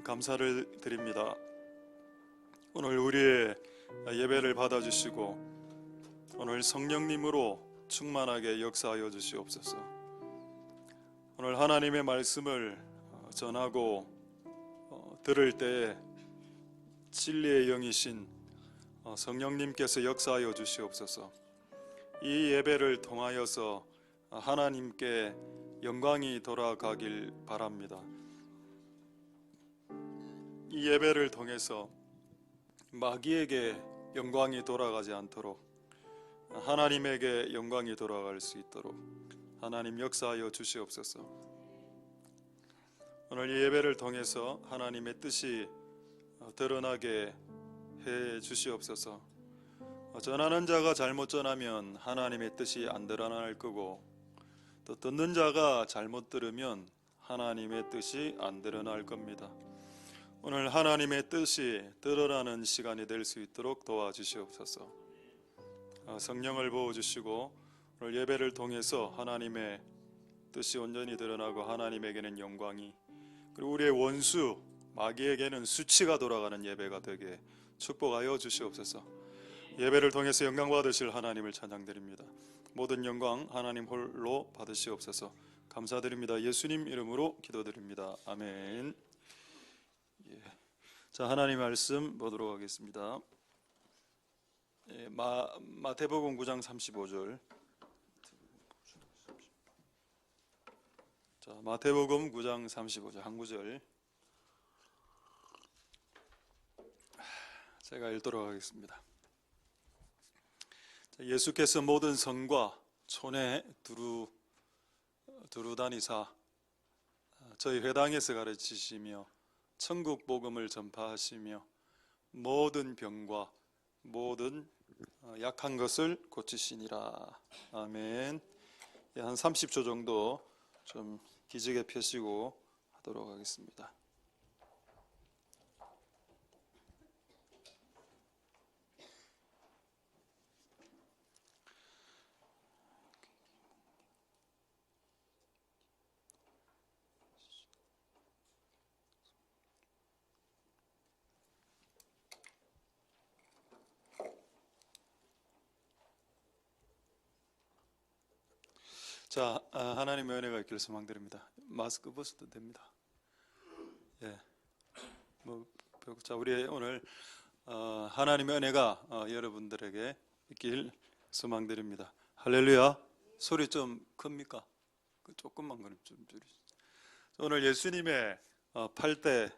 감사를 드립니다. 오늘 우리의 예배를 받아주시고 오늘 성령님으로 충만하게 역사하여 주시옵소서. 오늘 하나님의 말씀을 전하고 들을 때에 진리의 영이신 성령님께서 역사하여 주시옵소서. 이 예배를 통하여서 하나님께 영광이 돌아가길 바랍니다. 이 예배를 통해서 마귀에게 영광이 돌아가지 않도록 하나님에게 영광이 돌아갈 수 있도록 하나님 역사하여 주시옵소서. 오늘 이 예배를 통해서 하나님의 뜻이 드러나게 해 주시옵소서. 전하는 자가 잘못 전하면 하나님의 뜻이 안 드러날 거고, 또 듣는 자가 잘못 들으면 하나님의 뜻이 안 드러날 겁니다. 오늘 하나님의 뜻이 드러나는 시간이 될 수 있도록 도와주시옵소서. 성령을 부어주시고 오늘 예배를 통해서 하나님의 뜻이 온전히 드러나고 하나님에게는 영광이, 그리고 우리의 원수 마귀에게는 수치가 돌아가는 예배가 되게 축복하여 주시옵소서. 예배를 통해서 영광 받으실 하나님을 찬양드립니다. 모든 영광 하나님 홀로 받으시옵소서. 감사드립니다. 예수님 이름으로 기도드립니다. 아멘. 자, 하나님 말씀 보도록 하겠습니다. 마태복음 9장 35절. 자, 마태복음 9장 35절 한 구절 제가 읽도록 하겠습니다. 자, 예수께서 모든 성과 촌에 두루 다니사 저희 회당에서 가르치시며 천국 복음을 전파하시며 모든 병과 모든 약한 것을 고치시니라. 아멘. 한 30초 정도 좀 기지개 펴시고 하도록 하겠습니다. 자, 하나님의 은혜가 있기를 소망드립니다. 마스크 벗어도 됩니다. 예, 자, 우리 오늘 하나님의 은혜가 여러분들에게 있길 소망드립니다. 할렐루야. 소리 좀 큽니까? 조금만 좀 줄이시죠. 오늘 예수님의 8대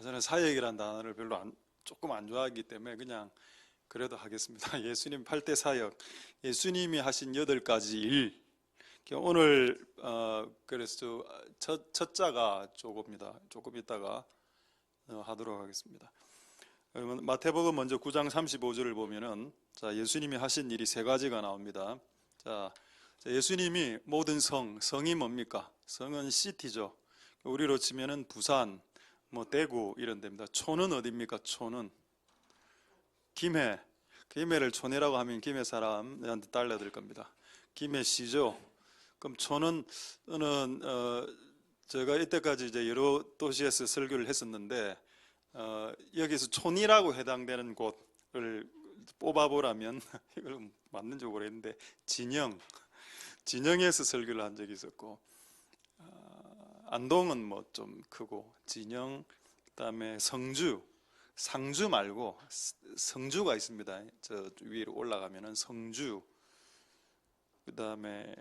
저는 사역이라는 단어를 별로 조금 안 좋아하기 때문에 그냥 그래도 하겠습니다. 예수님 8대 사역, 예수님이 하신 8가지 일. 오늘 그래서 첫 자가 조금입니다. 조금 있다가 하도록 하겠습니다. 그러면 마태복음 먼저 9장 35절을 보면은 자, 예수님이 하신 일이 3가지가 나옵니다. 자, 예수님이 모든 성이 뭡니까? 성은 시티죠. 우리로 치면은 부산, 대구 이런 데입니다. 촌은 어디입니까? 촌은 김해를 촌이라고 하면 김해 사람한테 달려들 겁니다. 김해시죠. 그럼 촌은 제가 이때까지 이제 여러 도시에서 설교를 했었는데 여기서 촌이라고 해당되는 곳을 뽑아보라면 이걸 맞는지 모르겠는데 진영에서 설교를 한 적이 있었고, 안동은 좀 크고, 진영, 그다음에 상주 말고 성주가 있습니다. 저 위로 올라가면은 성주, 그 다음에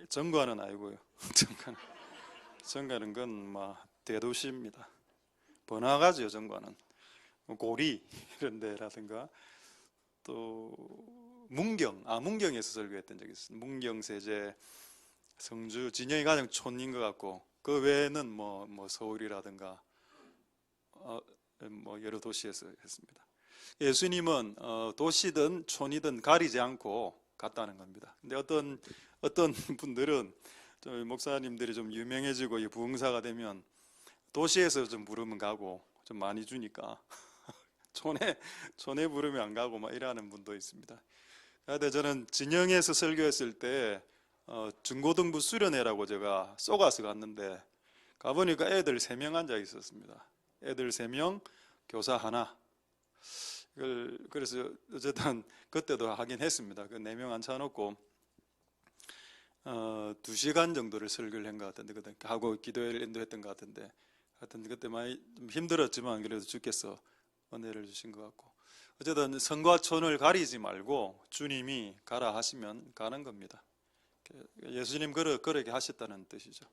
정관은 아니고요. 정관은 건 대도시입니다. 번화가죠. 정관은 고리 이런 데라든가, 또 문경에서 설교했던 적이 있습니다. 문경, 세제, 성주, 진영이 가장 촌인 것 같고, 그 외에는 서울이라든가 여러 도시에서 했습니다. 예수님은 도시든 촌이든 가리지 않고 갔다는 겁니다. 근데 어떤 분들은 좀 목사님들이 좀 유명해지고 부흥사가 되면 도시에서 좀 부르면 가고 좀 많이 주니까 촌에 부르면 안 가고 이러는 분도 있습니다. 그런데 저는 진영에서 설교했을 때 중고등부 수련회라고 제가 쏘가서 갔는데 가보니까 애들 3명 앉아 있었습니다. 애들 3명, 교사 하나. 그래서 어쨌든 그때도 하긴 했습니다. 그 4명 앉혀놓고 2시간 정도를 설교를 한 것 같은데, 그때 하고 기도회를 인도했던 것 같은데, 하여튼 그때 많이 좀 힘들었지만 그래도 주께서 은혜를 주신 것 같고, 어쨌든 성과 촌을 가리지 말고 주님이 가라 하시면 가는 겁니다. 예수님 그렇게 하셨다는 뜻이죠.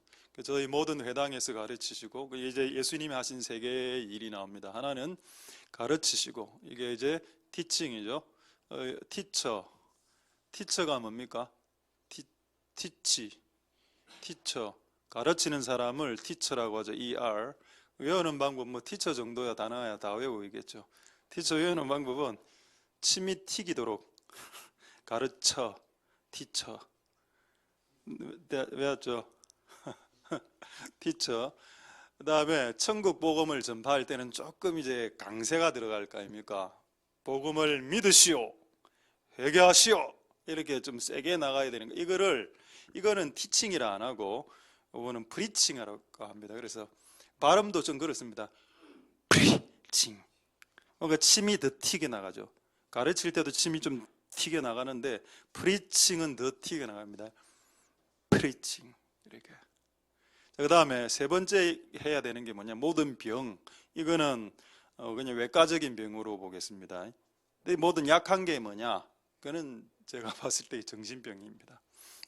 저희 모든 회당에서 가르치시고, 이제 예수님이 하신 3개의 일이 나옵니다. 하나는 가르치시고, 이게 이제 티칭이죠. 티처가 뭡니까? 티처, 가르치는 사람을 티처라고 하죠. ER. 외우는 방법 뭐 티처 정도야 단어야 다 외우겠죠. 티처 외우는 방법은 침이 튀기도록 가르쳐, 티처. 외웠죠? 티처. 그 다음에 천국 복음을 전파할 때는 조금 이제 강세가 들어갈 거 아닙니까? 복음을 믿으시오, 회개하시오, 이렇게 좀 세게 나가야 되는 거. 이거는 티칭이라 안 하고, 이거는 프리칭이라고 합니다. 그래서 발음도 좀 그렇습니다. 프리칭. 그러니까 침이 더 튀게 나가죠. 가르칠 때도 침이 좀 튀게 나가는데, 프리칭은 더 튀게 나갑니다. 프리칭. 이렇게. 그 다음에 3번째 해야 되는 게 뭐냐? 모든 병. 이거는 그냥 외과적인 병으로 보겠습니다. 근데 모든 약한 게 뭐냐? 그거는 제가 봤을 때 정신병입니다.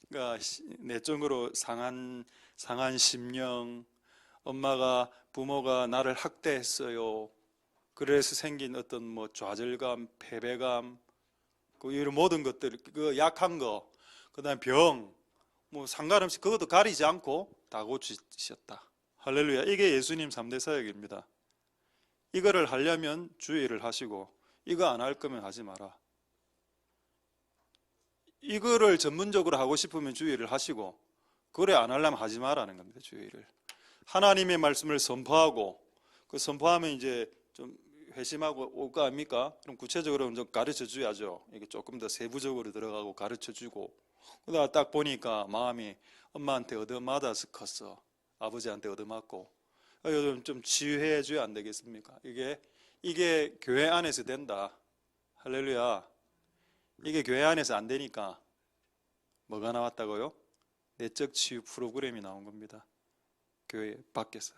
그러니까 내적으로 상한 심령, 부모가 나를 학대했어요. 그래서 생긴 어떤 뭐 좌절감, 패배감, 이런 모든 것들, 그 약한 거, 그다음에 병, 뭐 상관없이 그것도 가리지 않고 다 고치셨다. 할렐루야. 이게 예수님 3대 사역입니다. 이거를 하려면 주의를 하시고, 이거 안 할 거면 하지 마라. 이거를 전문적으로 하고 싶으면 주의를 하시고, 그래 안 하려면 하지 마라는 겁니다. 주의를. 하나님의 말씀을 선포하고, 그 선포하면 이제 좀 회심하고 올 거 아닙니까? 그럼 구체적으로 좀 가르쳐 줘야죠. 이게 조금 더 세부적으로 들어가고 가르쳐 주고, 그러다 딱 보니까 마음이 엄마한테 얻어맞아서 컸어. 아버지한테 얻어맞고. 요즘 좀 치유해 줘야 안 되겠습니까? 이게 교회 안에서 된다. 할렐루야. 이게 교회 안에서 안 되니까 뭐가 나왔다고요? 내적 치유 프로그램이 나온 겁니다. 교회 밖에서.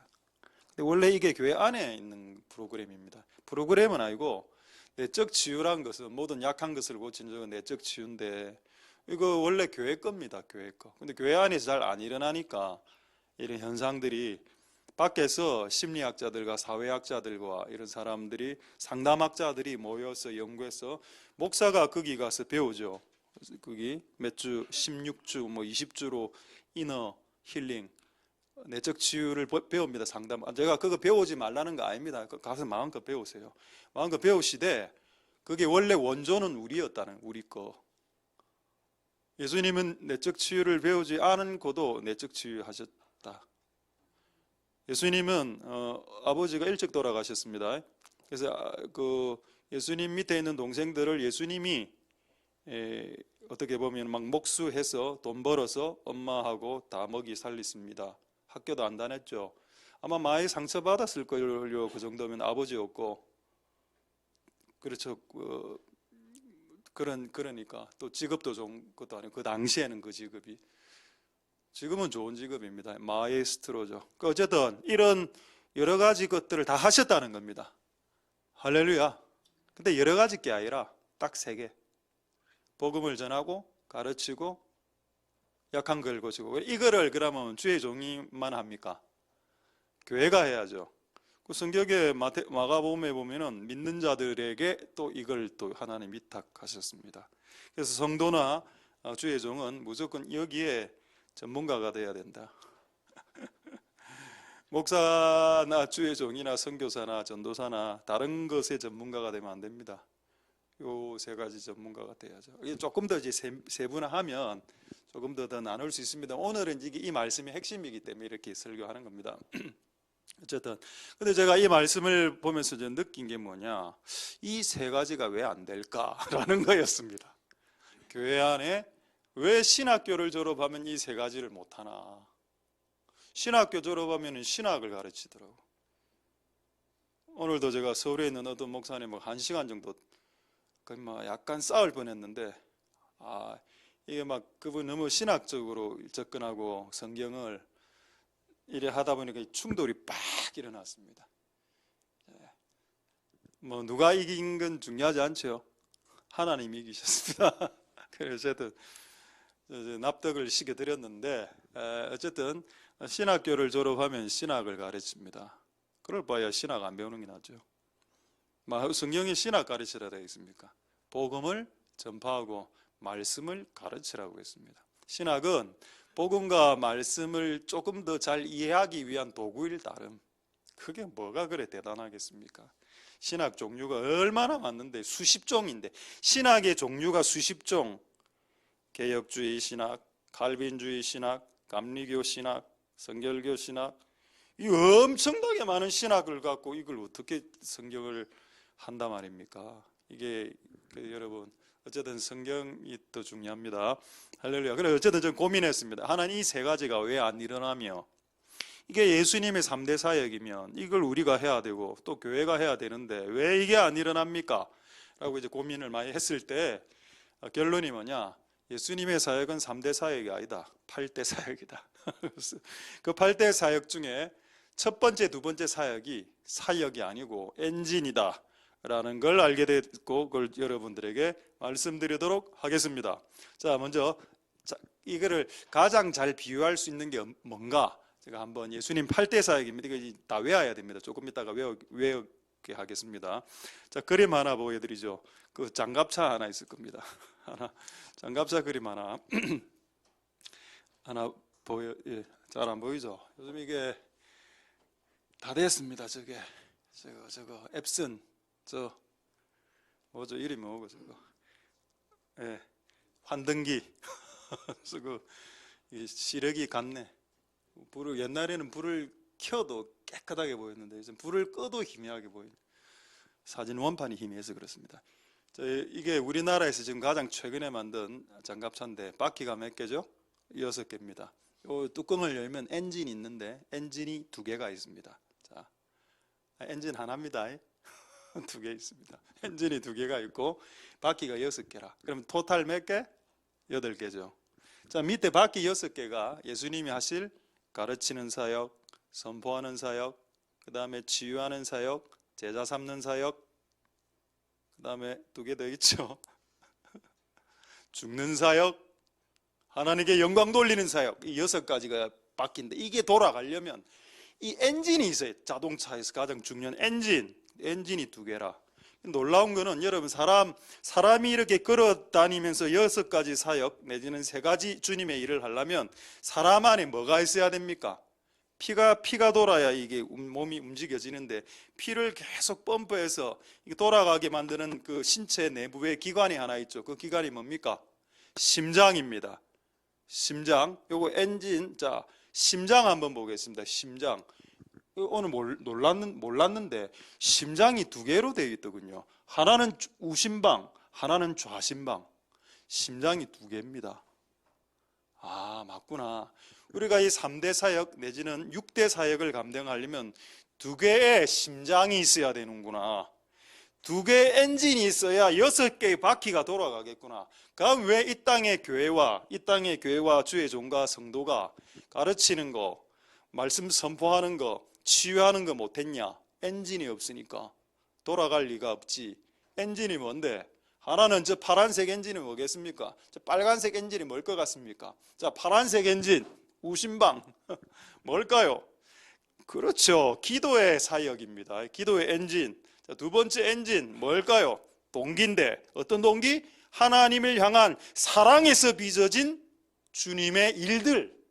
근데 원래 이게 교회 안에 있는 프로그램입니다. 프로그램은 아니고, 내적 치유란 것은 모든 약한 것을 고치는 것은 내적 치유인데, 이거 원래 교회 겁니다. 교회 거. 근데 교회 안에서 잘 안 일어나니까 이런 현상들이, 밖에서 심리학자들과 사회학자들과 이런 사람들이, 상담학자들이 모여서 연구해서, 목사가 거기 가서 배우죠. 거기 몇 주, 16주, 뭐 20주로 이너 힐링, 내적 치유를 배웁니다. 상담. 제가 그거 배우지 말라는 거 아닙니다. 가서 마음껏 배우세요. 마음껏 배우시되, 그게 원래 원조는 우리 거. 예수님은 내적 치유를 배우지 않고도 내적 치유하셨다. 예수님은 아버지가 일찍 돌아가셨습니다. 그래서 그 예수님 밑에 있는 동생들을 예수님이 어떻게 보면 막 목수해서 돈 벌어서 엄마하고 다 먹이 살렸습니다. 학교도 안 다녔죠. 아마 많이 상처받았을 걸요. 그 정도면 아버지였고. 그렇죠. 그러니까 또 직업도 좋은 것도 아니고, 그 당시에는 그 직업이, 지금은 좋은 직업입니다. 마에스트로죠. 어쨌든 이런 여러 가지 것들을 다 하셨다는 겁니다. 할렐루야. 근데 여러 가지 게 아니라 딱 3개. 복음을 전하고, 가르치고, 약한 걸 고치고. 이거를 그러면 주의 종이만 합니까? 교회가 해야죠. 그 성경에 마가복음에 보면은 믿는 자들에게 또 이걸 또 하나님 위탁하셨습니다. 그래서 성도나 주의 종은 무조건 여기에 전문가가 돼야 된다. 목사나 주의 종이나 선교사나 전도사나 다른 것의 전문가가 되면 안 됩니다. 요 3가지 전문가가 돼야죠. 조금 더 이제 세분화하면 조금 더 나눌 수 있습니다. 오늘은 이 말씀이 핵심이기 때문에 이렇게 설교하는 겁니다. 어쨌든 근데 제가 이 말씀을 보면서 느낀 게 뭐냐, 이 3가지가 왜 안 될까라는 거였습니다. 교회 안에 왜 신학교를 졸업하면 이 3가지를 못하나? 신학교 졸업하면 신학을 가르치더라고. 오늘도 제가 서울에 있는 어떤 목사님하고 1시간 정도 거의 막 약간 싸울 뻔했는데, 이게 막 그분 너무 신학적으로 접근하고 성경을 이래 하다 보니까 충돌이 빡 일어났습니다. 뭐 누가 이긴 건 중요하지 않죠. 하나님이 이기셨습니다. 그래서 어쨌든 납득을 시켜드렸는데, 어쨌든 신학교를 졸업하면 신학을 가르칩니다. 그럴 바에야 신학 안 배우는 게 낫죠. 성경에 신학 가르치라 되어 있습니까? 복음을 전파하고 말씀을 가르치라고 했습니다. 신학은 복음과 말씀을 조금 더 잘 이해하기 위한 도구일 따름. 그게 뭐가 그래 대단하겠습니까? 신학 종류가 얼마나 많은데, 수십 종인데, 신학의 종류가 수십 종. 개혁주의 신학, 칼빈주의 신학, 감리교 신학, 성결교 신학, 이 엄청나게 많은 신학을 갖고 이걸 어떻게 성경을 한단 말입니까? 이게 여러분, 어쨌든 성경이 더 중요합니다. 할렐루야. 그래 어쨌든 좀 고민했습니다. 하나님 이 세 가지가 왜 안 일어나며, 이게 예수님의 3대 사역이면 이걸 우리가 해야 되고 또 교회가 해야 되는데 왜 이게 안 일어납니까? 라고 이제 고민을 많이 했을 때 결론이 뭐냐? 예수님의 사역은 3대 사역이 아니다. 8대 사역이다. 그 8대 사역 중에 첫 번째, 두 번째 사역이 아니고 엔진이다 라는 걸 알게 됐고, 그걸 여러분들에게 말씀드리도록 하겠습니다. 자, 먼저 이거를 가장 잘 비유할 수 있는 게 뭔가, 제가 한번 예수님 8대 사역입니다. 이거 다 외워야 됩니다. 조금 이따가 외우게 하겠습니다. 자, 그림 하나 보여드리죠. 그 장갑차 하나 있을 겁니다. 장갑차 그림 하나 잘 안 보이죠? 요즘 이게 다 됐습니다. 저거 앱슨 뭐죠? 이름이 뭐고 저거? 환등기. 저거 시력이 갔네. 옛날에는 불을 켜도 깨끗하게 보였는데 요즘 불을 꺼도 희미하게 보이는, 사진 원판이 희미해서 그렇습니다. 이게 우리나라에서 지금 가장 최근에 만든 장갑차인데 바퀴가 몇 개죠? 6개입니다. 이 뚜껑을 열면 엔진이 있는데 엔진이 2개가 있습니다. 자, 엔진 하나입니다. 2개 있습니다. 엔진이 2개가 있고 바퀴가 6개라. 그럼 토탈 몇 개? 8개죠. 자, 밑에 바퀴 6개가 예수님이 하실 가르치는 사역, 선포하는 사역, 그 다음에 치유하는 사역, 제자 삼는 사역, 그 다음에 2개 더 있죠. 죽는 사역, 하나님께 영광 돌리는 사역. 이 6가지가 바퀴인데, 이게 돌아가려면 이 엔진이 있어요. 자동차에서 가장 중요한 엔진이 2개라. 놀라운 거는 여러분, 사람이 이렇게 걸어 다니면서 6가지 사역 내지는 3가지 주님의 일을 하려면 사람 안에 뭐가 있어야 됩니까? 피가 돌아야 이게 몸이 움직여지는데, 피를 계속 펌프해서 돌아가게 만드는 그 신체 내부에 기관이 하나 있죠. 그 기관이 뭡니까? 심장입니다. 심장. 요거 엔진. 자, 심장 한번 보겠습니다. 심장. 오늘 몰랐는데 심장이 2개로 되어 있더군요. 하나는 우심방, 하나는 좌심방. 심장이 2개입니다. 맞구나. 우리가 이 3대 사역 내지는 6대 사역을 감당하려면 2개의 심장이 있어야 되는구나. 2개의 엔진이 있어야 6개의 바퀴가 돌아가겠구나. 그럼 왜 이 땅의 교회와 주의 종과 성도가 가르치는 거, 말씀 선포하는 거, 치유하는 거 못했냐? 엔진이 없으니까. 돌아갈 리가 없지. 엔진이 뭔데? 하나는 저 파란색 엔진이 뭐겠습니까? 저 빨간색 엔진이 뭘 것 같습니까? 자, 파란색 엔진, 우심방. 뭘까요? 그렇죠. 기도의 사역입니다. 기도의 엔진. 자, 두 번째 엔진 뭘까요? 동기인데, 어떤 동기? 하나님을 향한 사랑에서 빚어진 주님의 일들.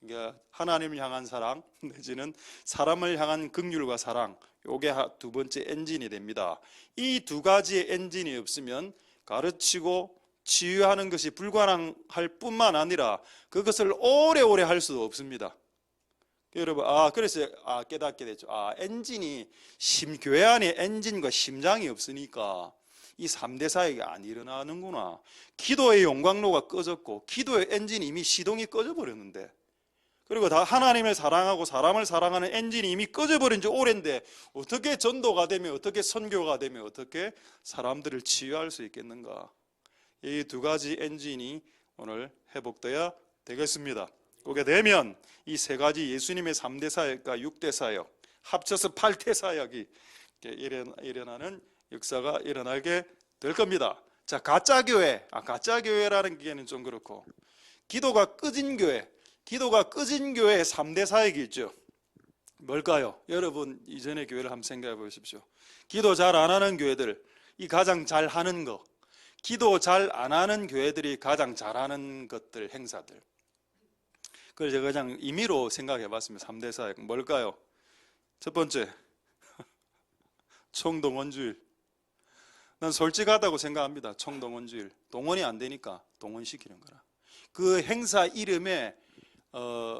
그러니까 하나님을 향한 사랑 내지는 사람을 향한 긍휼과 사랑, 요게 2번째 엔진이 됩니다. 이 2가지의 엔진이 없으면 가르치고 치유하는 것이 불가능할 뿐만 아니라 그것을 오래오래 할 수도 없습니다. 여러분, 그래서 깨닫게 됐죠. 엔진이 교회 안에 엔진과 심장이 없으니까 이 3대 사역이 안 일어나는구나. 기도의 용광로가 꺼졌고 기도의 엔진이 이미 시동이 꺼져 버렸는데 그리고 다 하나님을 사랑하고 사람을 사랑하는 엔진이 이미 꺼져버린 지 오랜데 어떻게 전도가 되며 어떻게 선교가 되며 어떻게 사람들을 치유할 수 있겠는가? 이 두 가지 엔진이 오늘 회복되어야 되겠습니다. 그게 되면 이 세 가지 예수님의 3대 사역과 6대 사역 합쳐서 8대 사역이 일어나는 역사가 일어나게 될 겁니다. 자, 가짜 교회라는 게는 좀 그렇고 기도가 꺼진 교회의 3대 사역이 있죠. 뭘까요? 여러분 이전의 교회를 한번 생각해 보십시오. 기도 잘 안 하는 교회들, 이 가장 잘 하는 거, 기도 잘 안 하는 교회들이 가장 잘하는 것들, 행사들. 그걸 제가 그냥 임의로 생각해 봤습니다. 3대 사역 뭘까요? 첫 번째, 총동원주일. 난 솔직하다고 생각합니다. 총동원주일. 동원이 안 되니까 동원시키는 거라. 그 행사 이름에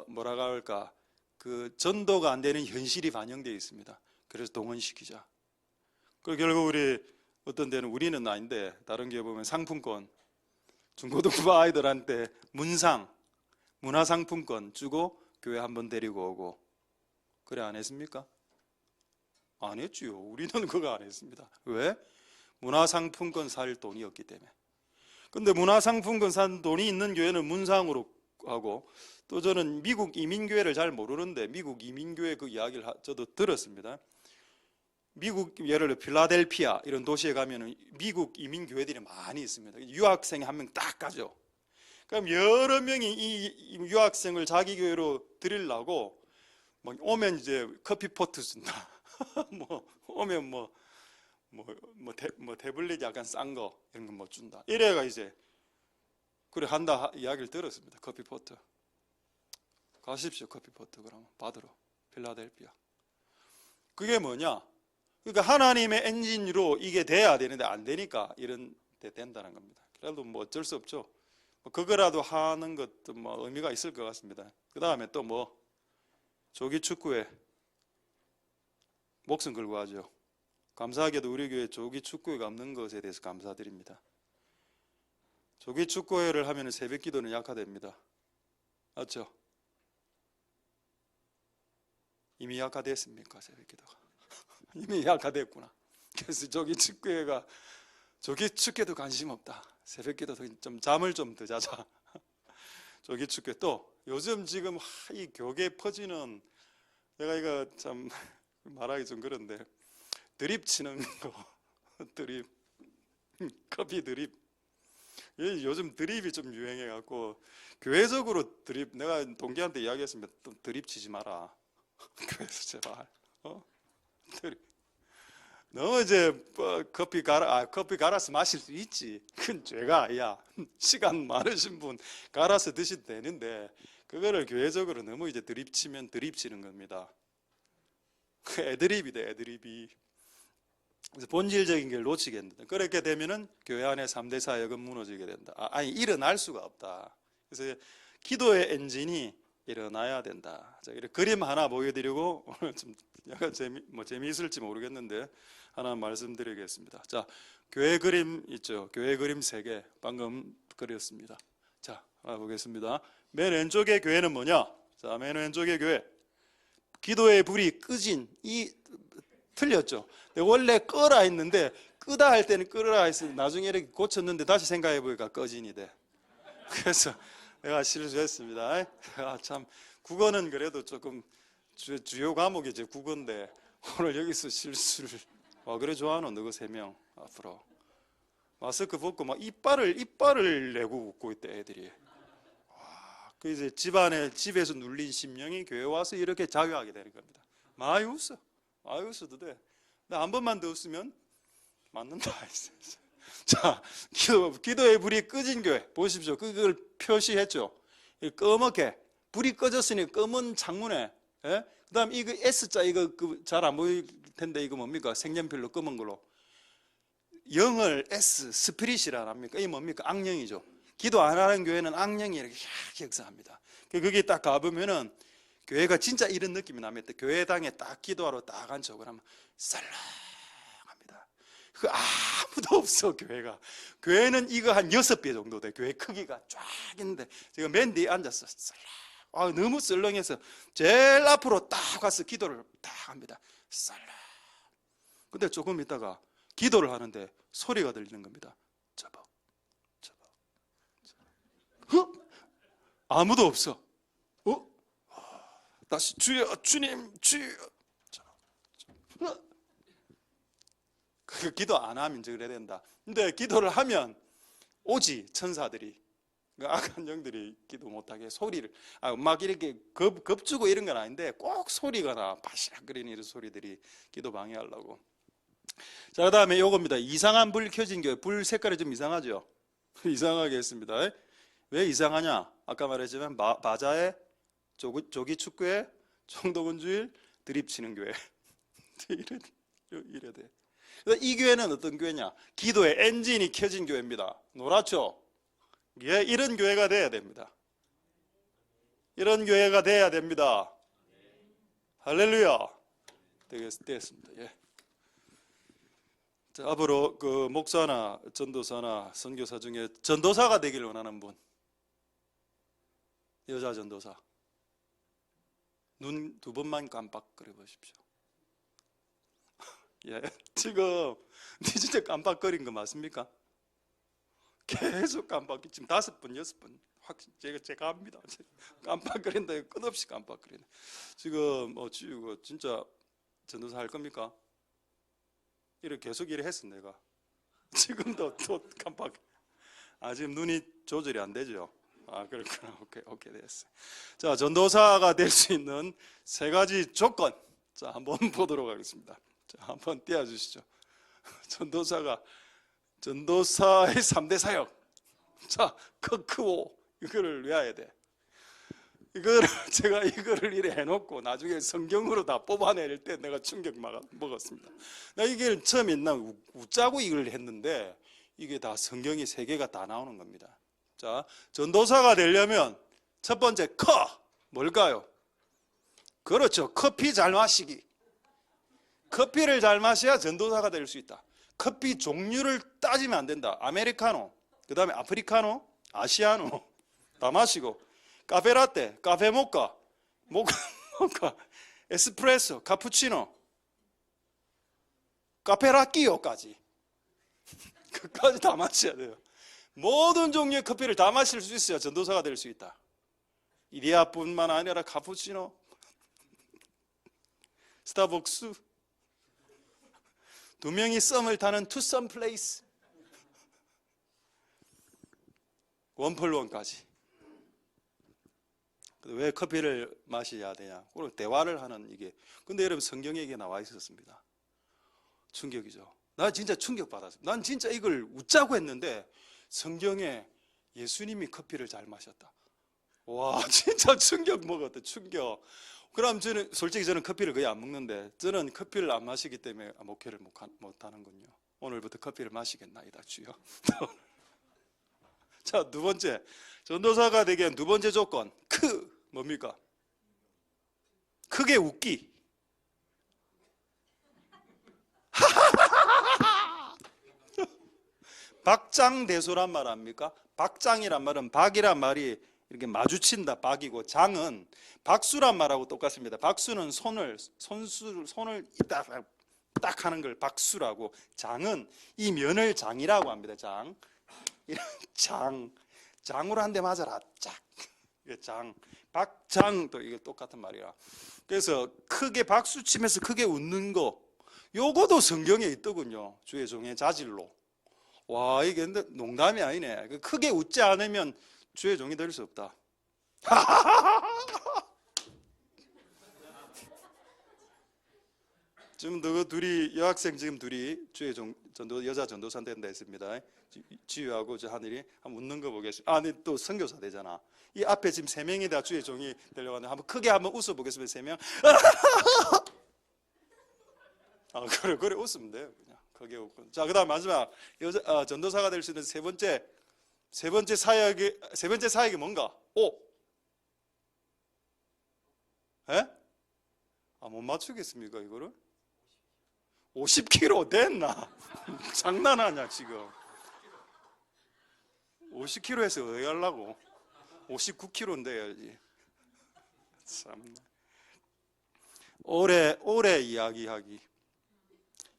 뭐라고 할까, 그 전도가 안 되는 현실이 반영되어 있습니다. 그래서 동원시키자. 그 결국 우리 어떤 데는 우리는 아닌데 다른 게 보면 상품권, 중고등부 아이들한테 문화상품권 주고 교회 한번 데리고 오고. 그래 안 했습니까? 안 했지요. 우리는 그거 안 했습니다. 왜? 문화상품권 살 돈이 없기 때문에. 근데 문화상품권 산 돈이 있는 교회는 문상으로 하고, 또 저는 미국 이민교회를 잘 모르는데 미국 이민교회 그 이야기를 저도 들었습니다. 미국 예를 들어 필라델피아 이런 도시에 가면은 미국 이민교회들이 많이 있습니다. 유학생이 한 명 딱 가죠. 그럼 여러 명이 이 유학생을 자기 교회로 들이려고 뭐 오면 이제 커피포트 준다. 뭐 오면 뭐 태블릿 약간 싼 거 이런 거 뭐 준다. 이래가 이제 그래 한다 이야기를 들었습니다. 커피포트 가십시오. 커피포트 그러면 받으러 필라델피아. 그게 뭐냐? 그러니까 하나님의 엔진으로 이게 돼야 되는데 안 되니까 이런 데 된다는 겁니다. 그래도 뭐 어쩔 수 없죠. 그거라도 하는 것도 뭐 의미가 있을 것 같습니다. 그 다음에 또 뭐 조기 축구에 목숨 걸고 하죠. 감사하게도 우리 교회 조기 축구회가 없는 것에 대해서 감사드립니다. 조기 축구회를 하면 새벽 기도는 약화됩니다. 맞죠? 이미 약화됐습니까? 새벽 기도가 이미 약화됐구나. 그래서 조기 축구회도 관심 없다. 새벽 기도 좀 잠을 좀 더 자자. 조기 축구회. 또 요즘 지금 이 교계 퍼지는, 내가 이거 참 말하기 좀 그런데 드립 치는 거, 드립, 커피 드립. 요즘 드립이 좀 유행해갖고 교회적으로 드립, 내가 동기한테 이야기했습니다. 또 드립 치지 마라. 교회에서 제발. 드립. 너 이제 커피 갈아서 마실 수 있지. 그건 죄가 야 시간 많으신 분 갈아서 드셔도 되는데 그거를 교회적으로 너무 이제 드립 치면 드립 치는 겁니다. 애드립이다, 애드립이. 그래서 본질적인 걸 놓치게 된다. 그렇게 되면은 교회 안에 3대 사역은 무너지게 된다. 아니 일어날 수가 없다. 그래서 기도의 엔진이 일어나야 된다. 자, 이렇게 그림 하나 보여드리고 오늘 좀 약간 재미있을지 모르겠는데 하나 말씀드리겠습니다. 자, 교회 그림 있죠. 교회 그림 3개 방금 그렸습니다. 자, 보겠습니다. 맨 왼쪽의 교회는 뭐냐? 자, 맨 왼쪽의 교회. 기도의 불이 끄진, 틀렸죠. 원래 끄라 했는데 끄다 할 때는 끄라 했어. 나중에 이렇게 고쳤는데 다시 생각해 보니까 꺼진이 돼. 그래서 내가 실수했습니다. 참 국어는 그래도 조금 주요 과목이 제 국어인데 오늘 여기서 실수를. 그래 좋아하노 너그 3명 앞으로 마스크 벗고 막 이빨을 내고 웃고 있대 애들이. 그 이제 집에서 눌린 심령이 교회 와서 이렇게 자유하게 되는 겁니다. 많이 웃어도 돼. 근데 한 번만 더 웃으면 맞는다. 자, 기도의 불이 꺼진 교회 보십시오. 그걸 표시했죠. 검게 불이 꺼졌으니 검은 창문에, 예? 그다음 이거 S자 이거 잘 안 보일 텐데 이거 뭡니까? 색연필로 검은 걸로 영을 S 스피릿이라 합니까? 이게 뭡니까? 악령이죠. 기도 안 하는 교회는 악령이 이렇게 역사합니다. 거기 딱 가보면은 교회가 진짜 이런 느낌이 납니다. 교회당에 딱 기도하러 딱 앉죠. 그러면 썰렁합니다. 아무도 없어 교회가. 교회는 이거 한 6배 정도 돼. 교회 크기가 쫙 있는데 제가 맨 뒤에 앉았어. 썰렁. 너무 썰렁해서 제일 앞으로 딱 가서 기도를 딱 합니다. 썰렁. 근데 조금 있다가 기도를 하는데 소리가 들리는 겁니다. 저벅, 저벅, 저벅. 아무도 없어. 다시 주여, 주님, 주여. 그 기도 안 하면 이제 그래야 된다. 근데 기도를 하면 오지 천사들이, 악한 영들이 기도 못하게 소리를 막 이렇게 겁주고 이런 건 아닌데 꼭 소리가 나. 바시락거리는 이런 소리들이 기도 방해하려고. 자, 그 다음에 요겁니다. 이상한 불 켜진 교회. 불 색깔이 좀 이상하죠. 이상하게 했습니다. 왜 이상하냐? 아까 말했지만 바자회, 조기 축구회, 총독은주일, 드립치는 교회. 이래 돼. 이 교회는 어떤 교회냐? 기도의 엔진이 켜진 교회입니다. 노랗죠? 예, 이런 교회가 돼야 됩니다. 이런 교회가 돼야 됩니다. 할렐루야. 되겠습니다. 예. 자, 앞으로 그 목사나 전도사나 선교사 중에 전도사가 되기를 원하는 분, 여자 전도사, 눈 2번만 깜빡거려 보십시오. 예, 지금 진짜 깜빡거린 거 맞습니까? 계속 깜빡이, 지금 5번, 6번 확 제가 합니다. 깜빡거린다, 끝없이 깜빡거리네. 지금 진짜 전도사 할 겁니까? 이렇게 계속 일을 했어 내가. 지금도 또 깜빡. 지금 눈이 조절이 안 되죠. 그렇구나. 오케이 됐어. 자, 전도사가 될 수 있는 3가지 조건. 자, 한번 보도록 하겠습니다. 자, 한번 띄워주시죠. 전도사의 3대 사역. 자, 크크오 이거를 외워야 돼. 제가 이거를 이래 해놓고 나중에 성경으로 다 뽑아낼 때 내가 충격 먹었습니다. 나 이게 처음에 웃자고 이걸 했는데 이게 다 성경이 3개가 다 나오는 겁니다. 자, 전도사가 되려면 첫 번째 뭘까요? 그렇죠. 커피 잘 마시기. 커피를 잘 마셔야 전도사가 될 수 있다. 커피 종류를 따지면 안 된다. 아메리카노, 그 다음에 아프리카노, 아시아노 다 마시고, 카페라떼, 카페모카, 모카, 에스프레소, 카푸치노, 카페라끼오까지 그까지 다 마셔야 돼요. 모든 종류의 커피를 다 마실 수 있어야 전도사가 될 수 있다. 이디야뿐만 아니라 카푸치노, 스타벅스, 2명이 썸을 타는 투썸 플레이스, 원펄원까지. 왜 커피를 마셔야 되냐? 그리고 대화를 하는 이게. 근데 여러분 성경에 이게 나와 있었습니다. 충격이죠. 나 진짜 충격받았어요. 난 진짜 이걸 웃자고 했는데 성경에 예수님이 커피를 잘 마셨다. 와, 진짜 충격 먹었다. 충격. 그럼 솔직히 저는 커피를 거의 안 먹는데 저는 커피를 안 마시기 때문에 목회를 못 하는군요. 오늘부터 커피를 마시겠나이다 주여. 자, 2번째, 전도사가 되기 위한 2번째 조건, 뭡니까? 크게 웃기. 박장대소란 말 압니까? 박장이란 말은 박이란 말이 이렇게 마주친다, 박이고, 장은 박수란 말하고 똑같습니다. 박수는 손을 딱 하는 걸 박수라고, 장은 이 면을 장이라고 합니다. 장으로 한 대 맞아라. 짝. 장, 박장도 이게 똑같은 말이야. 그래서 크게 박수 치면서 크게 웃는 거, 요거도 성경에 있더군요. 주의 종의 자질로. 와, 이게 근데 농담이 아니네. 크게 웃지 않으면 주의 종이 될 수 없다. 지금 여학생 둘이 주의 여자 전도사 된다 했습니다. 지유하고 저 하늘이 한번 웃는 거 보겠습니다. 근데 또 선교사 되잖아. 이 앞에 지금 3명이 다 주의 종이 되려고 하는데 한번 크게 한번 웃어 보겠습니다. 3명. 그래 웃으면 돼요. 그냥 크게 웃고. 자, 그다음 마지막 전도사가 될 수 있는 세 번째 사역이 뭔가? 에? 못 맞추겠습니까 이거를? 50kg 됐나? 장난하냐 지금? 50kg에서 왜 하려고? 59kg인데 해야지. 참. 오래 이야기하기.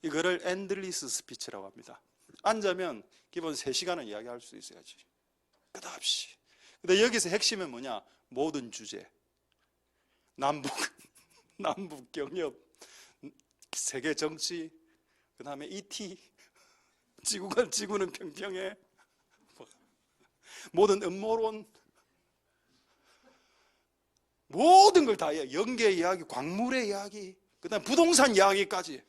이거를 엔들리스 스피치라고 합니다. 앉으면 기본 3시간은 이야기할 수 있어야지. 끝없이. 근데 여기서 핵심은 뭐냐? 모든 주제. 남북 경협, 세계 정치, 그 다음에 ET, 지구는 평평해, 모든 음모론, 모든 걸 다 해요. 연계 이야기, 광물의 이야기, 그 다음에 부동산 이야기까지.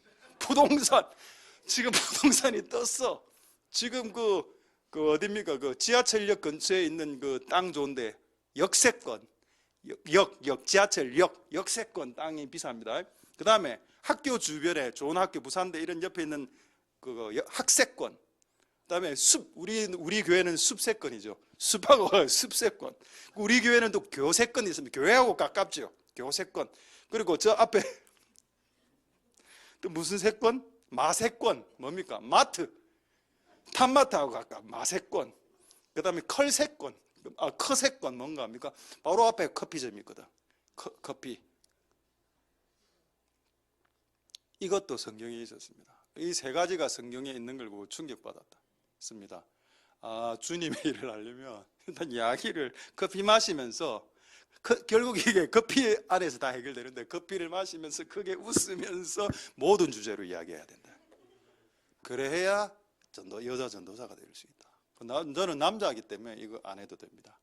지금 부동산이 떴어. 지금 그 어딥니까? 그 지하철역 근처에 있는 그 땅 좋은데, 역세권, 지하철역, 역세권 땅이 비쌉니다. 그 다음에 학교 주변에 좋은 학교, 부산대 이런 옆에 있는 그 학세권. 그 다음에 우리 교회는 숲세권이죠. 숲하고 숲세권. 우리 교회는 또 교세권이 있습니다. 교회하고 가깝죠. 교세권. 그리고 저 앞에 또 무슨 세권? 마세권. 뭡니까? 마트. 탑마트하고 가까운 마세권. 그 다음에 컬세권. 커세권 뭔가 합니까? 바로 앞에 커피점이 있거든. 커피. 이것도 성경에 있었습니다. 이 3가지가 성경에 있는 걸 보고 충격받았습니다. 주님의 일을 하려면 일단 이야기를 커피 마시면서 결국 이게 커피 안에서 다 해결되는데 커피를 마시면서 크게 웃으면서 모든 주제로 이야기해야 된다. 그래야 여자 전도사가 될 수 있다. 저는 남자이기 때문에 이거 안 해도 됩니다.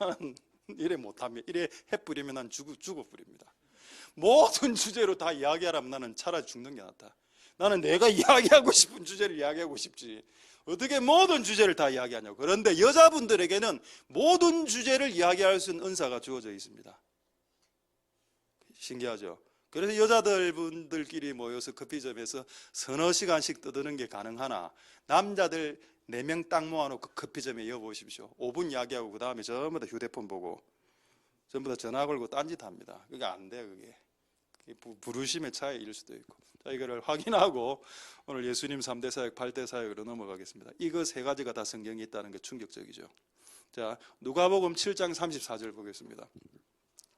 나는 이래 못하면 이래 해뿌리면 난 죽어버립니다. 모든 주제로 다 이야기하라면 나는 차라리 죽는 게 낫다. 나는 내가 이야기하고 싶은 주제를 이야기하고 싶지 어떻게 모든 주제를 다 이야기하냐고. 그런데 여자분들에게는 모든 주제를 이야기할 수 있는 은사가 주어져 있습니다. 신기하죠? 그래서 여자분들끼리 모여서 커피점에서 서너 시간씩 떠드는 게 가능하나 남자들 4명 딱 모아놓고 커피점에 여보십시오. 5분 이야기하고 그 다음에 전부 다 휴대폰 보고 전부 다 전화 걸고 딴짓합니다. 그게 안 돼. 그게 부르심의 차이일 수도 있고. 자, 이거를 확인하고 오늘 예수님 3대 사역, 8대 사역으로 넘어가겠습니다. 이거 3가지가 다 성경에 있다는 게 충격적이죠. 자, 누가복음 7장 34절 보겠습니다.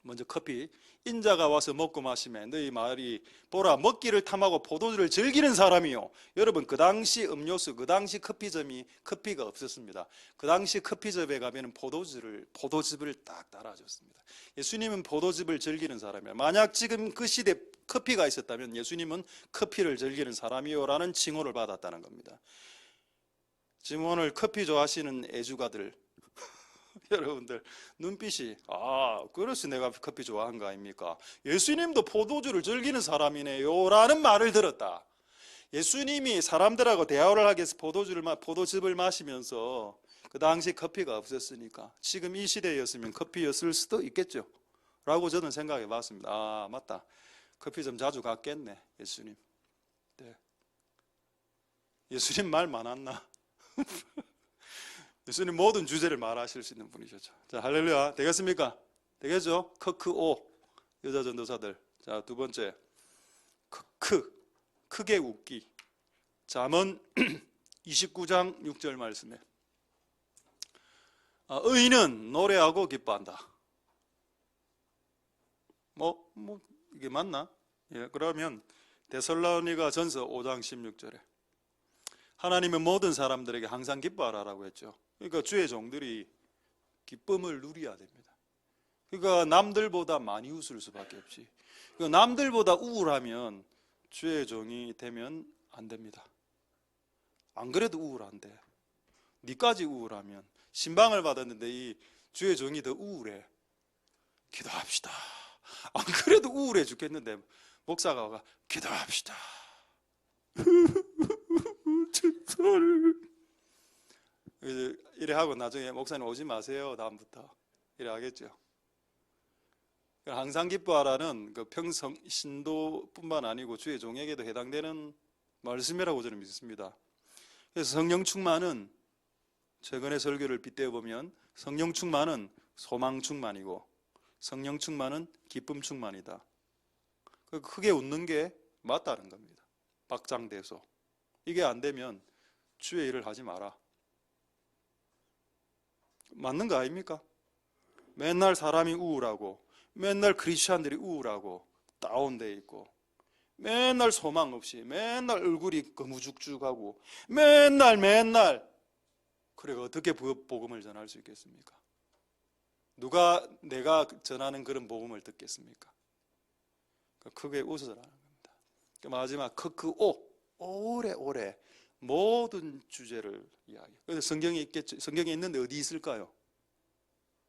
먼저 커피. 인자가 와서 먹고 마시매 너희 말이 보라 먹기를 탐하고 포도주를 즐기는 사람이요. 여러분 그 당시 음료수, 그 당시 커피가 없었습니다. 그 당시 커피숍에 가면 포도즙을 딱 따라줬습니다. 예수님은 포도즙을 즐기는 사람이에요. 만약 지금 그 시대 커피가 있었다면 예수님은 커피를 즐기는 사람이요라는 칭호를 받았다는 겁니다. 지금 오늘 커피 좋아하시는 애주가들 여러분들 눈빛이 그래서 내가 커피 좋아한 거 아닙니까? 예수님도 포도주를 즐기는 사람이네요 라는 말을 들었다. 예수님이 사람들하고 대화를 하기 위해서 포도즙을 마시면서 그 당시 커피가 없었으니까 지금 이 시대였으면 커피였을 수도 있겠죠 라고 저는 생각해 봤습니다. 맞다, 커피 좀 자주 갔겠네 예수님. 네. 예수님 말 많았나? 예수님 모든 주제를 말하실 수 있는 분이셨죠. 자, 할렐루야. 되겠습니까? 되겠죠? 크크오 여자 전도사들. 자, 2번째 크게 웃기. 잠언 29장 6절 말씀에 의인은 노래하고 기뻐한다. 이게 맞나? 예, 그러면 데살로니가 전서 5장 16절에 하나님은 모든 사람들에게 항상 기뻐하라라고 했죠. 그러니까 주의 종들이 기쁨을 누려야 됩니다. 그러니까 남들보다 많이 웃을 수밖에 없지. 그러니까 남들보다 우울하면 주의 종이 되면 안 됩니다. 안 그래도 우울한데 니까지 우울하면 신방을 받았는데 이 주의 종이 더 우울해. 기도합시다. 안 그래도 우울해 죽겠는데 목사가 와 기도합시다. 이래 하고 나중에 목사님 오지 마세요 다음부터 이래 하겠죠. 항상 기뻐하라는 그 평성 신도뿐만 아니고 주의 종에게도 해당되는 말씀이라고 저는 믿습니다. 그래서 성령 충만은 최근의 설교를 빗대어 보면 성령 충만은 소망 충만이고 성령 충만은 기쁨 충만이다. 크게 웃는 게 맞다는 겁니다. 박장대소. 이게 안 되면 주의 일을 하지 마라. 맞는 거 아닙니까? 맨날 사람이 우울하고 맨날 크리스천들이 우울하고 다운돼 있고 맨날 소망 없이 맨날 얼굴이 거무죽죽하고 맨날 그래 어떻게 복음을 전할 수 있겠습니까? 누가 내가 전하는 그런 복음을 듣겠습니까? 크게 웃어라는 겁니다. 마지막 크크오 오래오래 모든 주제를 이야기. 그래서 성경에 있겠죠. 성경에 있는데 어디 있을까요?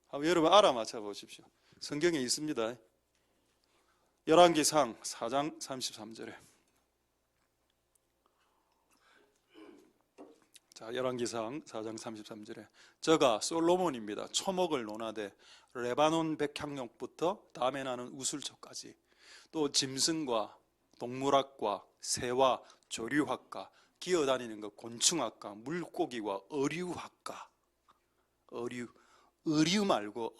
한번 여러분 알아맞혀 보십시오. 성경에 있습니다. 열왕기상 4장 33절에. 자, 열왕기상 4장 33절에 저가 솔로몬입니다. 초목을 논하되 레바논 백향목부터 다음에 나는 우술초까지 또 짐승과 동물학과 새와 조류학과 기어다니는 것 곤충학과 물고기와 어류학과 어류 말고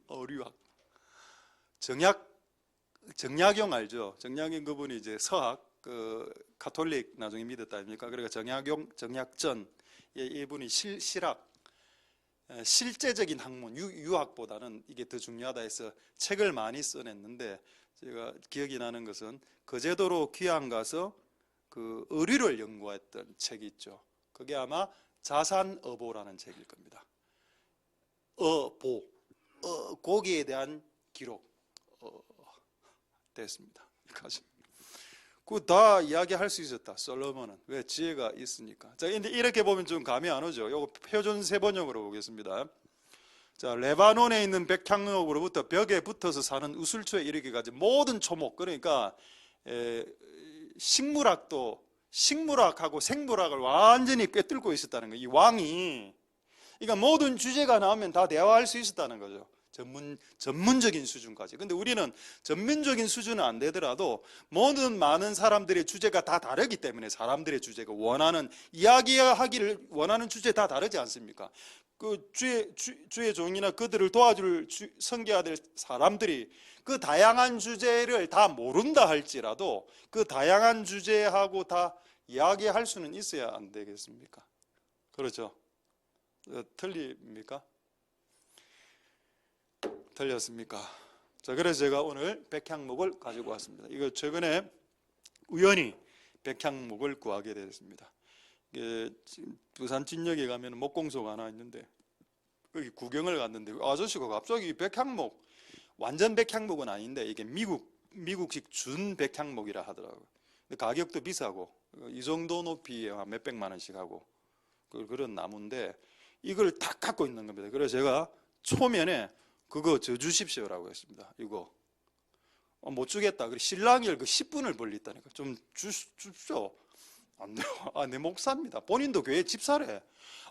어류학 정약용 알죠? 정약용 그분이 이제 서학 그 가톨릭 나중에 믿었다 아닙니까? 그러니까 정약전 이분이 실학 실제적인 학문 유학보다는 이게 더 중요하다 해서 책을 많이 써냈는데 제가 기억이 나는 것은 거제도로 귀향 가서 그 어류를 연구했던 책이 있죠. 그게 아마 자산어보라는 책일 겁니다. 고기에 대한 기록 됐습니다. 그 다 이야기할 수 있었다. 솔로몬은 왜 지혜가 있으니까. 자, 근데 이렇게 보면 좀 감이 안 오죠. 요거 표준 세번역으로 보겠습니다. 자, 레바논에 있는 백향목으로부터 벽에 붙어서 사는 우슬초에 이르기까지 모든 초목 그러니까 식물학하고 생물학을 완전히 꿰뚫고 있었다는 거예요. 이 왕이 그러니까 모든 주제가 나오면 다 대화할 수 있었다는 거죠. 전문적인 수준까지. 근데 우리는 전문적인 수준은 안 되더라도 모든 많은 사람들의 주제가 다 다르기 때문에 사람들의 주제가 원하는 이야기하기를 원하는 주제 다 다르지 않습니까? 그 주의 종이나 그들을 도와줄 섬겨야 될 사람들이 그 다양한 주제를 다 모른다 할지라도 그 다양한 주제하고 다 이야기할 수는 있어야 안 되겠습니까? 그렇죠? 틀립니까? 틀렸습니까? 자, 그래서 제가 오늘 백향목을 가지고 왔습니다. 이거 최근에 우연히 백향목을 구하게 됐습니다. 이게 지금 부산 진역에 가면 목공소가 하나 있는데 거기 구경을 갔는데 아저씨가 갑자기 백향목 완전 백향목은 아닌데 이게 미국식 준 백향목이라 하더라고요. 근데 가격도 비싸고 이 정도 높이에 몇백만 원씩 하고 그런 나무인데 이걸 딱 갖고 있는 겁니다. 그래서 제가 초면에 그거 저 주십시오라고 했습니다. 이거 못 주겠다. 그래 신랑이 그 10분을 벌렸다니까. 좀 주십시오. 안 돼요. 내 목사입니다. 본인도 교회 집사래.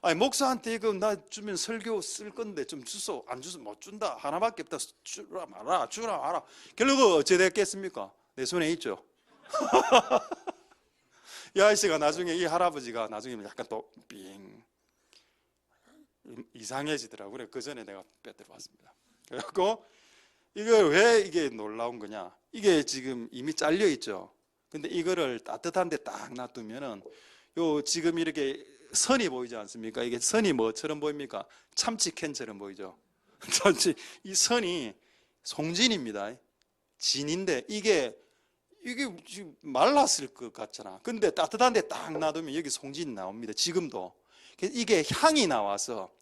아니 목사한테 이거 나 주면 설교 쓸 건데 좀 주소. 안 주소 못 준다. 하나밖에 없다. 주라 마라. 결국 어찌 됐겠습니까? 내 손에 있죠. 이 아저씨가 나중에 이 할아버지가 나중에 약간 또 빙 이상해지더라고요. 그래 그 전에 내가 빼들어 봤습니다. 그래갖고 이걸 왜 이게 놀라운 거냐? 이게 지금 이미 잘려 있죠. 근데 이거를 따뜻한 데 딱 놔두면은 요 지금 이렇게 선이 보이지 않습니까? 이게 선이 뭐처럼 보입니까? 참치캔처럼 보이죠. 이 선이 송진입니다. 진인데 이게 지금 말랐을 것 같잖아. 근데 따뜻한 데 딱 놔두면 여기 송진 나옵니다. 지금도. 이게 향이 나와서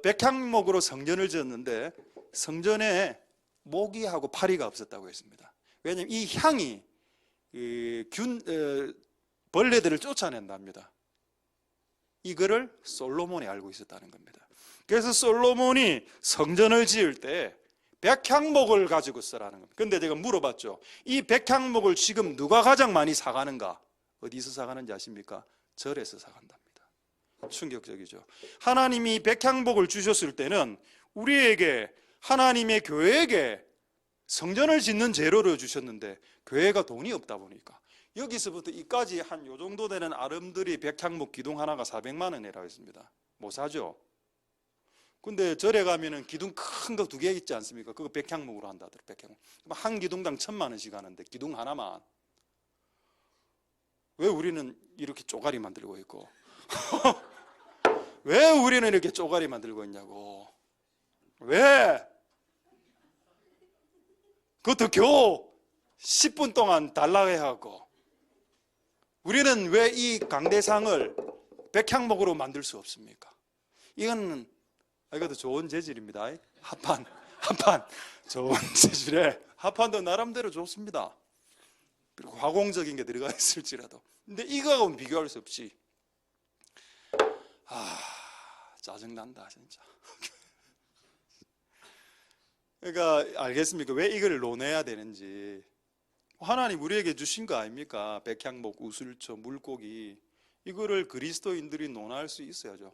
백향목으로 성전을 지었는데 성전에 모기하고 파리가 없었다고 했습니다. 왜냐하면 이 향이 벌레들을 쫓아낸답니다. 이거를 솔로몬이 알고 있었다는 겁니다. 그래서 솔로몬이 성전을 지을 때 백향목을 가지고 쓰라는 겁니다. 근데 제가 물어봤죠. 이 백향목을 지금 누가 가장 많이 사가는가? 어디서 사가는지 아십니까? 절에서 사간답니다. 충격적이죠. 하나님이 백향목을 주셨을 때는 우리에게 하나님의 교회에게 성전을 짓는 재료를 주셨는데 교회가 돈이 없다 보니까 여기서부터 이까지 한 요 정도 되는 아름드리 백향목 기둥 하나가 400만 원이라고 했습니다. 못 사죠. 근데 절에 가면은 기둥 큰 거 2개 있지 않습니까? 그거 백향목으로 한다더라. 백향목. 한 기둥당 1,000만 원씩 하는데 기둥 하나만. 왜 우리는 이렇게 쪼가리 만들고 있고 왜 우리는 이렇게 쪼가리 만들고 있냐고. 왜? 그것도 겨우 10분 동안 달라고 해갖고 우리는 왜 이 강대상을 백향목으로 만들 수 없습니까? 이거는 이것도 좋은 재질입니다. 합판 좋은 재질에 합판도 나름대로 좋습니다. 그리고 화공적인 게 들어가 있을지라도. 근데 이거하고는 비교할 수 없이 짜증난다 진짜. 그러니까 알겠습니까? 왜 이걸 논해야 되는지. 하나님 우리에게 주신 거 아닙니까? 백향목, 우슬초, 물고기. 이거를 그리스도인들이 논할 수 있어야죠.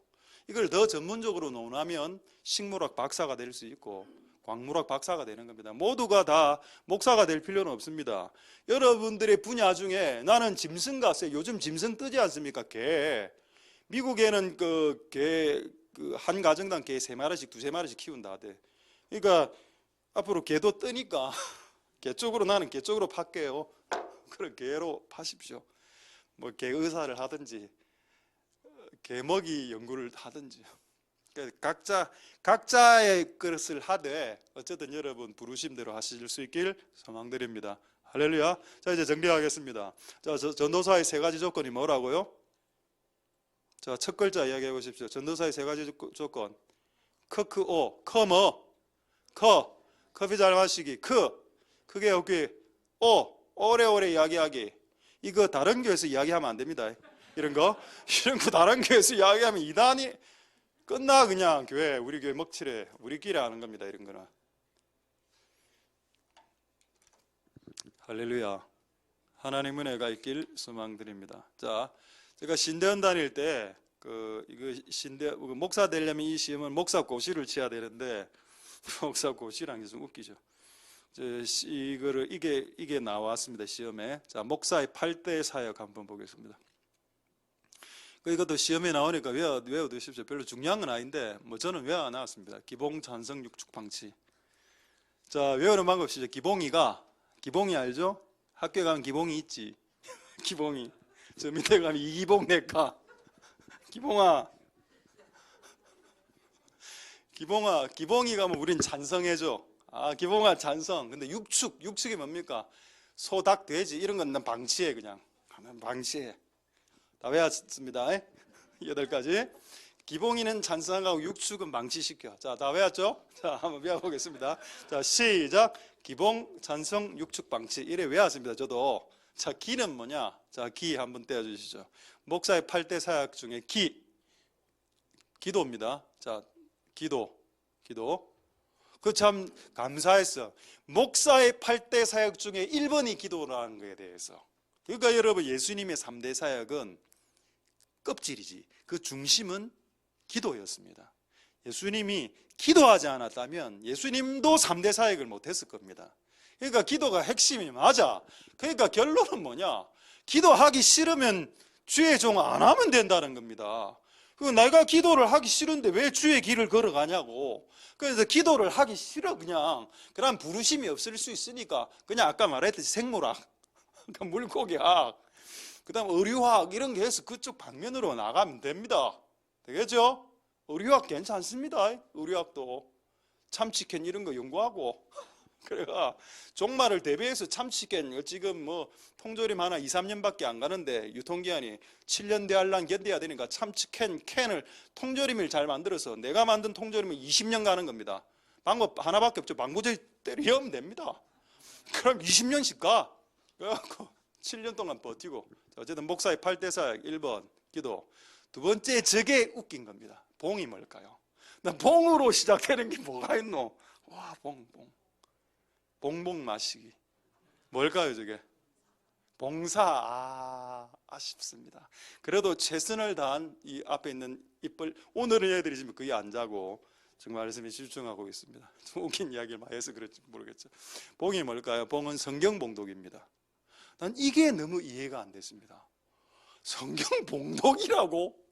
이걸 더 전문적으로 논하면 식물학 박사가 될 수 있고 광물학 박사가 되는 겁니다. 모두가 다 목사가 될 필요는 없습니다. 여러분들의 분야 중에 나는 짐승 같아요. 요즘 짐승 뜨지 않습니까? 개. 미국에는 한 가정당 개 3마리씩, 2~3마리씩 키운다 하대. 그러니까 앞으로 개도 뜨니까 개 쪽으로 나는 개 쪽으로 팔게요. 그런 개로 파십시오. 뭐 개 의사를 하든지 개 먹이 연구를 하든지. 각자의 것을 하되 어쨌든 여러분 부르심대로 하실 수 있길 소망드립니다. 할렐루야. 자, 이제 정리하겠습니다. 자, 전도사의 3가지 조건이 뭐라고요? 자, 첫 글자 이야기해 보십시오. 전도사의 3가지 조건. 크크오. 커 뭐? 커피 잘 마시기. 크게 어깨. 오래오래 이야기하기. 이거 다른 교회에서 이야기하면 안 됩니다. 이런 거 다른 교회에서 이야기하면 이단이 끝나. 그냥 교회, 우리 교회 먹칠해. 우리끼리 하는 겁니다. 이런 거는. 할렐루야. 하나님 은혜가 있길 소망드립니다. 자, 제가 신대원 다닐 때 목사 되려면 이 시험은 목사 고시를 쳐야 되는데 목사 고시라는 게 좀 웃기죠. 이게 나왔습니다. 시험에. 자, 목사의 8대 사역 한번 보겠습니다. 이것도 시험에 나오니까 외워두십시오. 별로 중요한 건 아닌데 뭐 저는 외워 나왔습니다. 기봉, 찬성, 육축, 방치. 자, 외우는 방법 시죠. 기봉이 알죠? 학교에 가면 기봉이 있지. 기봉이. 저 밑에 가면 이기봉 내과. 기봉이 가면 우린 찬성해줘. 기봉아 찬성. 근데 육축이 뭡니까? 소, 닭, 돼지 이런 건 난 방치해. 그냥 방치해. 다 외웠습니다. 8가지. 기봉이는 찬성하고 육축은 방치시켜. 자, 다 외웠죠? 자, 한번 외워보겠습니다. 자, 시작. 기봉, 찬성, 육축, 방치. 이래 외웠습니다. 저도. 자, 기는 뭐냐? 자, 기 한번 떼어주시죠. 목사의 8대 사역 중에 기도입니다. 자, 기도. 그 참 감사했어. 목사의 8대 사역 중에 1번이 기도라는 것에 대해서. 그러니까 여러분, 예수님의 3대 사역은 껍질이지 그 중심은 기도였습니다. 예수님이 기도하지 않았다면 예수님도 3대 사역을 못했을 겁니다. 그러니까 기도가 핵심이 맞아. 그러니까 결론은 뭐냐? 기도하기 싫으면 주의 종 안 하면 된다는 겁니다. 내가 기도를 하기 싫은데 왜 주의 길을 걸어가냐고. 그래서 기도를 하기 싫어. 그럼 부르심이 없을 수 있으니까 그냥 아까 말했듯이 생물학, 물고기학, 그 다음 의류학 이런 게 해서 그쪽 방면으로 나가면 됩니다. 되겠죠? 의류학 괜찮습니다. 의류학도 참치캔 이런 거 연구하고. 그래가 종말을 대비해서 참치캔 지금 뭐 통조림 하나 2~3년밖에 안 가는데 유통기한이 7년 대할랑 견뎌야 되니까 참치캔을 통조림을 잘 만들어서 내가 만든 통조림은 20년 가는 겁니다. 방법 하나밖에 없죠. 방부제 때리면 됩니다. 그럼 20년씩 가. 그래갖고 7년 동안 버티고. 어쨌든 목사의 8대 사역 1번 기도. 두 번째, 저게 웃긴 겁니다. 봉이 뭘까요? 나 봉으로 시작되는 게 뭐가 있노? 와, 봉봉 마시기. 뭘까요, 저게? 봉사. 아쉽습니다. 그래도 최선을 다한 이 앞에 있는 이빨, 오늘은 애들이 지금 거의 안 자고 정말 말씀에 집중하고 있습니다. 좀 웃긴 이야기를 많이 해서 그럴지 모르겠죠. 봉이 뭘까요? 봉은 성경 봉독입니다. 난 이게 너무 이해가 안 됐습니다. 성경 봉독이라고?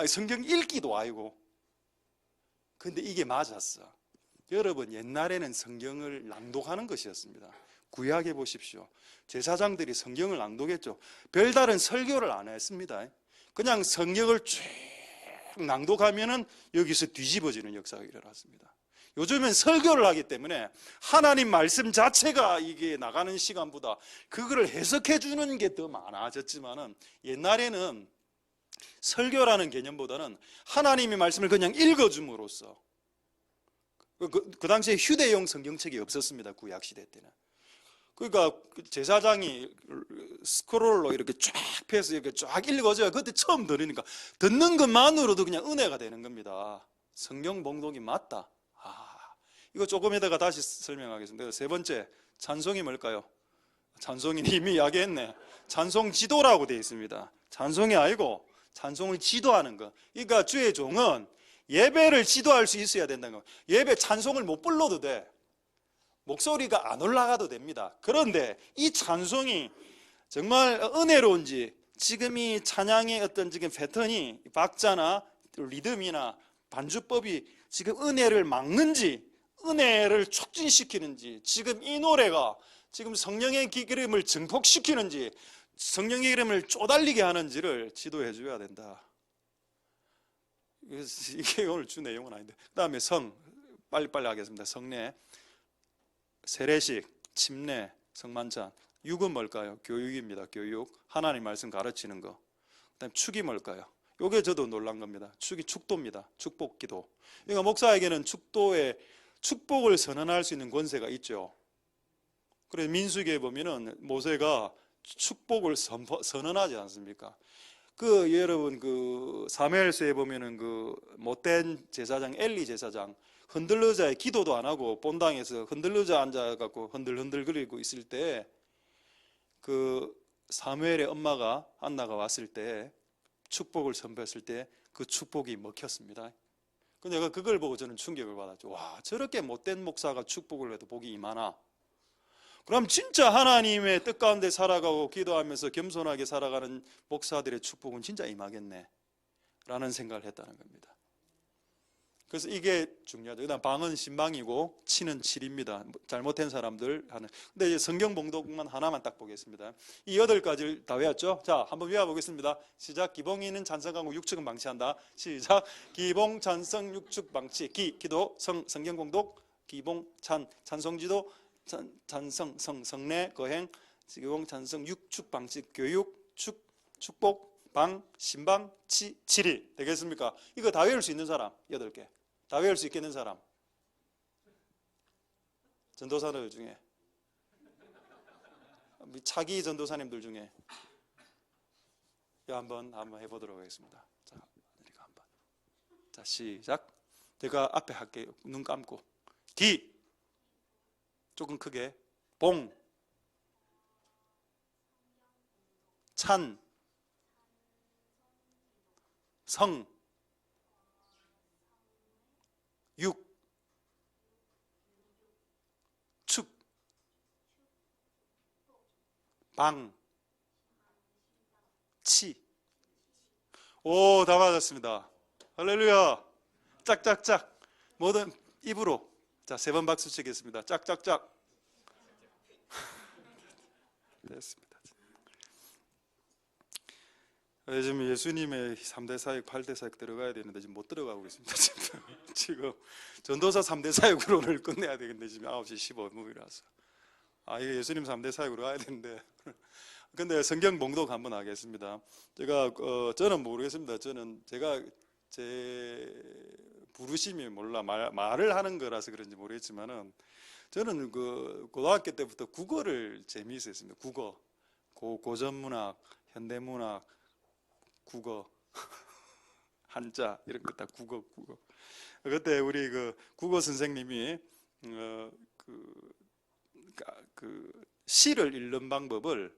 성경 읽기도 아니고. 근데 이게 맞았어. 여러분, 옛날에는 성경을 낭독하는 것이었습니다. 구약해 보십시오. 제사장들이 성경을 낭독했죠. 별다른 설교를 안 했습니다. 그냥 성경을 쭉 낭독하면은 여기서 뒤집어지는 역사가 일어났습니다. 요즘엔 설교를 하기 때문에 하나님 말씀 자체가 이게 나가는 시간보다 그거를 해석해 주는 게 더 많아졌지만은, 옛날에는 설교라는 개념보다는 하나님의 말씀을 그냥 읽어줌으로써, 그 당시에 휴대용 성경책이 없었습니다. 구약시대 때는. 그러니까 제사장이 스크롤로 이렇게 쫙 펴서 이렇게 쫙 읽어줘야 그때 처음 들으니까 듣는 것만으로도 그냥 은혜가 되는 겁니다. 성경 봉독이 맞다. 이거 조금 이따가 다시 설명하겠습니다. 세 번째, 찬송이 뭘까요? 찬송이 이미 이야기했네. 찬송 지도라고 되어 있습니다. 찬송이 아니고 찬송을 지도하는 거. 그러니까 주의 종은 예배를 지도할 수 있어야 된다는 거. 예배 찬송을 못 불러도 돼. 목소리가 안 올라가도 됩니다. 그런데 이 찬송이 정말 은혜로운지, 지금 이 찬양의 어떤 지금 패턴이, 박자나 리듬이나 반주법이 지금 은혜를 막는지, 은혜를 촉진시키는지, 지금 이 노래가 지금 성령의 기름을 증폭시키는지, 성령의 기름을 쪼달리게 하는지를 지도해 줘야 된다. 이게 오늘 주 내용은 아닌데. 그 다음에 빨리빨리 하겠습니다. 성례, 세례식, 침례, 성만찬. 육은 뭘까요? 교육입니다. 교육. 하나님 말씀 가르치는 거. 그다음 축이 뭘까요? 이게 저도 놀란 겁니다. 축이 축도입니다. 축복기도. 그러니까 목사에게는 축도에 축복을 선언할 수 있는 권세가 있죠. 그래서 민수기에 보면은 모세가 축복을 선언하지 않습니까? 여러분 사무엘서에 보면은 못된 제사장 엘리 제사장 흔들러자 기도도 안 하고 본당에서 흔들러자 앉아갖고 흔들거리고 있을 때 사무엘의 엄마가 한나가 왔을 때 축복을 선포했을 때 그 축복이 먹혔습니다. 근데 내가 그걸 보고 저는 충격을 받았죠. 와, 저렇게 못된 목사가 축복을 해도 복이 임하나? 그럼 진짜 하나님의 뜻 가운데 살아가고 기도하면서 겸손하게 살아가는 목사들의 축복은 진짜 임하겠네 라는 생각을 했다는 겁니다. 그래서 이게 중요하죠. 그다음 방은 신방이고 치는 칠입니다. 잘못된 사람들 하는. 근데 이제 성경 봉독만 하나만 딱 보겠습니다. 이 8가지를 다 외웠죠? 자, 한번 외워보겠습니다. 시작. 기봉이는 찬성하고 육축은 방치한다. 시작. 기봉, 찬성, 육축, 방치. 기도, 성경 봉독, 기봉, 찬송지도, 찬성, 성례, 거행, 기봉, 찬성, 육축, 방치, 교육, 축복, 방, 신방, 칠이 되겠습니까? 이거 다 외울 수 있는 사람 8개. 다 외울 수 있겠는 사람? 전도사들 중에, 차기 전도사님들 중에 한번 해보도록 하겠습니다. 자, 한번. 자, 시작. 제가 앞에 할게요. 눈 감고. 기, 조금 크게. 봉, 찬, 성, 육, 축, 방, 치. 오, 다 맞았습니다. 할렐루야. 짝짝짝. 모든 입으로. 자, 3번 박수 치겠습니다. 짝짝짝. 됐습니다. 요즘 예수님의 3대 사역, 8대 사역 들어가야 되는데 지금 못 들어가고 있습니다. 지금 전도사 3대 사역으로를 끝내야 되겠는데 지금 9시 15분이라서. 이게 예수님 3대 사역으로 가야 되는데. 근데 성경 봉독 한번 하겠습니다. 저는 모르겠습니다. 제가 제 부르심이 몰라 말을 하는 거라서 그런지 모르겠지만은, 저는 고등학교 때부터 국어를 재미있어 했습니다. 국어, 고전문학, 현대문학, 국어, 한자 이런 거 다 국어. 그때 우리 국어 선생님이 시를 읽는 방법을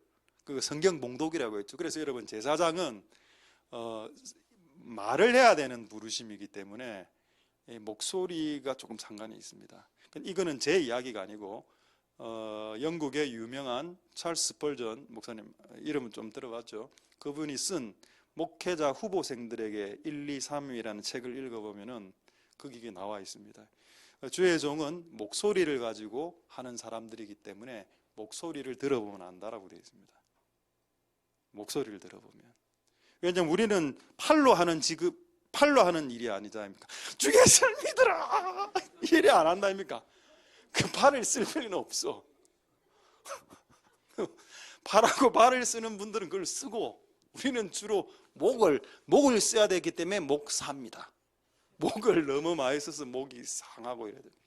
성경 봉독이라고 했죠. 그래서 여러분, 제사장은 말을 해야 되는 부르심이기 때문에 목소리가 조금 상관이 있습니다. 이거는 제 이야기가 아니고 영국의 유명한 찰스 스펄전 목사님, 이름은 좀 들어봤죠. 그분이 쓴 목회자 후보생들에게 1, 2, 3이라는 책을 읽어보면은 거기에 나와 있습니다. 주의 종은 목소리를 가지고 하는 사람들이기 때문에 목소리를 들어보면 안다라고 되어 있습니다. 목소리를 들어보면. 왜냐하면 우리는 팔로 하는 팔로 하는 일이 아니지 않습니까? 주께서를 믿으라 이래 안 한다입니까? 그 팔을 쓸 필요는 없어. 팔하고 발을 쓰는 분들은 그걸 쓰고, 우리는 주로 목을 써야 되기 때문에 목사입니다. 목을 너무 많이 써서 목이 상하고 이래야 됩니다.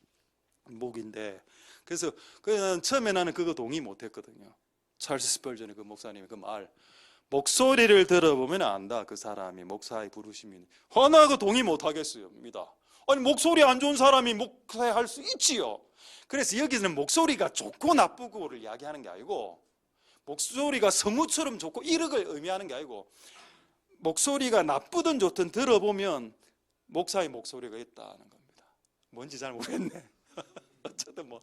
목인데, 그래서 처음에 나는 그거 동의 못했거든요. 찰스 스펄전의 그 목사님의 그 말, 목소리를 들어보면 안다. 그 사람이 목사의 부르심이. 하나 그 동의 못하겠습니다. 아니 목소리 안 좋은 사람이 목사에 할 수 있지요. 그래서 여기서는 목소리가 좋고 나쁘고를 이야기하는 게 아니고, 목소리가 성우처럼 좋고 이력을 의미하는 게 아니고, 목소리가 나쁘든 좋든 들어보면 목사의 목소리가 있다는 겁니다. 뭔지 잘 모르겠네. 어쨌든 뭐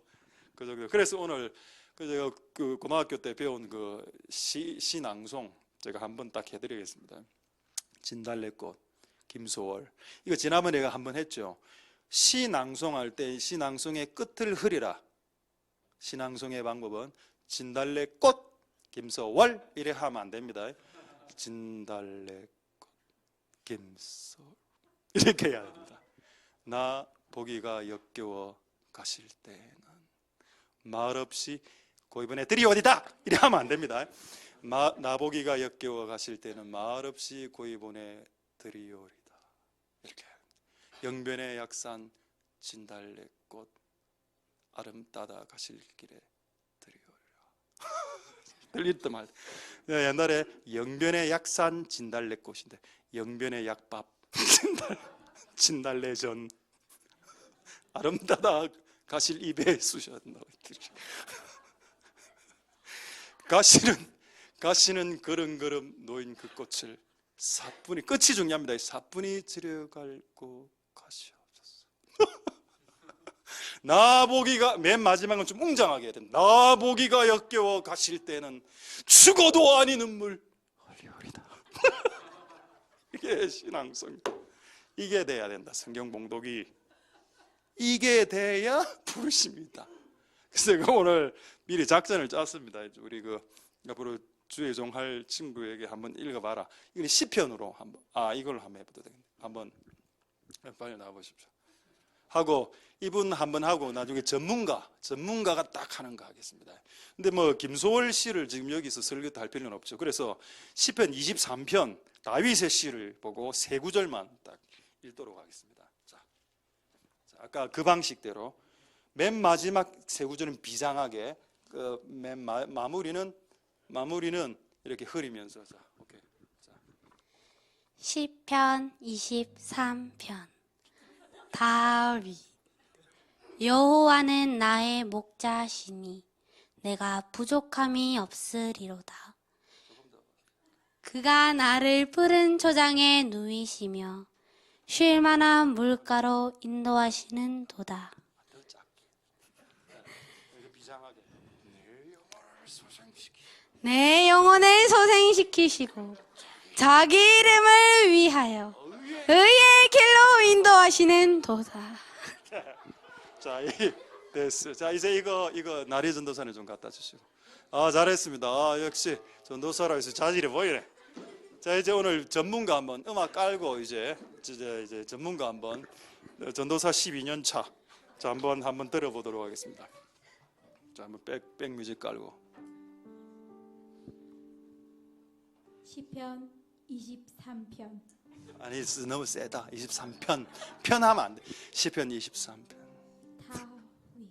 그 정도. 그래서 오늘 제가 그 고등학교 때 배운 그 시낭송 제가 한번 딱 해드리겠습니다. 진달래꽃, 김소월. 이거 지난번에 내가 한번 했죠. 시낭송할 때 시낭송의 끝을 흐리라. 시낭송의 방법은 진달래꽃, 김소월 이래 하면 안 됩니다. 진달래꽃, 김소월 이렇게 해야 됩니다. 나 보기가 역겨워 가실 때는 말없이 고이번에 들이 어디다 이래 하면 안 됩니다. 나 보기가 역겨워 가실 때는 말없이 고이번에 들이오리다 이렇게. 영변의 약산 진달래꽃 아름다다 가실 길에 들이오리라. 들릴 때 말. 옛날에 영변의 약산 진달래꽃인데 영변의 약밥 진달래전 아름다다 가실 입에 쑤셨나. 가시는 걸음걸음 놓인 그 꽃을 사뿐히, 끝이 중요합니다. 사뿐히 들여갈고 가시옵소서. 나보기가, 맨 마지막은 좀 웅장하게 해야 된다. 나보기가 역겨워 가실 때는 죽어도 아니 눈물 흘리오리다. 이게 신앙성. 이게 돼야 된다. 성경 봉독이 이게 돼야 부르십니다. 그래서 제가 오늘 미리 작전을 짰습니다. 우리 앞으로 주의 종할 친구에게 한번 읽어봐라. 이건 시편으로 한번, 이걸 한번 해봐도 되겠네. 한번 빨리 나와보십시오. 하고 이분 한번 하고 나중에 전문가가 딱 하는 거 하겠습니다. 근데 뭐 김소월 씨를 지금 여기서 설교도 할 필요는 없죠. 그래서 시편 23편 다윗의 시를 보고 세 구절만 딱 읽도록 하겠습니다. 자, 아까 그 방식대로 맨 마지막 세 구절은 비장하게, 맨 마무리는 이렇게 흐리면서. 자, 오케이. 자. 시편 23편. 다윗. 여호와는 나의 목자시니 내가 부족함이 없으리로다. 그가 나를 푸른 초장에 누이시며 쉴 만한 물가로 인도하시는 도다. 내 영혼을 소생시키시고 자기 이름을 위하여 의의 길로 인도하시는 도다. 자, 됐어. 자, 이제 이거 나리 전도사님 좀 갖다 주시고. 잘했습니다. 역시 전도사라 해서 자질이 보이네. 자, 이제 오늘 전문가 한번 음악 깔고 이제 전문가 한번 전도사 12년 차. 자, 한번 들어보도록 하겠습니다. 자, 한번 백뮤직 깔고. 시편 23편. 아니, 너무 세다. 23편. 편하면 안 돼. 시편 23편. 다윗.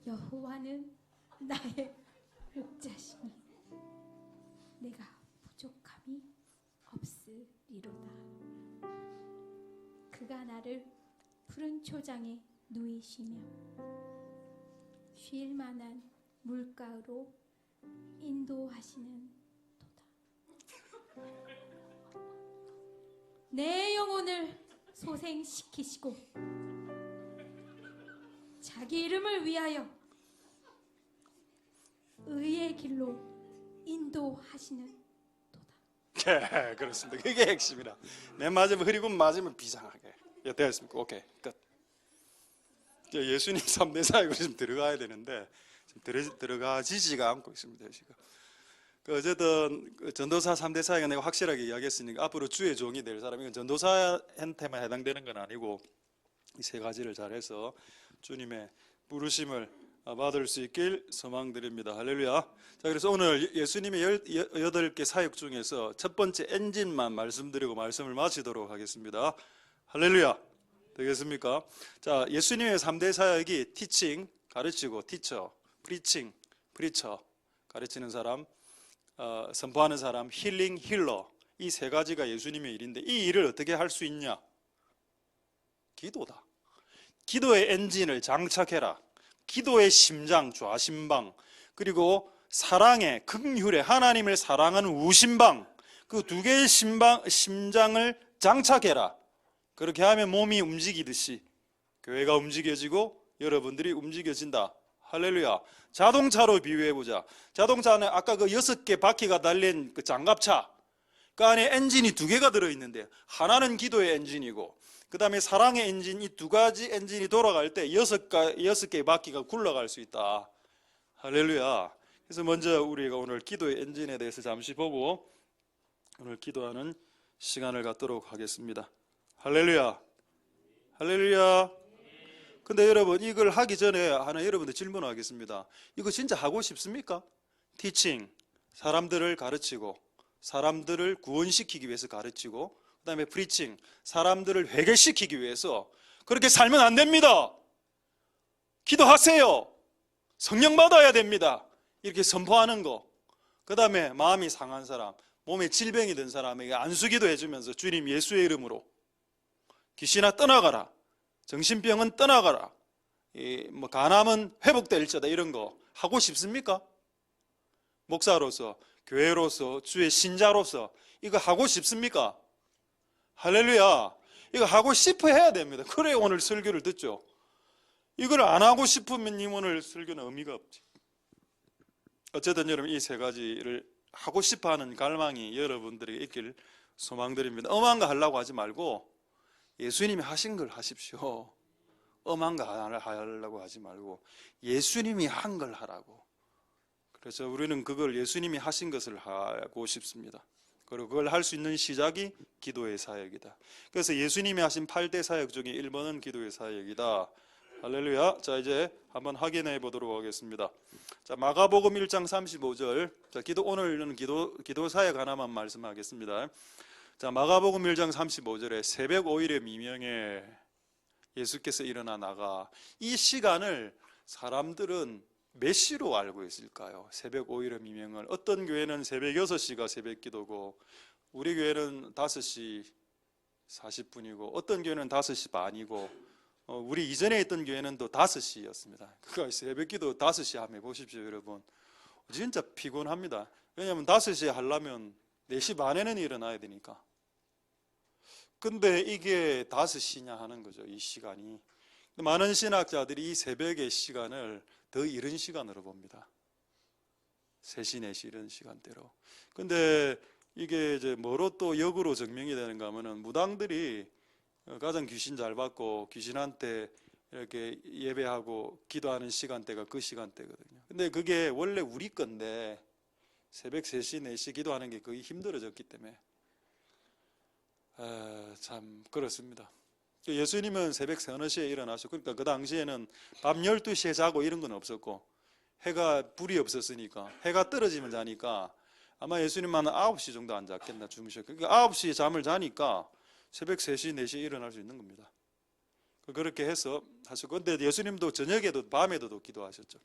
여호와는 나의 목자시니 내가 부족함이 없으리로다. 그가 나를 푸른 초장에 누이시며 쉴 만한 물가로 인도하시는 도다. 내 영혼을 소생시키시고 자기 이름을 위하여 의의 길로 인도하시는 도다. 네, 그렇습니다. 그게 핵심이라. 맨 마지막 흐리고 맞으면 비상하게. 되었습니까? 오케이, 끝. 예수님 3대 사역으로 좀 들어가야 되는데 지금 들어가지지가 않고 있습니다. 지금. 어쨌든 전도사 3대 사역은 내가 확실하게 이야기했으니까 앞으로 주의 종이 될 사람이 이건 전도사한테만 해당되는 건 아니고 이 세 가지를 잘해서 주님의 부르심을 받을 수 있길 소망드립니다. 할렐루야. 자, 그래서 오늘 예수님의 18개 사역 중에서 첫 번째 엔진만 말씀드리고 말씀을 마치도록 하겠습니다. 할렐루야. 되겠습니까? 자, 예수님의 3대 사역이 티칭, 가르치고, 티처, 프리칭, 프리처, 가르치는 사람, 선포하는 사람, 힐링, 힐러, 이 세 가지가 예수님의 일인데 이 일을 어떻게 할 수 있냐? 기도다. 기도의 엔진을 장착해라. 기도의 심장, 좌심방, 그리고 사랑의 긍휼의 하나님을 사랑하는 우심방, 그 두 개의 심장을 장착해라. 그렇게 하면 몸이 움직이듯이 교회가 움직여지고 여러분들이 움직여진다. 할렐루야. 자동차로 비유해보자. 자동차는 아까 그 6개 바퀴가 달린 그 장갑차, 그 안에 엔진이 2개가 들어있는데 하나는 기도의 엔진이고 그 다음에 사랑의 엔진, 이 2가지 엔진이 돌아갈 때 6개의 바퀴가 굴러갈 수 있다. 할렐루야. 그래서 먼저 우리가 오늘 기도의 엔진에 대해서 잠시 보고 오늘 기도하는 시간을 갖도록 하겠습니다. 할렐루야. 할렐루야. 근데 여러분, 이걸 하기 전에 하나 여러분들 질문을 하겠습니다. 이거 진짜 하고 싶습니까? 티칭, 사람들을 가르치고 사람들을 구원시키기 위해서 가르치고 그 다음에 프리칭, 사람들을 회개시키기 위해서 그렇게 살면 안 됩니다. 기도하세요. 성령 받아야 됩니다. 이렇게 선포하는 거. 그 다음에 마음이 상한 사람, 몸에 질병이 든 사람에게 안수기도 해주면서 주님 예수의 이름으로 귀신아 떠나가라, 정신병은 떠나가라, 간암은 회복될지어다, 이런 거 하고 싶습니까? 목사로서, 교회로서, 주의 신자로서 이거 하고 싶습니까? 할렐루야. 이거 하고 싶어 해야 됩니다. 그래 오늘 설교를 듣죠. 이걸 안 하고 싶으면 이 오늘 설교는 의미가 없지. 어쨌든 여러분, 이 세 가지를 하고 싶어하는 갈망이 여러분들에게 있길 소망드립니다. 엄한 거 하려고 하지 말고 예수님이 하신 걸 하십시오. 엄한 거 하려고 하지 말고 예수님이 한 걸 하라고. 그래서 우리는 그걸 예수님이 하신 것을 하고 싶습니다. 그리고 그걸 할 수 있는 시작이 기도의 사역이다. 그래서 예수님이 하신 8대 사역 중에 1번은 기도의 사역이다. 할렐루야. 자, 이제 한번 확인해 보도록 하겠습니다. 자, 마가복음 1장 35절. 자, 오늘은 기도 사역 하나만 말씀하겠습니다. 자, 마가복음 1장 35절에 새벽 5일의 미명에 예수께서 일어나 나가. 이 시간을 사람들은 몇 시로 알고 있을까요? 새벽 5일의 미명을. 어떤 교회는 새벽 6시가 새벽 기도고 우리 교회는 5시 40분이고 어떤 교회는 5시 반이고 우리 이전에 있던 교회는 또 5시였습니다. 그러니까 새벽 기도 5시 하면 보십시오, 여러분. 진짜 피곤합니다. 왜냐하면 5시에 하려면 4시 반에는 일어나야 되니까. 근데 이게 5시냐 하는 거죠, 이 시간이. 많은 신학자들이 이 새벽의 시간을 더 이른 시간으로 봅니다. 3시, 4시 이런 시간대로. 근데 이게 이제 뭐로 또 역으로 증명이 되는가 하면은 무당들이 가장 귀신 잘 받고 귀신한테 이렇게 예배하고 기도하는 시간대가 그 시간대거든요. 근데 그게 원래 우리 건데 새벽 3시, 4시 기도하는 게 거의 힘들어졌기 때문에 참 그렇습니다. 예수님은 새벽 서너 시에 일어나셨고, 그러니까 그 당시에는 밤 12시에 자고 이런 건 없었고 해가 불이 없었으니까 해가 떨어지면 자니까 아마 예수님은 9시 정도 안 잤겠나 주무셨고, 그러니까 9시에 잠을 자니까 새벽 3시, 4시에 일어날 수 있는 겁니다. 그렇게 해서 하셨고, 근데 예수님도 저녁에도 밤에도 기도하셨죠.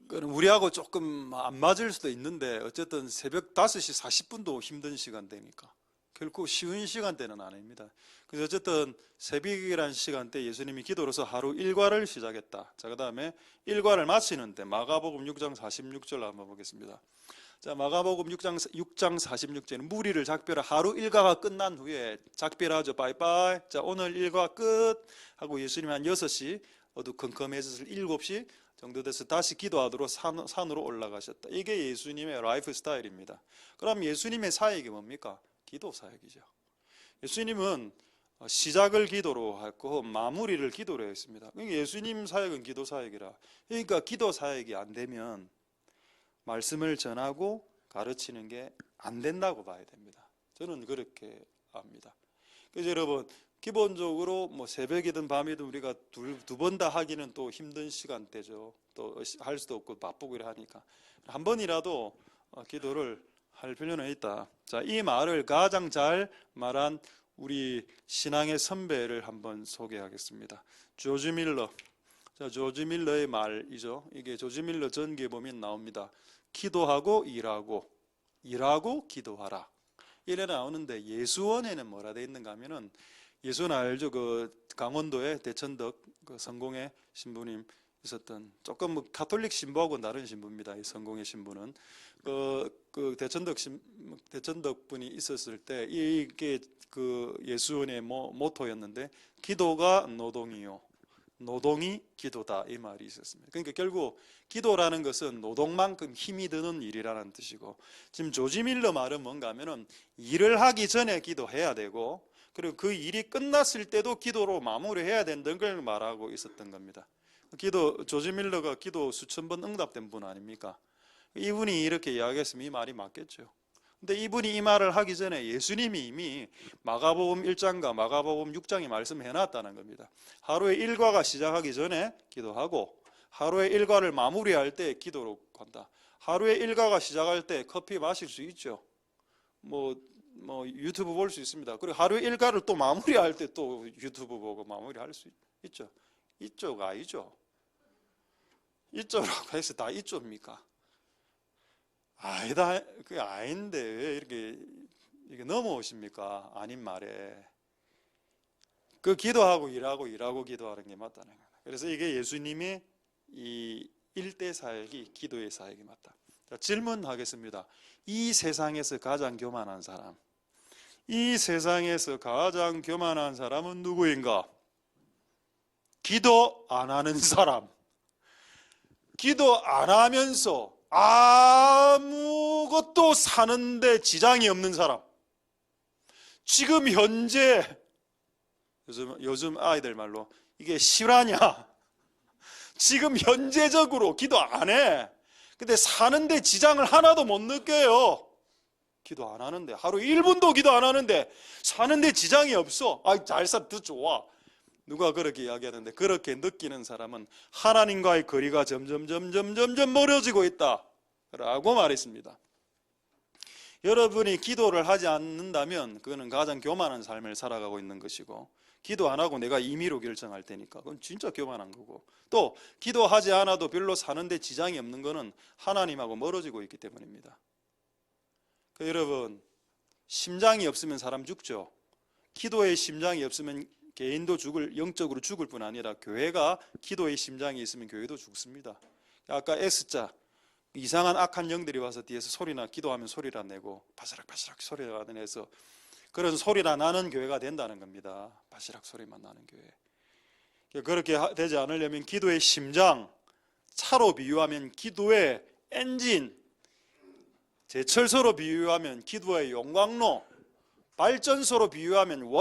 그럼 우리하고 조금 안 맞을 수도 있는데 어쨌든 새벽 5시 40분도 힘든 시간대니까 결코 쉬운 시간대는 아닙니다. 그래서 어쨌든 새벽이라는 시간대 예수님이 기도로서 하루 일과를 시작했다. 자, 그 다음에 일과를 마치는데 마가복음 6장 46절 한번 보겠습니다. 자, 마가복음 6장 46절은 무리를 작별하 하루 일과가 끝난 후에 작별하죠. 빠이빠이. 자, 오늘 일과 끝 하고 예수님이 한 6시 어두컴컴해져서 7시 정도 돼서 다시 기도하도록 산으로 올라가셨다. 이게 예수님의 라이프 스타일입니다. 그럼 예수님의 사역이 뭡니까? 기도 사역이죠. 예수님은 시작을 기도로 했고 마무리를 기도로 했습니다. 그러니까 예수님 사역은 기도 사역이라. 그러니까 기도 사역이 안 되면 말씀을 전하고 가르치는 게 안 된다고 봐야 됩니다. 저는 그렇게 압니다. 그래서 여러분 기본적으로 뭐 새벽이든 밤이든 우리가 두 번 다 하기는 또 힘든 시간대죠. 또 할 수도 없고 바쁘고 이래 하니까 한 번이라도 기도를 할 필요는 있다. 자, 이 말을 가장 잘 말한 우리 신앙의 선배를 한번 소개하겠습니다. 조지 밀러. 자, 조지 밀러의 말이죠. 이게 조지 밀러 전기에 보면 나옵니다. 기도하고 일하고 기도하라. 이래 나오는데 예수원에는 뭐라 돼 있는가 하면은 예수는 알죠. 그 강원도에 대천덕 그 성공의 신부님 있었던 조금 뭐 가톨릭 신부하고 다른 신부입니다. 이 성공의 신부는 그 대천덕 분이 있었을 때 이게 그 예수원의 모토였는데 기도가 노동이요. 노동이 기도다 이 말이 있었습니다. 그러니까 결국 기도라는 것은 노동만큼 힘이 드는 일이라는 뜻이고 지금 조지 밀러 말은 뭔가 하면은 일을 하기 전에 기도해야 되고 그리고 그 일이 끝났을 때도 기도로 마무리해야 된다는 걸 말하고 있었던 겁니다. 조지 밀러가 기도 수천 번 응답된 분 아닙니까? 이분이 이렇게 이야기했으면 이 말이 맞겠죠. 근데 이분이 이 말을 하기 전에 예수님이 이미 마가복음 1장과 마가복음 6장에 말씀해 놨다는 겁니다. 하루의 일과가 시작하기 전에 기도하고 하루의 일과를 마무리할 때 기도로 간다. 하루의 일과가 시작할 때 커피 마실 수 있죠. 뭐 유튜브 볼 수 있습니다. 그리고 하루의 일과를 또 마무리할 때 또 유튜브 보고 마무리할 수 있죠. 이쪽 아니죠. 이쪽으로 해서 다 이쪽입니까? 아니다, 그게 아닌데 왜 이렇게 넘어오십니까? 아닌 말에. 그 기도하고 일하고 기도하는 게 맞다는 거예요. 그래서 이게 예수님의 이 일대 사역이 기도의 사역이 맞다. 자, 질문하겠습니다. 이 세상에서 가장 교만한 사람, 이 세상에서 가장 교만한 사람은 누구인가? 기도 안 하는 사람. 기도 안 하면서 아무것도 사는데 지장이 없는 사람. 지금 현재 요즘 아이들 말로 이게 실화냐? 지금 현재적으로 기도 안 해. 근데 사는데 지장을 하나도 못 느껴요. 기도 안 하는데 하루 1분도 기도 안 하는데 사는데 지장이 없어. 잘 살아, 더 좋아. 누가 그렇게 이야기하는데 그렇게 느끼는 사람은 하나님과의 거리가 점점 멀어지고 있다 라고 말했습니다. 여러분이 기도를 하지 않는다면 그거는 가장 교만한 삶을 살아가고 있는 것이고 기도 안 하고 내가 임의로 결정할 테니까 그건 진짜 교만한 거고 또 기도하지 않아도 별로 사는데 지장이 없는 거는 하나님하고 멀어지고 있기 때문입니다. 여러분 심장이 없으면 사람 죽죠. 기도의 심장이 없으면 개인도 영적으로 죽을 뿐 아니라 교회가 기도의 심장이 있으면 교회도 죽습니다. 아까 S자 이상한 악한 영들이 와서 뒤에서 소리나 기도하면 소리라 내고 바스락바스락 소리가 내서 그런 소리라 나는 교회가 된다는 겁니다. 바스락 소리만 나는 교회. 그렇게 되지 않으려면 기도의 심장, 차로 비유하면 기도의 엔진, 제철소로 비유하면 기도의 용광로, 발전소로 비유하면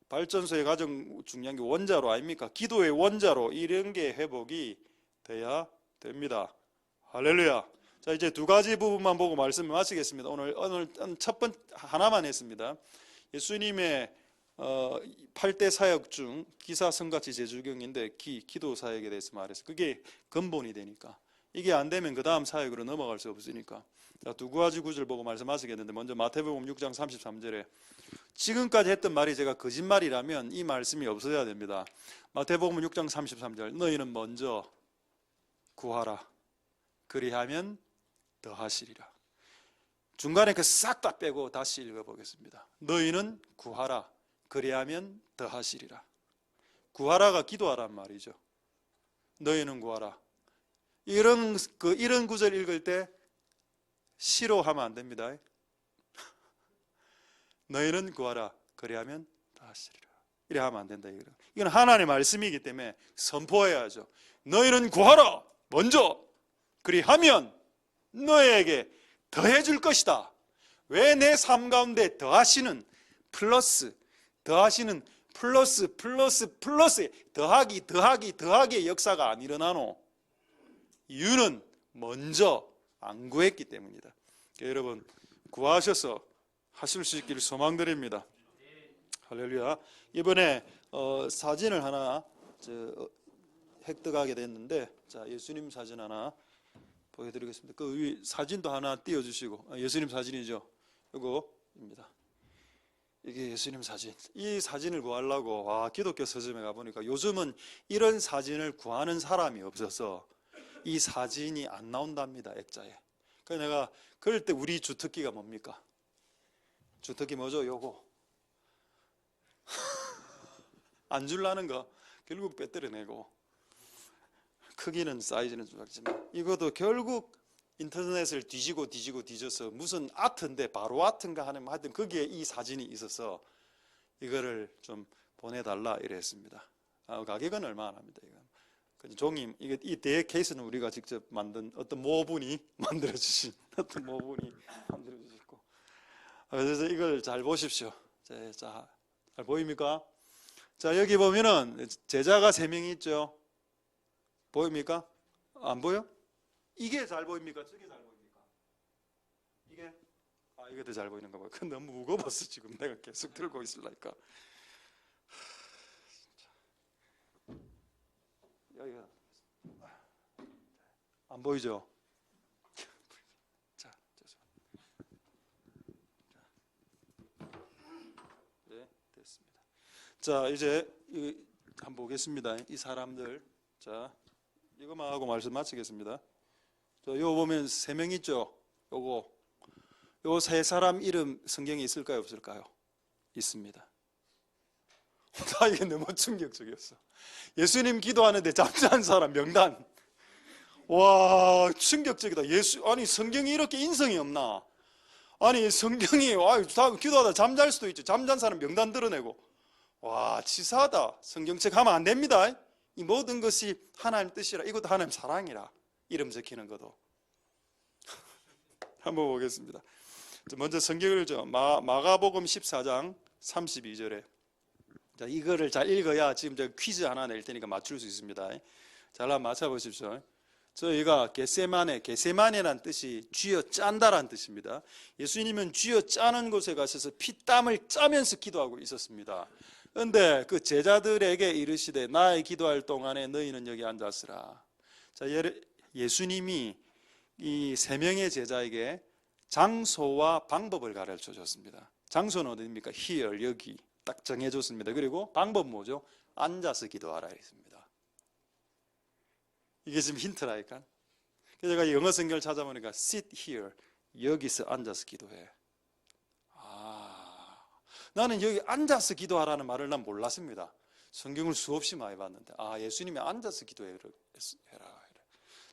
발전소의 가장 중요한 게 원자로 아닙니까? 기도의 원자로 이런 게 회복이 돼야 됩니다. 할렐루야. 자, 이제 두 가지 부분만 보고 말씀을 마치겠습니다. 오늘 첫 번째 하나만 했습니다. 예수님의 8대 사역 중 기사성같이 제주경인데 기도 사역에 대해서 말했어요. 그게 근본이 되니까. 이게 안 되면 그 다음 사역으로 넘어갈 수 없으니까. 자, 두 가지 구절 보고 말씀하시겠는데 먼저 마태복음 6장 33절에 지금까지 했던 말이 제가 거짓말이라면 이 말씀이 없어야 됩니다. 마태복음 6장 33절 너희는 먼저 구하라 그리하면 더하시리라. 중간에 그 싹 다 빼고 다시 읽어보겠습니다. 너희는 구하라 그리하면 더하시리라. 구하라가 기도하란 말이죠. 너희는 구하라. 이런 구절 읽을 때 싫어하면 안 됩니다. 너희는 구하라 그리하면 더하시리라. 이래 하면 안 된다. 이건 하나님의 말씀이기 때문에 선포해야죠. 너희는 구하라 먼저 그리하면 너희에게 더해줄 것이다. 왜 내 삶 가운데 더하시는 플러스 더하기의 역사가 안 일어나노? 이유는 먼저 안 구했기 때문이다. 여러분 구하셔서 하실 수 있기를 소망드립니다. 할렐루야. 이번에 사진을 하나 획득하게 됐는데, 자, 예수님 사진 하나 보여드리겠습니다. 그 사진도 하나 띄워주시고, 예수님 사진이죠. 이거입니다. 이게 예수님 사진. 이 사진을 구하려고 기독교 서점에 가보니까 요즘은 이런 사진을 구하는 사람이 없어서 이 사진이 안 나온답니다, 액자에. 그래서 내가 그럴 때 우리 주특기가 뭡니까? 주특기 뭐죠? 요거 안 줄라는 거 결국 빼뜨려내고, 크기는 사이즈는 좀 작지만 이것도 결국 인터넷을 뒤져서 무슨 아트인데 바로 아트인가 하는, 하여튼 거기에 이 사진이 있어서 이거를 좀 보내달라 이랬습니다. 가격은 얼마 안 합니다. 이건 종이, 이 대 케이스는 우리가 직접 만든 어떤 모분이 만들어 주신 어떤 모분이 만들어 주셨고, 그래서 이걸 잘 보십시오. 자, 잘 보입니까? 자, 여기 보면은 제자가 3명이 있죠. 보입니까? 안 보여? 이게 잘 보입니까? 저게 잘 보입니까? 이게? 이게 더 잘 보이는가 봐요. 그건 너무 무거워서 지금 내가 계속 들고 있으려니까. 여기가 안 보이죠? 자, 죄송합니다. 네, 됐습니다. 자, 이제 한번 보겠습니다. 이 사람들, 자, 이거만 하고 말씀 마치겠습니다. 자, 요 보면 3명 있죠? 요 3사람 이름 성경에 있을까요, 없을까요? 있습니다. 이게 너무 충격적이었어. 예수님 기도하는데 잠자는 사람 명단. 와, 충격적이다. 아니 성경이 이렇게 인성이 없나? 아니 성경이 기도하다 잠잘 수도 있죠. 잠잔 사람 명단 드러내고. 와, 치사하다. 성경책 하면 안 됩니다. 이 모든 것이 하나님 뜻이라. 이것도 하나님 사랑이라. 이름 적히는 것도. 한번 보겠습니다. 먼저 성경을 마가복음 14장 32절에, 자, 이거를 잘 읽어야 지금 제가 퀴즈 하나 낼 테니까 맞출 수 있습니다. 잘 한번 맞춰보십시오. 저희가 게세마네란 뜻이 쥐어 짠다라는 뜻입니다. 예수님은 쥐어 짜는 곳에 가셔서 피땀을 짜면서 기도하고 있었습니다. 그런데 그 제자들에게 이르시되 나의 기도할 동안에 너희는 여기 앉았으라. 자, 예수님이 이 3명의 제자에게 장소와 방법을 가르쳐 줬습니다. 장소는 어디입니까? Here, 여기 딱 정해줬습니다. 그리고 방법 뭐죠? 앉아서 기도하라 했습니다. 이게 지금 힌트라니까. 그래서 제가 영어 성경을 찾아보니까 sit here, 여기서 앉아서 기도해. 나는 여기 앉아서 기도하라는 말을 난 몰랐습니다. 성경을 수없이 많이 봤는데 예수님이 앉아서 기도해라.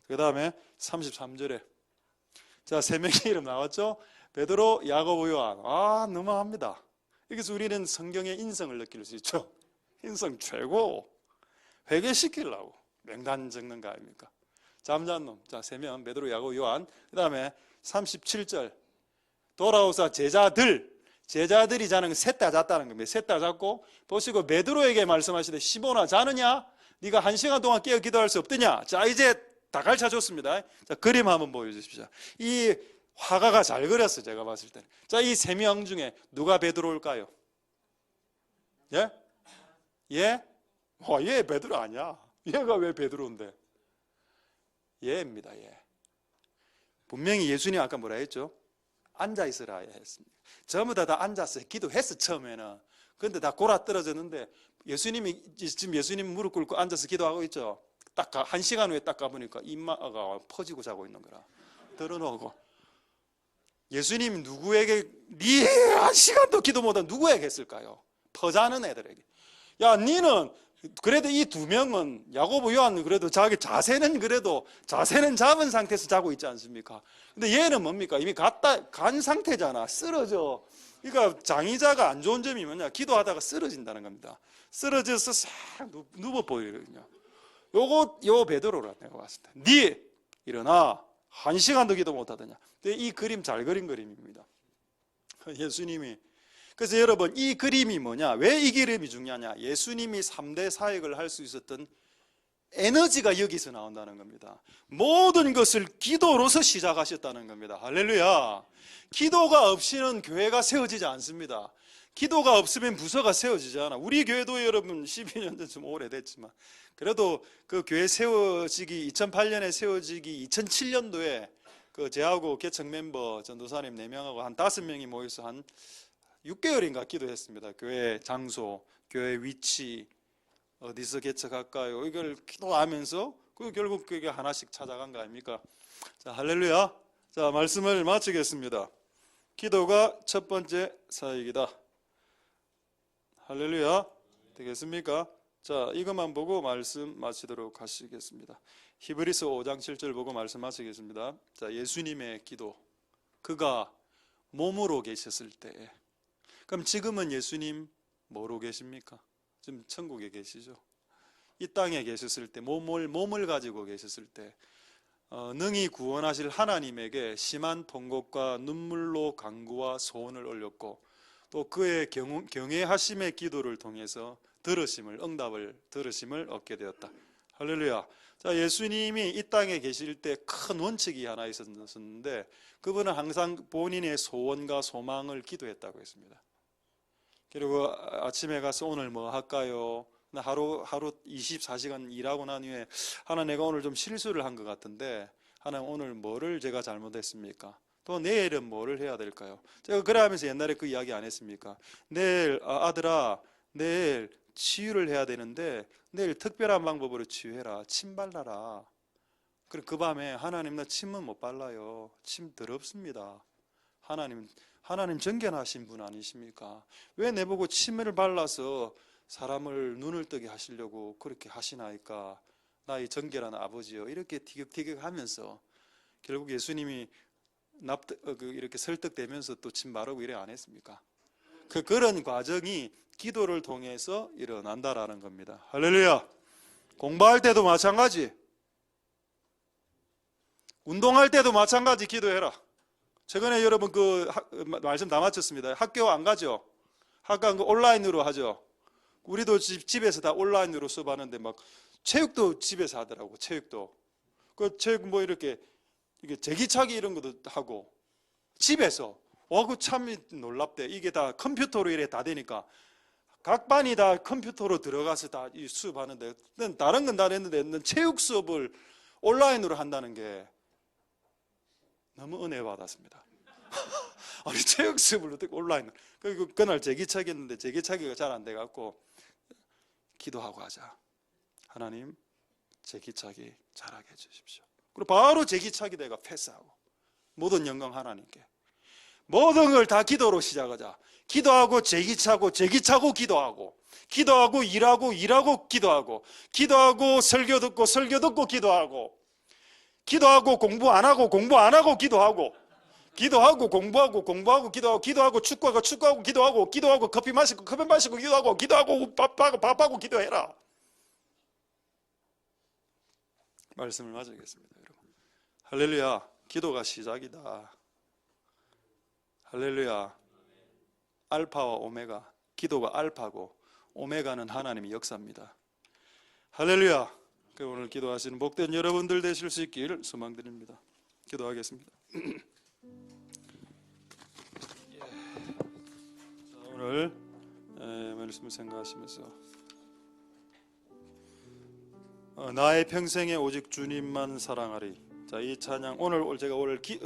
그 다음에 33절에 자, 3명의 이름 나왔죠? 베드로, 야고보, 요한. 너무합니다. 여기서 우리는 성경의 인성을 느낄 수 있죠. 인성 최고. 회개시키려고 명단 적는 거 아닙니까? 잠잔 놈. 자, 3명, 베드로, 야고보, 요한. 그 다음에 37절 돌아오사 제자들이 자는 셋 다 잤다는 겁니다. 셋 다 잤고, 보시고 베드로에게 말씀하시되 시몬아 자느냐? 네가 1시간 동안 깨어 기도할 수 없더냐? 자, 이제 다 가르쳐줬습니다. 자, 그림 한번 보여주십시오. 이 화가가 잘 그렸어요, 제가 봤을 때는. 자, 이 3명 중에 누가 베드로일까요? 예? 예? 얘 베드로 아니야. 얘가 왜 베드로인데? 얘입니다, 얘. 분명히 예수님 아까 뭐라 했죠? 앉아있으라 했습니다. 전부 다 앉아서 기도했어, 처음에는. 그런데 다 골아 떨어졌는데, 지금 예수님 무릎 꿇고 앉아서 기도하고 있죠? 딱 1시간 후에 딱 가보니까 이마가 퍼지고 자고 있는 거라. 들어놓고. 예수님 누구에게, 네 1시간도 기도 못한 누구에게 했을까요? 퍼자는 애들에게. 야, 니는 그래도 이 2명은 야고보, 요한은 그래도 자기 자세는 잡은 상태에서 자고 있지 않습니까? 근데 얘는 뭡니까? 이미 간 상태잖아. 쓰러져. 그러니까 장의자가 안 좋은 점이 뭐냐? 기도하다가 쓰러진다는 겁니다. 쓰러져서 싹 누워버리거든요. 요 베드로라 내가 봤을 때. 네 일어나 1시간도 기도 못하더냐. 이 그림 잘 그린 그림입니다. 예수님이. 그래서 여러분 이 그림이 뭐냐? 왜 이 그림이 중요하냐? 예수님이 3대 사역을 할 수 있었던 에너지가 여기서 나온다는 겁니다. 모든 것을 기도로서 시작하셨다는 겁니다. 할렐루야. 기도가 없이는 교회가 세워지지 않습니다. 기도가 없으면 부서가 세워지지 않아. 우리 교회도 여러분 12년 전 좀 오래됐지만 그래도 그 교회 세워지기 2008년에 세워지기 2007년도에 그 저하고 개척 멤버 전도사님 4명하고 한 5명이 모여서 한 6개월인가 기도했습니다. 교회 장소, 교회 위치, 어디서 개척할까요? 이걸 기도하면서 그 결국 그게 하나씩 찾아간 거 아닙니까? 자, 할렐루야. 자, 말씀을 마치겠습니다. 기도가 첫 번째 사역이다. 할렐루야. 되겠습니까? 자, 이것만 보고 말씀 마치도록 하시겠습니다. 히브리서 5장 7절 보고 말씀 마치겠습니다. 자, 예수님의 기도. 그가 몸으로 계셨을 때. 그럼 지금은 예수님 뭐로 계십니까? 지금 천국에 계시죠. 이 땅에 계셨을 때 몸을 가지고 계셨을 때 능히 구원하실 하나님에게 심한 통곡과 눈물로 간구와 소원을 올렸고 또 그의 경외하심의 기도를 통해서 응답을 들으심을 얻게 되었다. 할렐루야. 자, 예수님이 이 땅에 계실 때 큰 원칙이 하나 있었는데 그분은 항상 본인의 소원과 소망을 기도했다고 했습니다. 그리고 아침에 가서 오늘 뭐 할까요? 하루 24시간 일하고 난 후에 하나 내가 오늘 좀 실수를 한 것 같은데 하나 오늘 뭐를 제가 잘못했습니까? 또 내일은 뭐를 해야 될까요? 제가 그래 하면서 옛날에 그 이야기 안 했습니까? 내일 아들아 내일 치유를 해야 되는데 내일 특별한 방법으로 치유해라. 침 발라라. 그래 그 밤에 하나님 나 침은 못 발라요. 침 더럽습니다. 하나님 정견하신 분 아니십니까? 왜 내보고 침을 발라서 사람을 눈을 뜨게 하시려고 그렇게 하시나이까? 나의 정결한 아버지요. 이렇게 티격태격하면서 결국 예수님이 이렇게 설득되면서 또 침 바르고 이래 안 했습니까? 그런 과정이 기도를 통해서 일어난다라는 겁니다. 할렐루야. 공부할 때도 마찬가지, 운동할 때도 마찬가지 기도해라. 최근에 여러분 그 말씀 다 마쳤습니다. 학교 안 가죠? 학교 온라인으로 하죠. 우리도 집에서 다 온라인으로 수업하는데 막 체육도 집에서 하더라고. 체육도 그 체육 뭐 이렇게 제기차기 이런 것도 하고 집에서. 그 참 놀랍대. 이게 다 컴퓨터로 이래 다 되니까 각 반이 다 컴퓨터로 들어가서 다 수업하는데 다른 건 다 했는데 체육 수업을 온라인으로 한다는 게 너무 은혜 받았습니다. 아니 체육 수업을 어떻게 온라인으로. 그리고 그날 제기차기 했는데 제기차기가 잘 안 돼갖고 기도하고 하자. 하나님 제기차기 잘하게 해주십시오. 그리고 바로 제기차기 내가 패스하고 모든 영광 하나님께. 모든 걸 다 기도로 시작하자. 기도하고 제기차고 제기차고 기도하고 기도하고 일하고 기도하고 설교 듣고 기도하고 공부 안 하고 기도하고 공부하고 기도하고 축구하고 기도하고 커피 마시고 기도하고 밥하고 기도해라. 말씀을 마치겠습니다, 여러분. 할렐루야. 기도가 시작이다. 할렐루야. 알파와 오메가. 기도가 알파고 오메가는 하나님의 역사입니다. 할렐루야. 오늘 기도하시는 복된 여러분들 되실 수 있기를 소망드립니다. 기도하겠습니다. 오늘 말씀을 생각하시면서 나의 평생에 오직 주님만 사랑하리. 자, 이 찬양 오늘 제가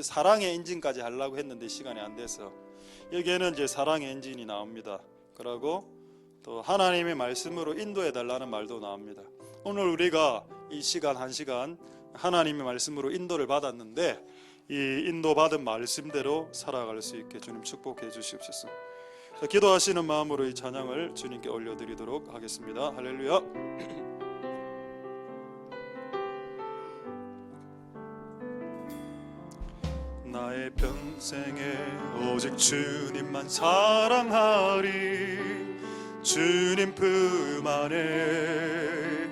사랑의 엔진까지 하려고 했는데 시간이 안 돼서 여기에는 이제 사랑의 엔진이 나옵니다. 그리고 또 하나님의 말씀으로 인도해 달라는 말도 나옵니다. 오늘 우리가 이 시간 1시간 하나님의 말씀으로 인도를 받았는데 이 인도받은 말씀대로 살아갈 수 있게 주님 축복해 주시옵소서. 자, 기도하시는 마음으로 이 찬양을 주님께 올려드리도록 하겠습니다. 할렐루야. 나의 평생에 오직 주님만 사랑하리. 주님 품 안에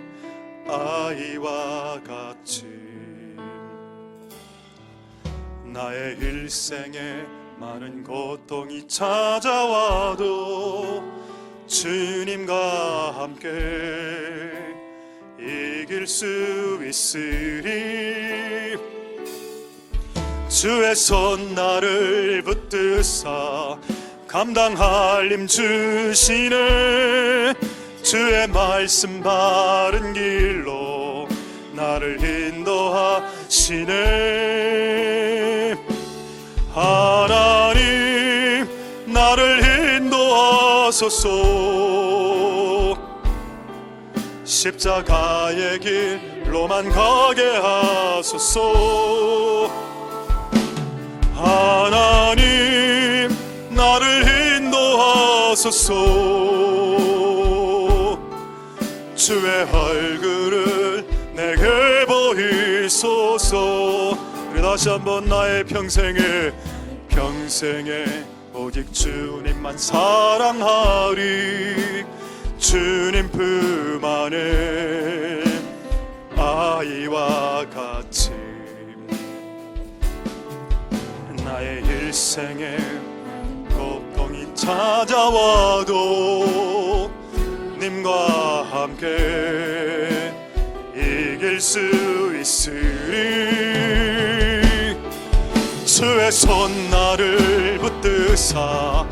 아이와 같이 나의 일생에 많은 고통이 찾아와도 주님과 함께 이겨 이길 수 있으리. 주의 손 나를 붙드사 감당할 힘 주시네. 주의 말씀 바른 길로 나를 인도하시네. 하나님 나를 인도하소서. 십자가의 길로만 가게 하소서. 하나님 나를 인도하소서. 주의 얼굴을 내게 보이소서. 우리 다시 한번 나의 평생에 오직 주님만 사랑하리. 주님 품 안에 아이와 같이 나의 일생에 걱정이 찾아와도 님과 함께 이길 수 있으리. 주의 손 나를 붙드사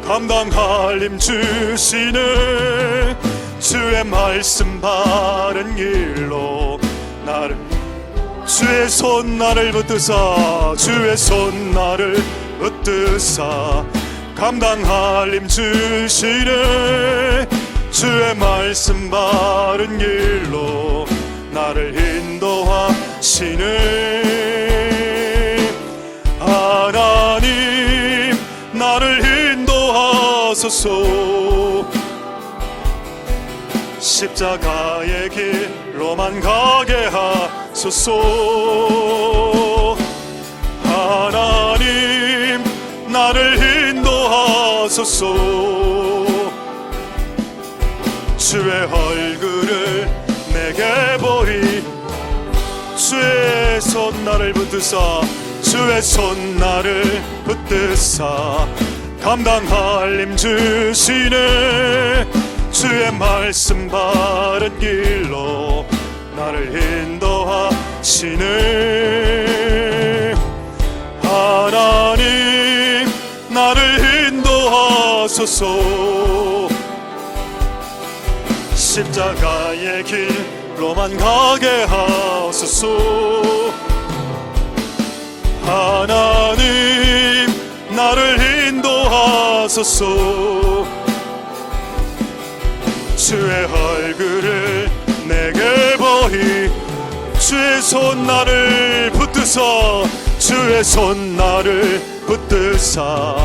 감당할 힘 주시네. 주의 말씀 바른 길로 나를 주의 손 나를 붙드사 주의 손 나를 붙드사 감당할 힘 주시네. 주의 말씀 바른 길로 나를 인도하시네. 하나님 나를 인도하소서. 십자가의 길로만 가게 하소서. 하나님 나를 인도하소서. 주의 얼굴을 내게 보이 주의 손 나를 붙드사 주의 손 나를 붙드사 감당할 힘 주시네. 주의 말씀 바른 길로 나를 인도하시네. 하나님 나를 인도하소서. 십자가의 길로만 가게 하소서. 하나님 나를 인도하소서. 주의 얼굴을 내게 보이 주의 손 나를 붙드사 주의 손 나를 붙드사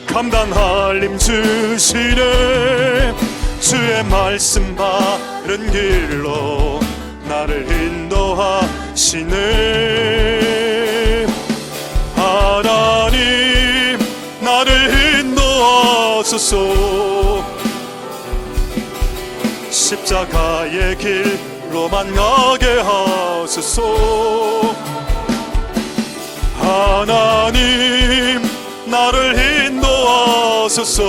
감당할 힘 주시네. 주의 말씀 바른 길로 나를 인도하시네. 하나님 나를 인도하소서. 십자가의 길로만 가게 하소서. 하나님 나를 인도하소서.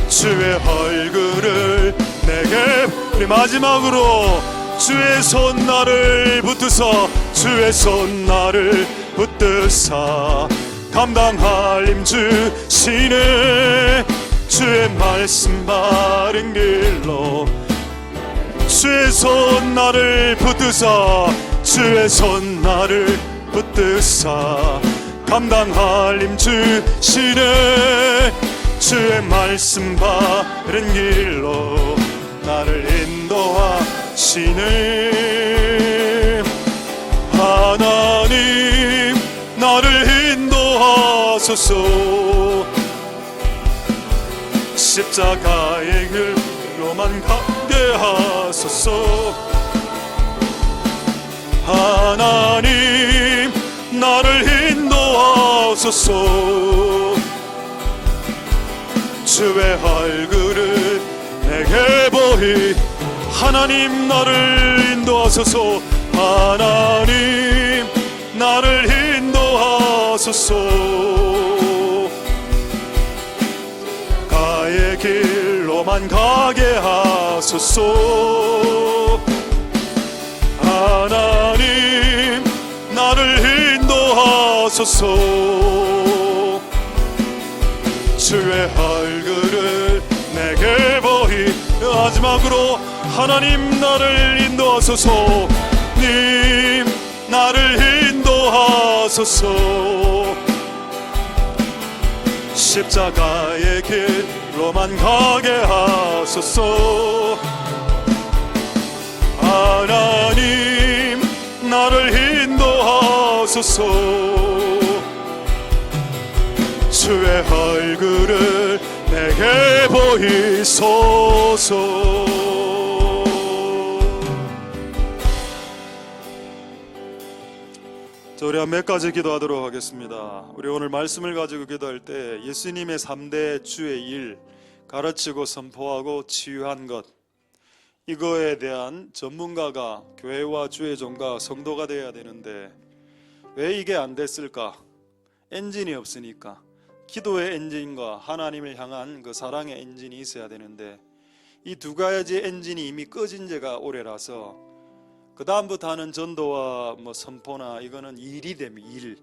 주의 얼굴을 내게 우리 마지막으로 주의 손 나를 붙드사 주의 손 나를 붙드사 감당할 힘 주시네. 주의 말씀 바른 길로 주의 손 나를 붙드사 주의 손 나를 붙드사 감당할 힘 주시네. 주의 말씀 바른 길로 나를 인도하시네. 하나님 나를 인도하소서. 십자가의 길로만 가게 하소서. 하나님 나를 인도하소서. 주의 얼굴을 내게 보이 하나님 나를 인도하소서. 하나님 나를 인도하소서. 가의 길로만 로만 가게 하소서. 하나님 나를 인도하소서. 주의 얼굴을 내게 보이. 마지막으로 하나님 나를 인도하소서. 님 나를 인도하소서. 십자가의 길로만 가게 하소서. 하나님 나를 인도하소서. 주의 얼굴을 내게 보이소서. 자, 우리 몇 가지 기도하도록 하겠습니다. 우리 오늘 말씀을 가지고 기도할 때 예수님의 3대 주의 일, 가르치고 선포하고 치유한 것, 이거에 대한 전문가가 교회와 주의 종과 성도가 되어야 되는데 왜 이게 안 됐을까? 엔진이 없으니까. 기도의 엔진과 하나님을 향한 그 사랑의 엔진이 있어야 되는데 이 두 가지 엔진이 이미 꺼진 지가 오래라서 그 다음부터 하는 전도와 뭐 선포나 이거는 일이 되면 일,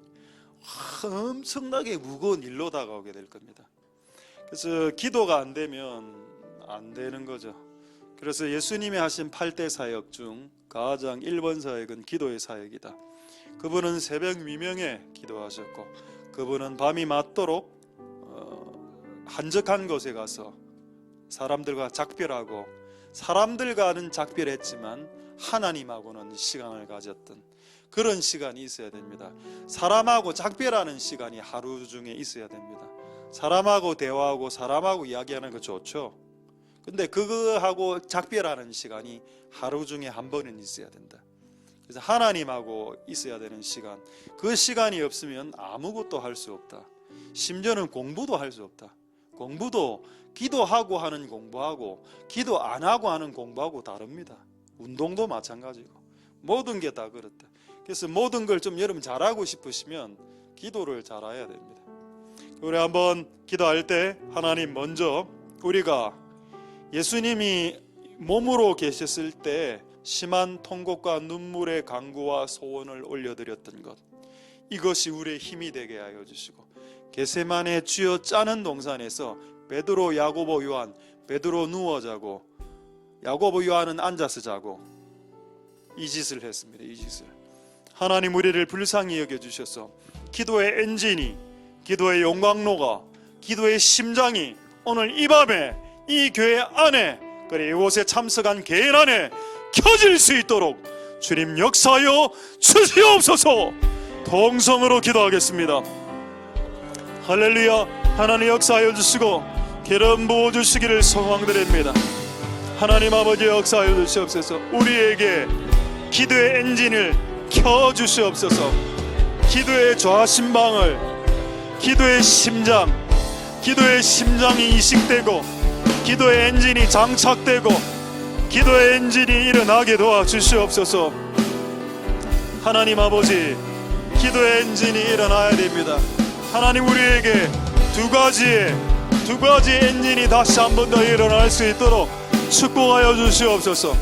엄청나게 무거운 일로 다가오게 될 겁니다. 그래서 기도가 안 되면 안 되는 거죠. 그래서 예수님이 하신 8대 사역 중 가장 1번 사역은 기도의 사역이다. 그분은 새벽 미명에 기도하셨고, 그분은 밤이 맞도록 한적한 곳에 가서 사람들과 작별하고, 사람들과는 작별했지만 하나님하고는 시간을 가졌던 그런 시간이 있어야 됩니다. 사람하고 작별하는 시간이 하루 중에 있어야 됩니다. 사람하고 대화하고 사람하고 이야기하는 거 좋죠. 근데 그거하고 작별하는 시간이 하루 중에 한 번은 있어야 된다. 그래서 하나님하고 있어야 되는 시간, 그 시간이 없으면 아무것도 할 수 없다. 심지어는 공부도 할 수 없다. 공부도 기도하고 하는 공부하고 기도 안 하고 하는 공부하고 다릅니다. 운동도 마찬가지고 모든 게 다 그렇다. 그래서 모든 걸 좀 여러분 잘하고 싶으시면 기도를 잘해야 됩니다. 우리 한번 기도할 때 하나님, 먼저 우리가 예수님이 몸으로 계셨을 때 심한 통곡과 눈물의 간구와 소원을 올려드렸던 것, 이것이 우리의 힘이 되게 하여 주시고, 겟세마네 쥐어 짜는 동산에서 베드로, 야고보, 요한, 베드로 누워 자고 야고보, 요한은 앉아서 자고 이 짓을 했습니다. 이 짓을 하나님 우리를 불쌍히 여겨주셔서 기도의 엔진이, 기도의 용광로가, 기도의 심장이 오늘 이 밤에 이 교회 안에, 그래 이곳에 참석한 개인 안에 켜질 수 있도록 주님 역사하여 주시옵소서. 동성으로 기도하겠습니다. 할렐루야. 하나님 역사하여 주시고 기름 부어주시기를 소망드립니다. 하나님 아버지 역사하여 주시옵소서. 우리에게 기도의 엔진을 켜주시옵소서. 기도의 좌심방을, 기도의 심장, 기도의 심장이 이식되고 기도의 엔진이 장착되고 기도의 엔진이 일어나게 도와주시옵소서. 하나님 아버지, 기도의 엔진이 일어나야 됩니다. 하나님 우리에게 두 가지의 엔진이 다시 한 번 더 일어날 수 있도록 축복하여 주시옵소서.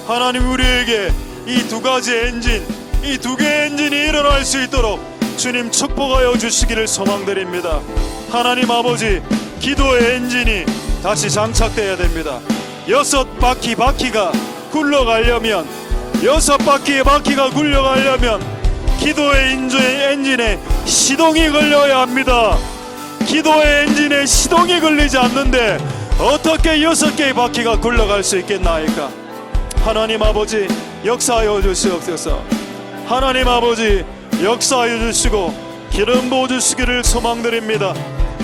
하나님 우리에게 이 두 가지의 엔진, 이 두 개의 엔진이 일어날 수 있도록 주님 축복하여 주시기를 소망드립니다. 하나님 아버지, 기도의 엔진이 다시 장착되어야 됩니다. 6바퀴가 굴러가려면, 6바퀴의 바퀴가 굴러가려면 기도의 엔진에 시동이 걸려야 합니다. 기도의 엔진에 시동이 걸리지 않는데 어떻게 6개의 바퀴가 굴러갈 수 있겠나이까? 하나님 아버지 역사하여 주시옵소서. 하나님 아버지 역사하여 주시고 기름 부어 주시기를 소망드립니다.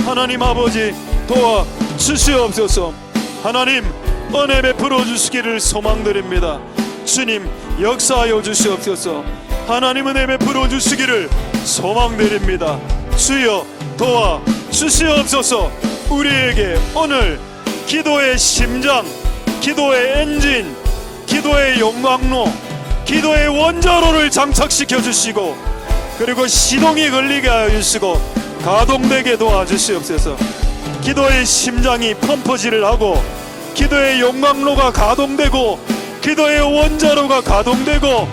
하나님 아버지 도와 주시옵소서. 하나님 은혜 베풀어 주시기를 소망드립니다. 주님 역사하여 주시옵소서. 하나님 은혜 베풀어 주시기를 소망드립니다. 주여 도와 주시옵소서. 우리에게 오늘 기도의 심장, 기도의 엔진, 기도의 용광로, 기도의 원자로를 장착시켜 주시고, 그리고 시동이 걸리게 하여 주시고 가동되게 도와주시옵소서. 기도의 심장이 펌프질을 하고 기도의 용광로가 가동되고 기도의 원자로가 가동되고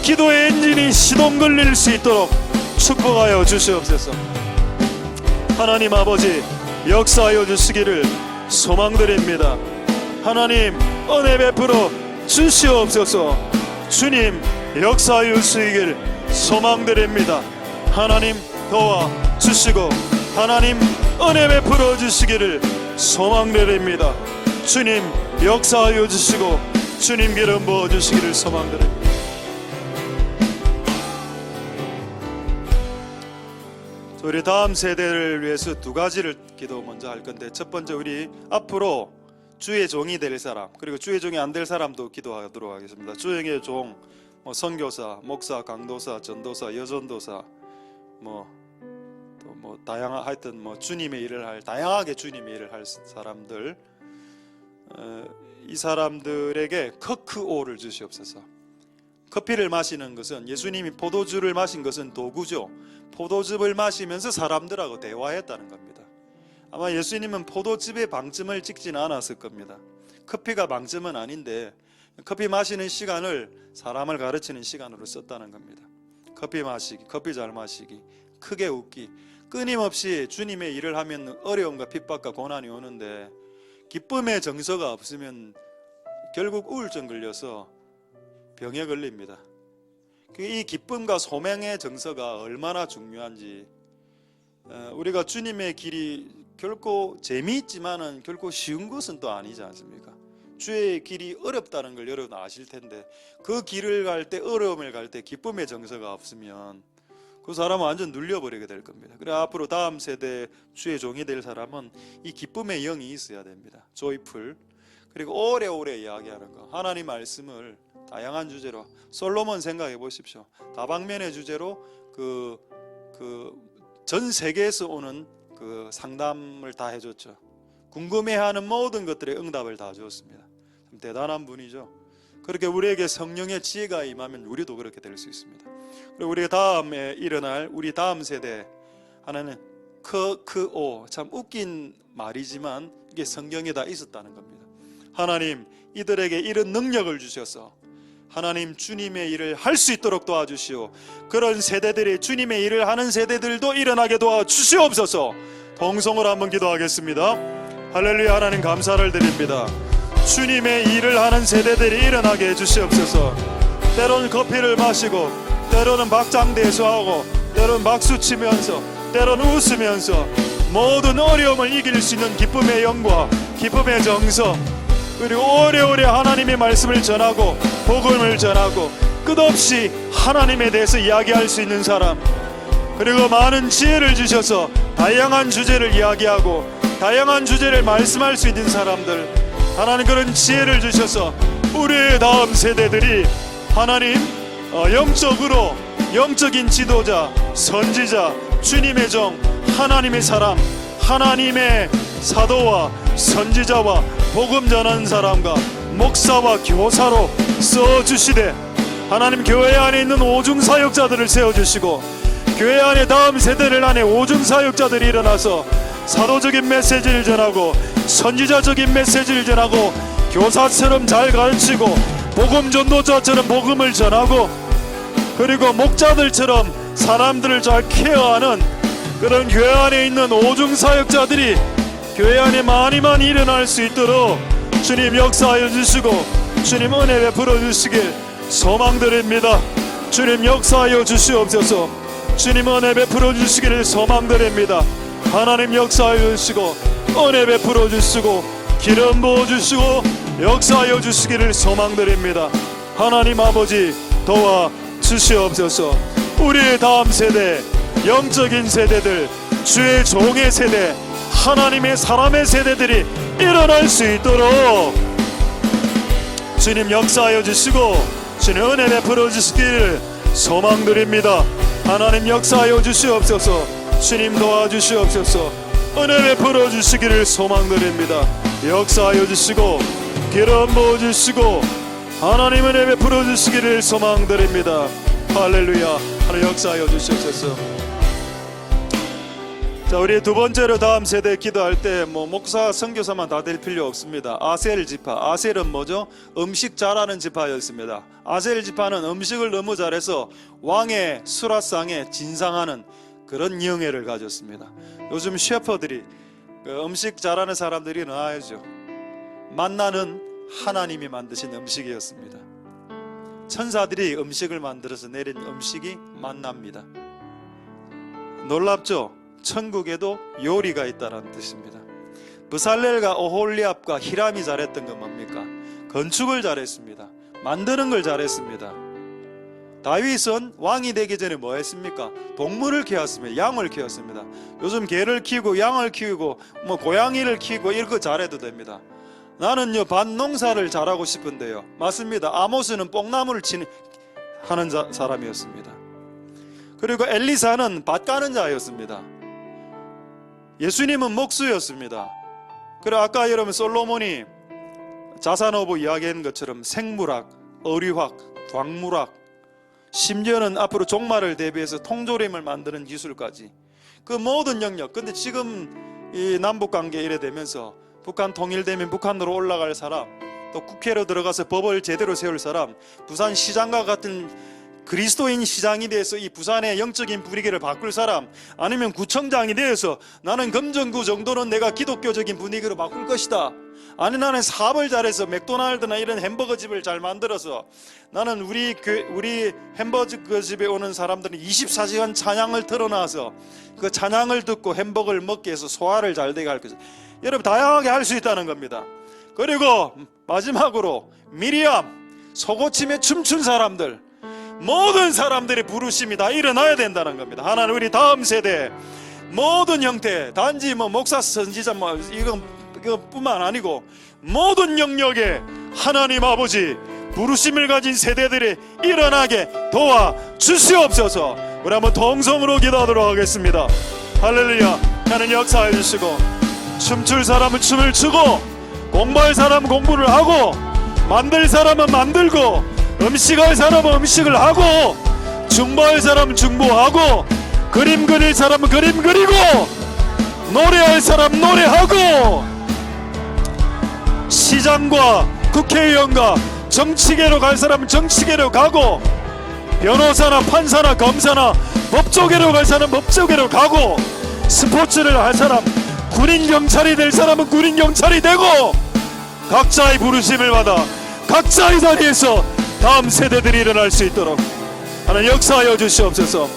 기도의 엔진이 시동 걸릴 수 있도록 축복하여 주시옵소서. 하나님 아버지, 역사하여 주시기를 소망드립니다. 하나님, 은혜 베풀어 주시옵소서. 주님, 역사하여 주시기를 소망드립니다. 하나님, 도와 주시고 하나님, 은혜 베풀어 주시기를 소망드립니다. 주님, 역사하여 주시고 주님, 기름 부어 주시기를 소망드립니다. 우리 다음 세대를 위해서 두 가지를 기도 먼저 할 건데, 첫 번째, 우리 앞으로 주의 종이 될 사람, 그리고 주의 종이 안 될 사람도 기도하도록 하겠습니다. 주의 종, 선교사, 목사, 강도사, 전도사, 여전도사, 다양한, 하여튼 주님의 일을 할, 다양하게 주님의 일을 할 사람들, 이 사람들에게 커크오를 주시옵소서. 커피를 마시는 것은, 예수님이 포도주를 마신 것은 도구죠. 포도즙을 마시면서 사람들하고 대화했다는 겁니다. 아마 예수님은 포도즙에 방점을 찍지는 않았을 겁니다. 커피가 방점은 아닌데 커피 마시는 시간을 사람을 가르치는 시간으로 썼다는 겁니다. 커피 마시기, 커피 잘 마시기, 크게 웃기, 끊임없이 주님의 일을 하면 어려움과 핍박과 고난이 오는데 기쁨의 정서가 없으면 결국 우울증 걸려서 병에 걸립니다. 이 기쁨과 소명의 정서가 얼마나 중요한지, 우리가 주님의 길이 결코 재미있지만은 결코 쉬운 것은 또 아니지 않습니까? 주의 길이 어렵다는 걸 여러분 아실 텐데, 그 길을 갈 때, 어려움을 갈 때 기쁨의 정서가 없으면 그 사람은 완전 눌려버리게 될 겁니다. 그래, 앞으로 다음 세대 주의 종이 될 사람은 이 기쁨의 영이 있어야 됩니다. 조이풀. 그리고 오래오래 이야기하는 거, 하나님 말씀을 다양한 주제로, 솔로몬 생각해 보십시오. 다방면의 주제로 전 세계에서 오는 그 상담을 다 해줬죠. 궁금해하는 모든 것들의 응답을 다 주었습니다. 참 대단한 분이죠. 그렇게 우리에게 성령의 지혜가 임하면 우리도 그렇게 될 수 있습니다. 그리고 우리가 다음에 일어날 우리 다음 세대 하나는 크오, 참 웃긴 말이지만 이게 성경에 다 있었다는 겁니다. 하나님, 이들에게 이런 능력을 주셔서 하나님 주님의 일을 할 수 있도록 도와주시오. 그런 세대들이, 주님의 일을 하는 세대들도 일어나게 도와주시옵소서. 동성으로 한번 기도하겠습니다. 할렐루야. 하나님 감사를 드립니다. 주님의 일을 하는 세대들이 일어나게 해주시옵소서. 때로는 커피를 마시고, 때로는 박장대소하고, 때로는 박수치면서, 때로는 웃으면서 모든 어려움을 이길 수 있는 기쁨의 영과 기쁨의 정서, 그리고 오래오래 하나님의 말씀을 전하고 복음을 전하고 끝없이 하나님에 대해서 이야기할 수 있는 사람, 그리고 많은 지혜를 주셔서 다양한 주제를 이야기하고 다양한 주제를 말씀할 수 있는 사람들, 하나님 그런 지혜를 주셔서 우리의 다음 세대들이 하나님 영적으로, 영적인 지도자, 선지자, 주님의 종, 하나님의 사람, 하나님의 사도와 선지자와 복음 전하는 사람과 목사와 교사로 써주시되, 하나님 교회 안에 있는 오중사역자들을 세워주시고 교회 안에 다음 세대를 안에 오중사역자들이 일어나서 사도적인 메시지를 전하고 선지자적인 메시지를 전하고 교사처럼 잘 가르치고 복음 전도자처럼 복음을 전하고, 그리고 목자들처럼 사람들을 잘 케어하는 그런 교회 안에 있는 오중사역자들이 교회 안에 많이 일어날 수 있도록 주님 역사하여 주시고 주님 은혜 베풀어 주시길 소망드립니다. 주님 역사하여 주시옵소서. 주님 은혜 베풀어 주시기를 소망드립니다. 하나님 역사하여 주시고 은혜 베풀어 주시고 기름 부어 주시고 역사하여 주시기를 소망드립니다. 하나님 아버지 도와 주시옵소서. 우리의 다음 세대, 영적인 세대들, 주의 종의 세대, 하나님의 사람의 세대들이 일어날 수 있도록 주님 역사하여 주시고 주님 은혜 베풀어 주시기를 소망드립니다. 하나님 역사하여 주시옵소서. 주님 도와주시옵소서. 은혜 베풀어 주시기를 소망드립니다. 역사하여 주시고 기름 부어 주시고 하나님 은혜 베풀어 주시기를 소망드립니다. 할렐루야. 하나님 역사하여 주시옵소서. 자, 우리 두 번째로 다음 세대 기도할 때 뭐 목사, 선교사만 다 될 필요 없습니다. 아셀 지파, 아셀은 뭐죠? 음식 잘하는 지파였습니다. 아셀 지파는 음식을 너무 잘해서 왕의 수라상에 진상하는 그런 영예를 가졌습니다. 요즘 셰퍼들이 그 음식 잘하는 사람들이 나와야죠. 만나는 하나님이 만드신 음식이었습니다. 천사들이 음식을 만들어서 내린 음식이 만납니다. 놀랍죠? 천국에도 요리가 있다는 뜻입니다. 브살렐과 오홀리압과 히람이 잘했던 건 뭡니까? 건축을 잘했습니다. 만드는 걸 잘했습니다. 다윗은 왕이 되기 전에 뭐 했습니까? 동물을 키웠습니다. 양을 키웠습니다. 요즘 개를 키우고 양을 키우고 뭐 고양이를 키우고 이런 거 잘해도 됩니다. 나는요 밭농사를 잘하고 싶은데요. 맞습니다. 아모스는 뽕나무를 하는 사람이었습니다. 그리고 엘리사는 밭 가는 자였습니다. 예수님은 목수였습니다. 그리고 아까 여러분 솔로몬이 자산어부 이야기한 것처럼 생물학, 어류학, 광물학, 심지어는 앞으로 종말을 대비해서 통조림을 만드는 기술까지 그 모든 영역. 근데 지금 이 남북관계 이래 되면서 북한 통일되면 북한으로 올라갈 사람, 또 국회로 들어가서 법을 제대로 세울 사람, 부산 시장과 같은 그리스도인 시장이 돼서 이 부산의 영적인 분위기를 바꿀 사람, 아니면 구청장이 되어서 나는 금정구 정도는 내가 기독교적인 분위기로 바꿀 것이다. 아니 나는 사업을 잘해서 맥도날드나 이런 햄버거 집을 잘 만들어서 나는 우리 햄버거 집에 오는 사람들은 24시간 찬양을 틀어놔서 그 찬양을 듣고 햄버거를 먹게 해서 소화를 잘 되게 할 것이다. 여러분 다양하게 할 수 있다는 겁니다. 그리고 마지막으로 미리암, 속옷침에 춤춘 사람들, 모든 사람들의 부르심이 다 일어나야 된다는 겁니다. 하나는 우리 다음 세대 모든 형태, 단지 뭐 목사, 선지자 뭐 이것뿐만 아니고 모든 영역에 하나님 아버지 부르심을 가진 세대들이 일어나게 도와 주시옵소서. 우리 한번 동성으로 기도하도록 하겠습니다. 할렐루야. 하나님 역사해 주시고, 춤출 사람은 춤을 추고, 공부할 사람은 공부를 하고, 만들 사람은 만들고, 음식할 사람은 음식을 하고, 중보할 사람은 중보하고, 그림 그릴 사람은 그림 그리고, 노래할 사람은 노래하고, 시장과 국회의원과 정치계로 갈 사람은 정치계로 가고, 변호사나 판사나 검사나 법조계로 갈 사람은 법조계로 가고, 스포츠를 할 사람, 군인 경찰이 될 사람은 군인 경찰이 되고, 각자의 부르심을 받아 각자의 자리에서 다음 세대들이 일어날 수 있도록 하나님 역사하여 주시옵소서.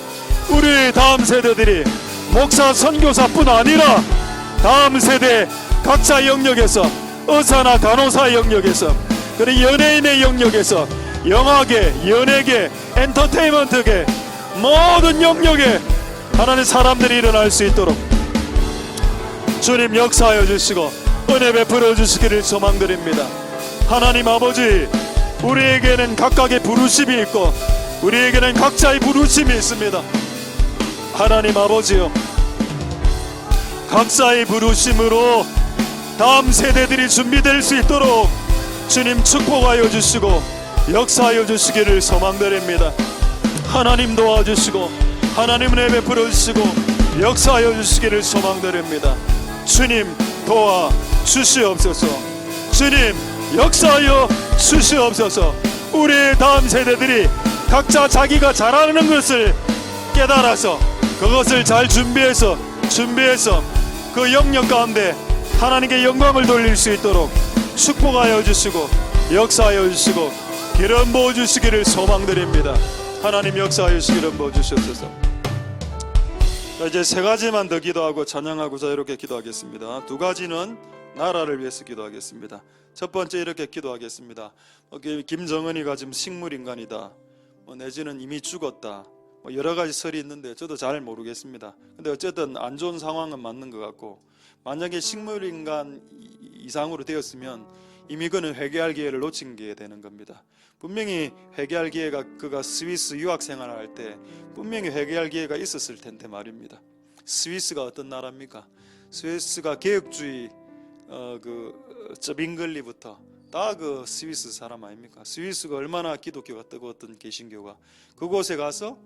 우리 다음 세대들이 목사, 선교사뿐 아니라 다음 세대 각자 영역에서, 의사나 간호사 영역에서, 그리고 연예인의 영역에서, 영화계, 연예계, 엔터테인먼트계 모든 영역에 하나님 사람들이 일어날 수 있도록 주님 역사하여 주시고 은혜 베풀어 주시기를 소망드립니다. 하나님 아버지, 우리에게는 각각의 부르심이 있고 우리에게는 각자의 부르심이 있습니다. 하나님 아버지요, 각자의 부르심으로 다음 세대들이 준비될 수 있도록 주님 축복하여 주시고 역사하여 주시기를 소망드립니다. 하나님 도와주시고 하나님 은혜 베풀어 주시고 역사하여 주시기를 소망드립니다. 주님 도와 주시옵소서. 주님 역사하여 주시옵소서. 우리 다음 세대들이 각자 자기가 잘하는 것을 깨달아서 그것을 잘 준비해서 그 영역 가운데 하나님께 영광을 돌릴 수 있도록 축복하여 주시고 역사하여 주시고 기름 부어 주시기를 소망드립니다. 하나님 역사하여 주시기를 부어 주시옵소서. 자, 이제 세 가지만 더 기도하고 찬양하고 자유롭게 기도하겠습니다. 두 가지는 나라를 위해서 기도하겠습니다. 첫 번째 이렇게 기도하겠습니다. 김정은이가 지금 식물인간이다, 내지는 이미 죽었다, 여러 가지 설이 있는데 저도 잘 모르겠습니다. 근데 어쨌든 안 좋은 상황은 맞는 것 같고, 만약에 식물인간 이상으로 되었으면 이미 그는 회개할 기회를 놓친 게 되는 겁니다. 분명히 회개할 기회가, 그가 스위스 유학 생활을 할 때 분명히 회개할 기회가 있었을 텐데 말입니다. 스위스가 어떤 나라입니까? 스위스가 개혁주의 쩌빙글리부터 다 그 스위스 사람 아닙니까? 스위스가 얼마나 기독교가 뜨거웠던 개신교가 그곳에 가서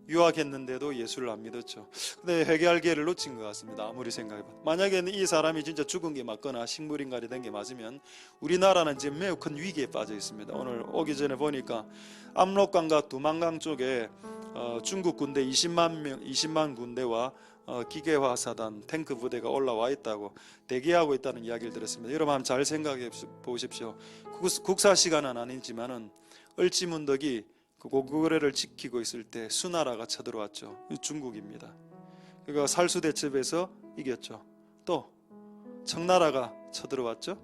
유학했는데도 예수를 안 믿었죠. 근데 회개할 기회를 놓친 것 같습니다. 아무리 생각해봐도. 만약에 이 사람이 진짜 죽은 게 맞거나 식물인간이 된 게 맞으면 우리나라는 지금 매우 큰 위기에 빠져 있습니다. 오늘 오기 전에 보니까 압록강과 두만강 쪽에 중국 군대 20만 군대와 기계화 사단 탱크 부대가 올라와 있다고 대기하고 있다는 이야기를 들었습니다. 여러분 한번 잘 생각해 보십시오. 국사 시간은 아니지만은 을지문덕이 그 고구려를 지키고 있을 때 수나라가 쳐들어왔죠. 중국입니다. 그가 살수대첩에서 이겼죠. 또 청나라가 쳐들어왔죠.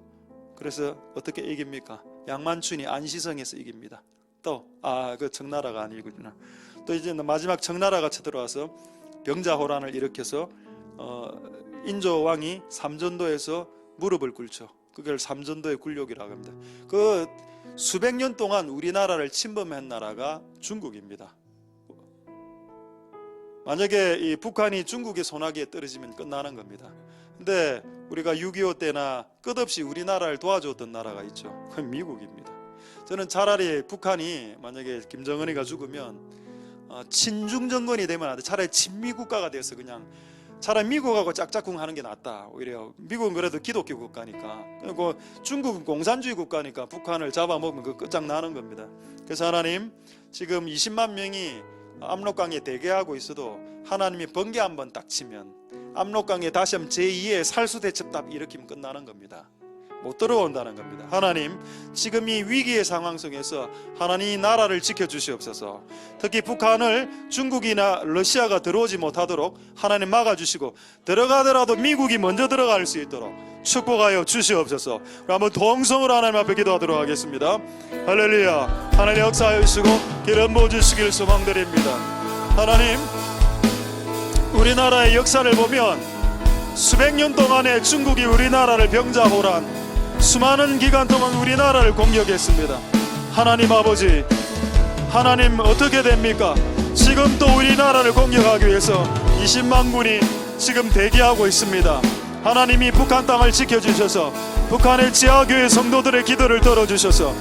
그래서 어떻게 이깁니까? 양만춘이 안시성에서 이깁니다. 또 그 청나라가 아니구나. 또 이제 마지막 청나라가 쳐들어와서 병자호란을 일으켜서 인조 왕이 삼전도에서 무릎을 꿇죠. 그걸 삼전도의 굴욕이라고 합니다. 그 수백 년 동안 우리나라를 침범한 나라가 중국입니다. 만약에 이 북한이 중국의 손아귀에 떨어지면 끝나는 겁니다. 근데 우리가 6.25 때나 끝없이 우리나라를 도와줬던 나라가 있죠. 그건 미국입니다. 저는 차라리 북한이 만약에 김정은이가 죽으면 친중 정권이 되면 안 돼. 차라리 친미 국가가 돼서 그냥 차라리 미국하고 짝짝꿍 하는 게 낫다. 오히려 미국은 그래도 기독교 국가니까, 그리고 중국은 공산주의 국가니까 북한을 잡아먹으면 그 끝장나는 겁니다. 그래서 하나님, 지금 20만 명이 압록강에 대기하고 있어도 하나님이 번개 한번 딱 치면 압록강에 다시 한번 제2의 살수대첩답 일으키면 끝나는 겁니다. 못 들어온다는 겁니다. 하나님, 지금 이 위기의 상황 속에서 하나님 이 나라를 지켜주시옵소서. 특히 북한을 중국이나 러시아가 들어오지 못하도록 하나님 막아주시고, 들어가더라도 미국이 먼저 들어갈 수 있도록 축복하여 주시옵소서. 한번 동성으로 하나님 앞에 기도하도록 하겠습니다. 할렐루야. 하나님 역사하여 주시고 기름 부어주시길 소망드립니다. 하나님, 우리나라의 역사를 보면 수백 년 동안에 중국이 우리나라를 병자호란, 수많은 기간 동안 우리나라를 공격했습니다. 하나님 아버지, 하나님 어떻게 됩니까? 지금 또 우리나라를 공격하기 위해서 20만 군이 지금 대기하고 있습니다. 하나님이 북한 땅을 지켜주셔서 북한의 지하교회 성도들의 기도를 들어주셔서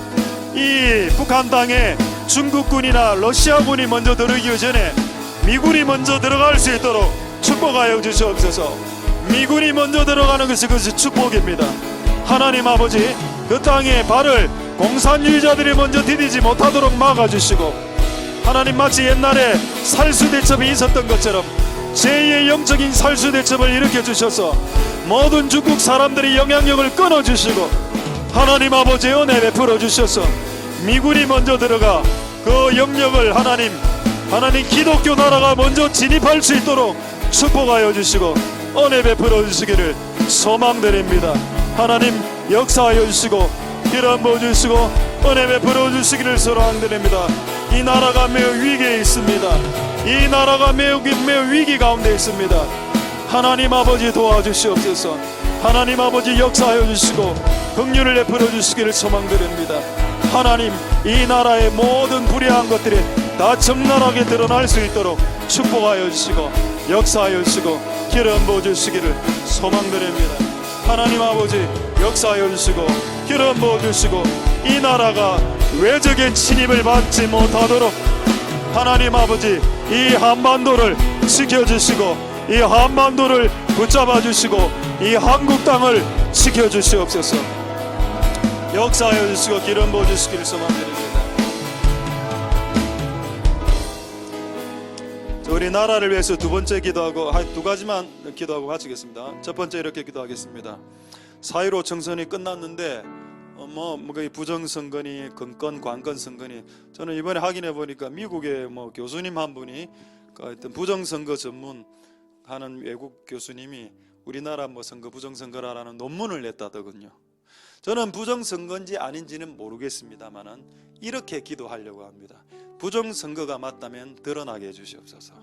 이 북한 땅에 중국군이나 러시아군이 먼저 들어오기 전에 미군이 먼저 들어갈 수 있도록 축복하여 주시옵소서. 미군이 먼저 들어가는 것이 그것이 축복입니다. 하나님 아버지, 그 땅에 발을 공산주의자들이 먼저 디디지 못하도록 막아주시고, 하나님 마치 옛날에 살수대첩이 있었던 것처럼 제2의 영적인 살수대첩을 일으켜주셔서 모든 중국 사람들의 영향력을 끊어주시고, 하나님 아버지 은혜 베풀어 주셔서 미군이 먼저 들어가 그 영역을 하나님 기독교 나라가 먼저 진입할 수 있도록 축복하여 주시고 은혜 베풀어 주시기를 소망드립니다. 하나님 역사하여 주시고 기름 부어 주시고 은혜 베풀어 주시기를 소망드립니다. 이 나라가 매우 위기에 있습니다. 이 나라가 매우 위기 가운데 있습니다. 하나님 아버지 도와주시옵소서. 하나님 아버지 역사하여 주시고 긍휼을 베풀어 주시기를 소망드립니다. 하나님, 이 나라의 모든 불의한 것들이 다 적나라하게 드러날 수 있도록 축복하여 주시고 역사하여 주시고 기름 부어 주시기를 소망드립니다. 하나님 아버지 역사하여 주시고 기름 부어 주시고 이 나라가 외적인 침입을 받지 못하도록 하나님 아버지 이 한반도를 지켜주시고 이 한반도를 붙잡아 주시고 이 한국 땅을 지켜주시옵소서. 역사하여 주시고 기름 부어 주시기를 소망드립니다. 우리 나라를 위해서 두 번째 기도하고 두 가지만 기도하고 마치겠습니다. 첫 번째 이렇게 기도하겠습니다. 4.15 총선이 끝났는데 부정선거니 건건 관건 선거니, 저는 이번에 확인해 보니까 미국의 교수님 한 분이 하여튼 부정선거 전문하는 외국 교수님이 우리나라 선거 부정선거라는 논문을 냈다더군요. 저는 부정선거인지 아닌지는 모르겠습니다만은 이렇게 기도하려고 합니다. 부정선거가 맞다면 드러나게 해주시옵소서.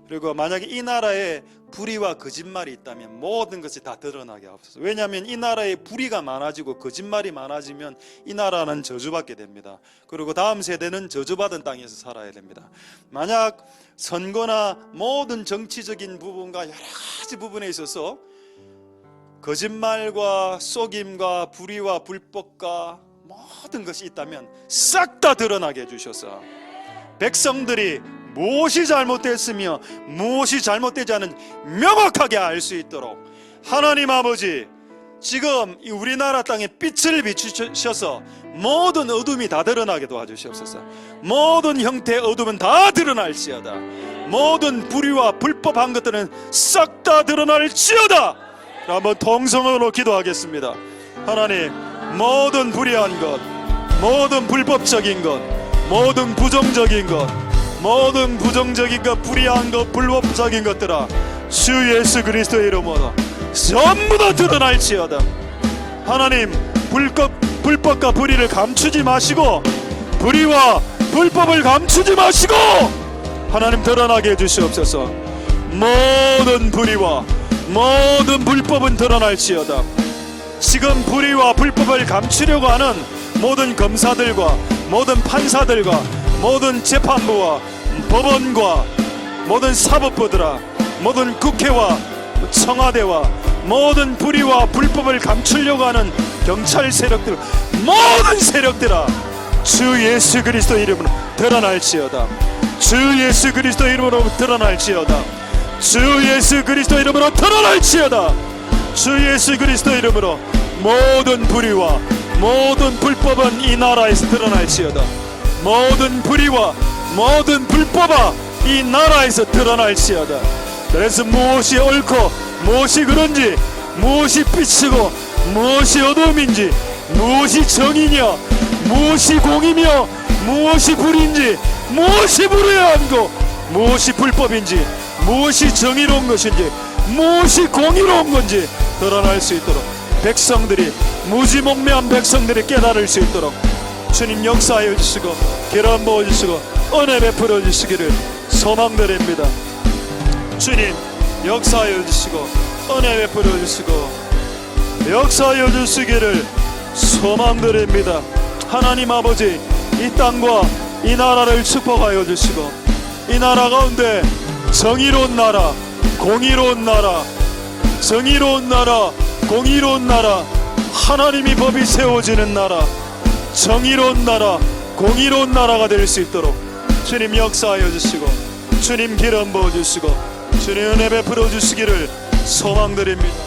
그리고 만약에 이 나라에 불의와 거짓말이 있다면 모든 것이 다 드러나게 하옵소서. 왜냐하면 이 나라에 불의가 많아지고 거짓말이 많아지면 이 나라는 저주받게 됩니다. 그리고 다음 세대는 저주받은 땅에서 살아야 됩니다. 만약 선거나 모든 정치적인 부분과 여러 가지 부분에 있어서 거짓말과 속임과 불의와 불법과 모든 것이 있다면 싹 다 드러나게 해주셔서 백성들이 무엇이 잘못됐으며 무엇이 잘못되지 않은 명확하게 알 수 있도록 하나님 아버지, 지금 이 우리나라 땅에 빛을 비추셔서 모든 어둠이 다 드러나게 도와주시옵소서. 모든 형태의 어둠은 다 드러날지어다. 모든 불의와 불법한 것들은 싹 다 드러날지어다. 한번 통성으로 기도하겠습니다. 하나님, 모든 불의한 것, 모든 불법적인 것, 모든 부정적인 것, 모든 부정적인 것, 불의한 것, 불법적인 것들아, 주 예수 그리스도의 이름으로 전부 다 드러날지어다. 하나님, 불법과 불의를 감추지 마시고 불의와 불법을 감추지 마시고 하나님 드러나게 해주시옵소서. 모든 불의와 모든 불법은 드러날지어다. 지금 불의와 불법을 감추려고 하는 모든 검사들과 모든 판사들과 모든 재판부와 법원과 모든 사법부들아, 모든 국회와 청와대와 모든 불의와 불법을 감추려고 하는 경찰 세력들, 모든 세력들아, 주 예수 그리스도 이름으로 드러날지어다. 주 예수 그리스도 이름으로 드러날지어다. 주 예수 그리스도 이름으로 드러날지어다. 주 예수 그리스도 이름으로 모든 불의와 모든 불법은 이 나라에서 드러날지어다. 모든 불의와 모든 불법아 이 나라에서 드러날지어다. 그래서 무엇이 옳고 무엇이 그런지, 무엇이 빛이고 무엇이 어둠인지, 무엇이 정이냐 무엇이 공이며 무엇이 불인지, 무엇이 불의한 것, 무엇이 불법인지, 무엇이 정의로운 것인지, 무엇이 공의로운 건지 드러날 수 있도록 백성들이, 무지몽매한 백성들이 깨달을 수 있도록 주님 역사하여 주시고 기름 부어 주시고 은혜 베풀어 주시기를 소망드립니다. 주님 역사하여 주시고 은혜 베풀어 주시고 역사하여 주시기를 소망드립니다. 하나님 아버지, 이 땅과 이 나라를 축복하여 주시고 이 나라 가운데 정의로운 나라, 공의로운 나라, 정의로운 나라, 공의로운 나라, 하나님이 법이 세워지는 나라, 정의로운 나라, 공의로운 나라가 될 수 있도록 주님 역사하여 주시고 주님 기름 부어 주시고 주님 은혜 베풀어 주시기를 소망드립니다.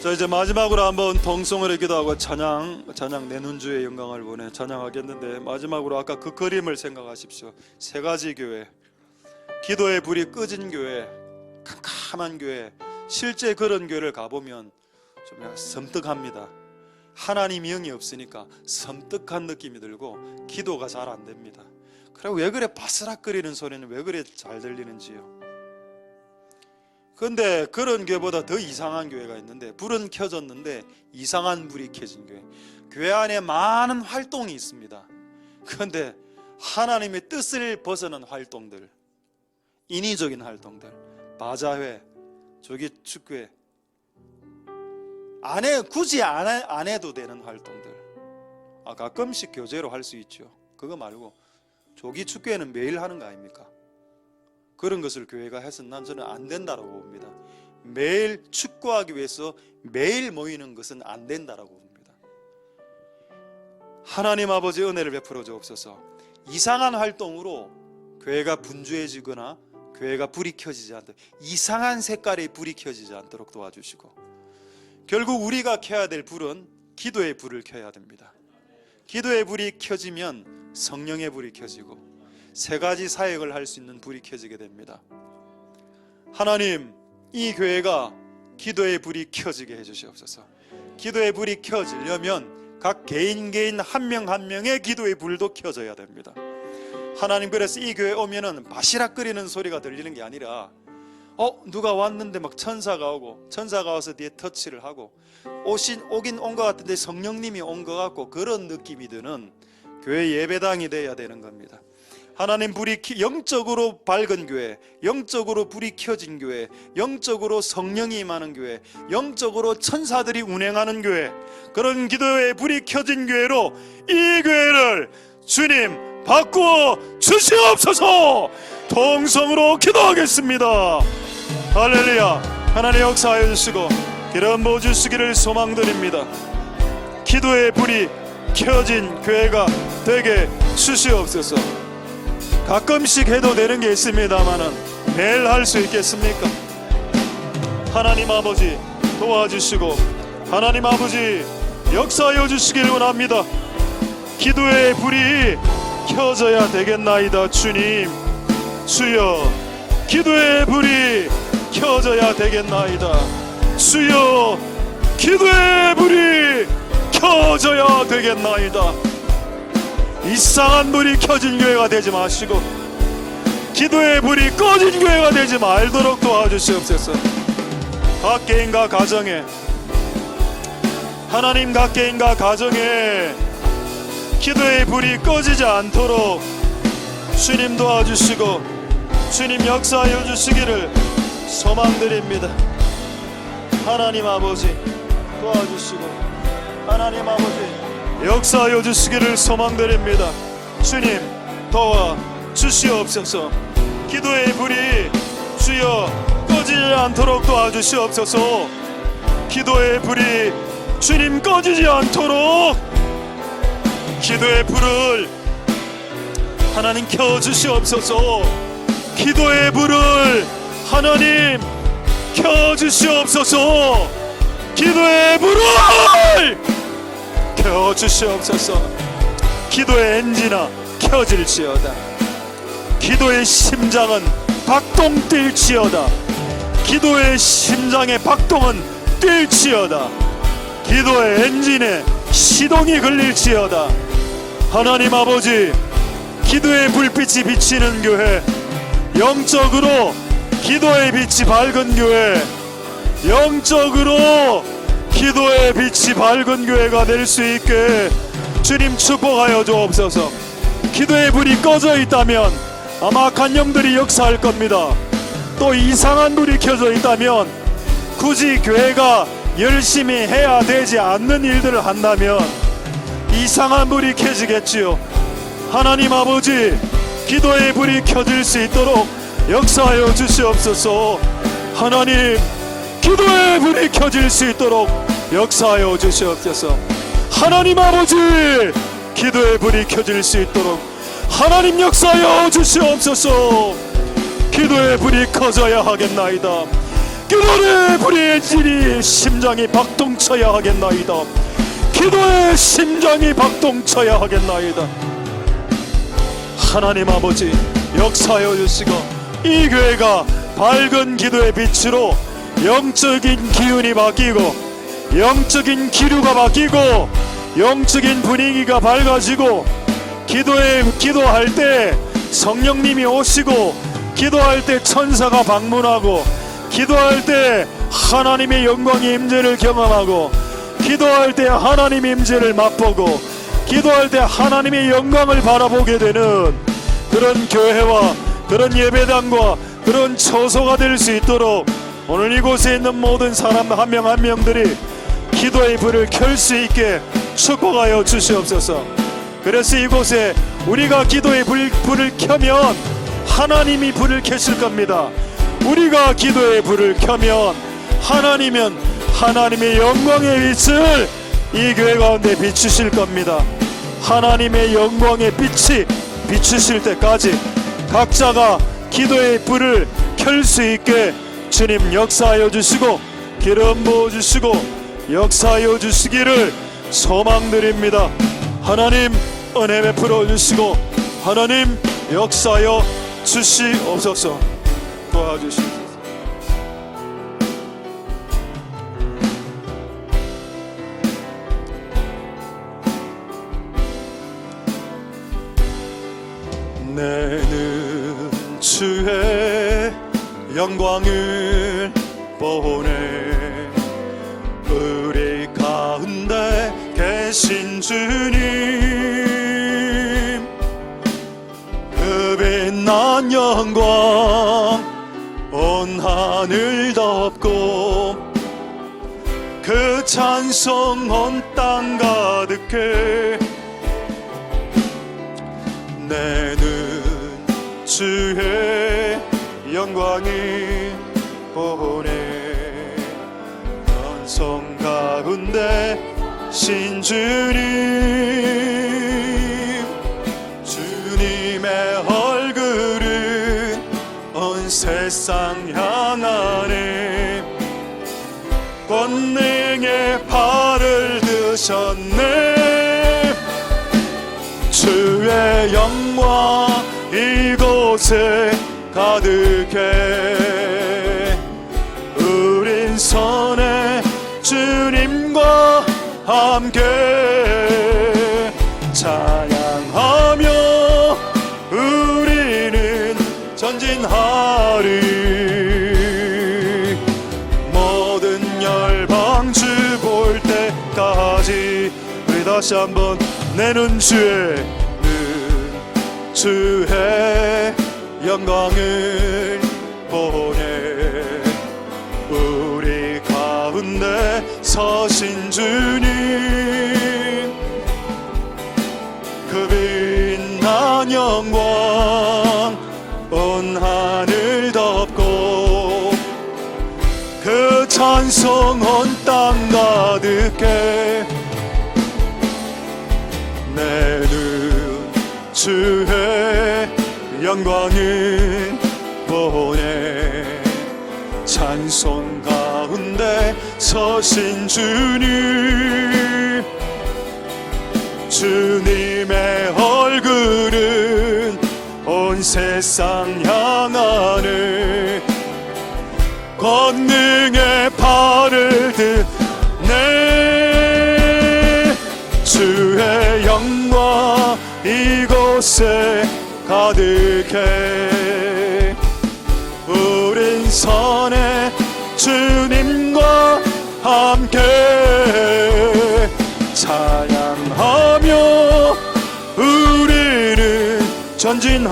자, 이제 마지막으로 한번 통성을 기도하고 찬양 내는 주의 영광을 보내 찬양하겠는데, 마지막으로 아까 그 그림을 생각하십시오. 세 가지 교회, 기도의 불이 꺼진 교회, 캄캄한 교회, 실제 그런 교회를 가보면 좀 섬뜩합니다. 하나님 영이 없으니까 섬뜩한 느낌이 들고 기도가 잘 안 됩니다. 그래, 왜 그래 바스락거리는 소리는 왜 그래 잘 들리는지요. 근데 그런 교회보다 더 이상한 교회가 있는데, 불은 켜졌는데 이상한 불이 켜진 교회. 교회 안에 많은 활동이 있습니다. 그런데 하나님의 뜻을 벗어난 활동들, 인위적인 활동들, 바자회, 조기 축회, 굳이 안 해도 되는 활동들, 가끔씩 교제로 할 수 있죠. 그거 말고 조기 축회는 매일 하는 거 아닙니까? 그런 것을 교회가 해서는 저는 안 된다라고 봅니다. 매일 축구하기 위해서 매일 모이는 것은 안 된다라고 봅니다. 하나님 아버지 은혜를 베풀어 주옵소서. 이상한 활동으로 교회가 분주해지거나 교회가 불이 켜지지 않도록, 이상한 색깔의 불이 켜지지 않도록 도와주시고, 결국 우리가 켜야 될 불은 기도의 불을 켜야 됩니다. 기도의 불이 켜지면 성령의 불이 켜지고 세 가지 사역을 할 수 있는 불이 켜지게 됩니다. 하나님, 이 교회가 기도의 불이 켜지게 해주시옵소서. 기도의 불이 켜지려면 각 개인 한 명 한 명의 기도의 불도 켜져야 됩니다. 하나님, 그래서 이 교회 오면은 바시락거리는 소리가 들리는 게 아니라 누가 왔는데 막 천사가 오고, 천사가 와서 뒤에 터치를 하고, 오긴 온 것 같은데 성령님이 온 것 같고, 그런 느낌이 드는 교회 예배당이 돼야 되는 겁니다. 하나님, 불이 영적으로 밝은 교회, 영적으로 불이 켜진 교회, 영적으로 성령이 임하는 교회, 영적으로 천사들이 운행하는 교회, 그런 기도의 불이 켜진 교회로 이 교회를 주님 바꾸어 주시옵소서. 통성으로 기도하겠습니다. 할렐루야. 하나님 역사하여 주시고 기름 부어 주시기를 소망드립니다. 기도의 불이 켜진 교회가 되게 주시옵소서. 가끔씩 해도 되는 게 있습니다만은 매일 할 수 있겠습니까? 하나님 아버지 도와주시고 하나님 아버지 역사하여 주시길 원합니다. 기도의 불이 켜져야 되겠나이다. 주님 주여, 기도의 불이 켜져야 되겠나이다. 주여, 기도의 불이 켜져야 되겠나이다. 이상한 불이 켜진 교회가 되지 마시고 기도의 불이 꺼진 교회가 되지 말도록 도와주시옵소서. 각 개인과 가정에, 하나님 각 개인과 가정에 기도의 불이 꺼지지 않도록 주님 도와주시고 주님 역사하여 주시기를 소망드립니다. 하나님 아버지 도와주시고 하나님 아버지 역사하여 주시기를 소망드립니다. 주님 도와 주시옵소서. 기도의 불이 주여 꺼지지 않도록 도와주시옵소서. 기도의 불이 주님 꺼지지 않도록 기도의 불을 하나님 켜주시옵소서. 기도의 불을 하나님 켜주시옵소서. 기도의 불을 켜주시옵소서. 기도의 엔진아 켜질지어다. 기도의 심장은 박동 뛸지어다. 기도의 심장의 박동은 뛸지어다. 기도의 엔진에 시동이 걸릴지어다. 하나님 아버지, 기도의 불빛이 비치는 교회, 영적으로 기도의 빛이 밝은 교회, 영적으로 기도의 빛이 밝은 교회가 될 수 있게 주님 축복하여 주옵소서. 기도의 불이 꺼져 있다면 아마 악한 영들이 역사할 겁니다. 또 이상한 불이 켜져 있다면 굳이 교회가 열심히 해야 되지 않는 일들을 한다면 이상한 불이 켜지겠지요. 하나님 아버지, 기도의 불이 켜질 수 있도록 역사하여 주시옵소서. 하나님, 기도의 불이 켜질 수 있도록 역사하여 주시옵소서. 하나님 아버지, 기도의 불이 켜질 수 있도록 하나님 역사하여 주시옵소서. 기도의 불이 커져야 하겠나이다. 기도의 불의 엔진이 심장이 박동쳐야 하겠나이다. 기도의 심장이 박동쳐야 하겠나이다. 하나님 아버지 역사하여 주시고 이 교회가 밝은 기도의 빛으로 영적인 기운이 바뀌고 영적인 기류가 바뀌고 영적인 분위기가 밝아지고 기도할 때 성령님이 오시고 기도할 때 천사가 방문하고 기도할 때 하나님의 영광의 임재를 경험하고 기도할 때 하나님의 임재를 맛보고 기도할 때 하나님의 영광을 바라보게 되는 그런 교회와 그런 예배당과 그런 처소가 될 수 있도록 오늘 이곳에 있는 모든 사람 한 명 한 명들이 기도의 불을 켤 수 있게 축복하여 주시옵소서. 그래서 이곳에 우리가 기도의 불을 켜면 하나님이 불을 켜실 겁니다. 우리가 기도의 불을 켜면 하나님은 하나님의 영광의 빛을 이 교회 가운데 비추실 겁니다. 하나님의 영광의 빛이 비추실 때까지 각자가 기도의 불을 켤 수 있게 주님 역사하여 주시고 기름 부어주시고 역사하여 주시기를 소망드립니다. 하나님 은혜 베풀어 주시고 하나님 역사하여 주시옵소서. 도와주시옵소서. 내는 주의 영광을 보내 우리 가운데 계신 주님 그 빛난 영광 온 하늘 덮고 그 찬송 온 땅 가득해 내는 주의 영광을 보내 성 가운데 신주님, 주님의 얼굴은 온 세상 향하네. 권능의 발을 드셨네. 주의 영광 이곳에 가득해. 우린 선해 주님과 함께 찬양하며 우리는 전진하리. 모든 열방 주 볼 때까지 우리 다시 한번 내 눈 주의 영광을 보내. 우리 가운데 서신 주님, 그 빛난 영광 온 하늘 덮고 그 찬송 온 땅 가득해. 내 눈 주의 영광을 보내. 찬송 가운데 서신 주님, 주님의 얼굴은 온 세상 향하네. 권능의 발을 드네. 주의 영광 이곳에 가득해. 우린 선해 주님과 함께 찬양하며 우리는 전진하리.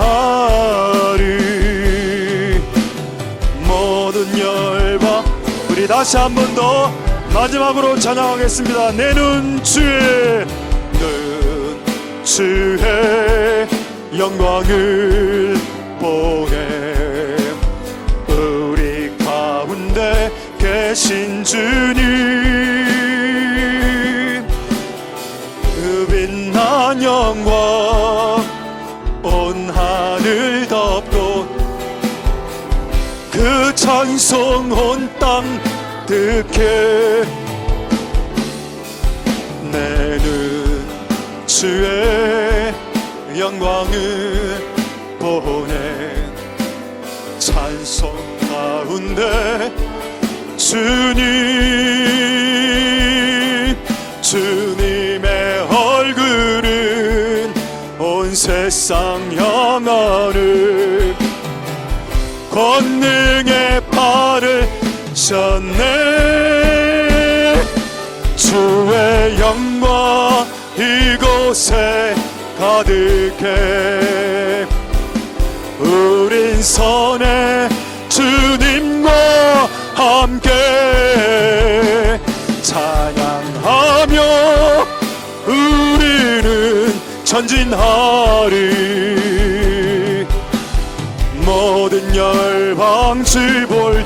모든 열방 우리 다시 한 번 더 마지막으로 찬양하겠습니다. 내 눈 주의 영광을 보게. 우리 가운데 계신 주님, 그 빛난 영광 온 하늘 덮고 그 찬송 온 땅 듣게. 내 눈 주의 영광을 보내. 찬송 가운데 주님의 얼굴은 온 세상 향하는 권능의 발을 셨네. 주의 영광 이곳에 가득해. 우린 선해 주님과 함께 찬양하며 우리는 전진하리. 모든 열방 주 볼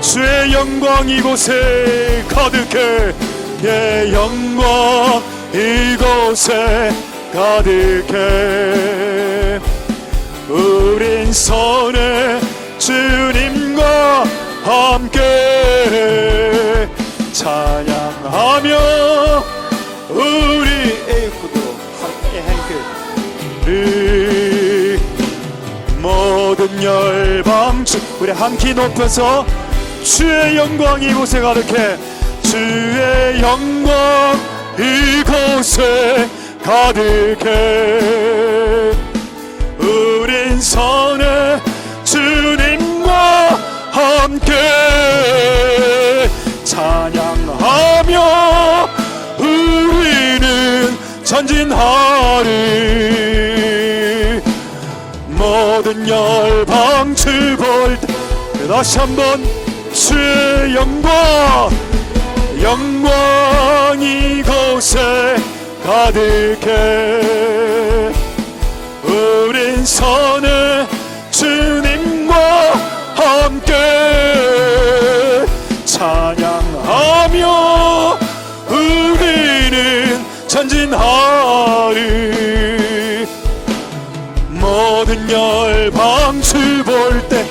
주의 영광 이곳에 가득해. 예, 영광 이곳에 가득해. 우린 선해 주님과 함께 찬양하며 우리 모든 열방 우리 한 키 높여서 주의 영광 이곳에 가득해. 주의 영광 이곳에 가득해. 우린 선해 주님과 함께 찬양하며 우리는 전진하리. 모든 열방 주 볼 때 다시 한번 주의 영광 이곳에 가득해. 우린 선해 주님과 함께 찬양하며 우리는 우리는 전진하리. 모든 열방을 볼 때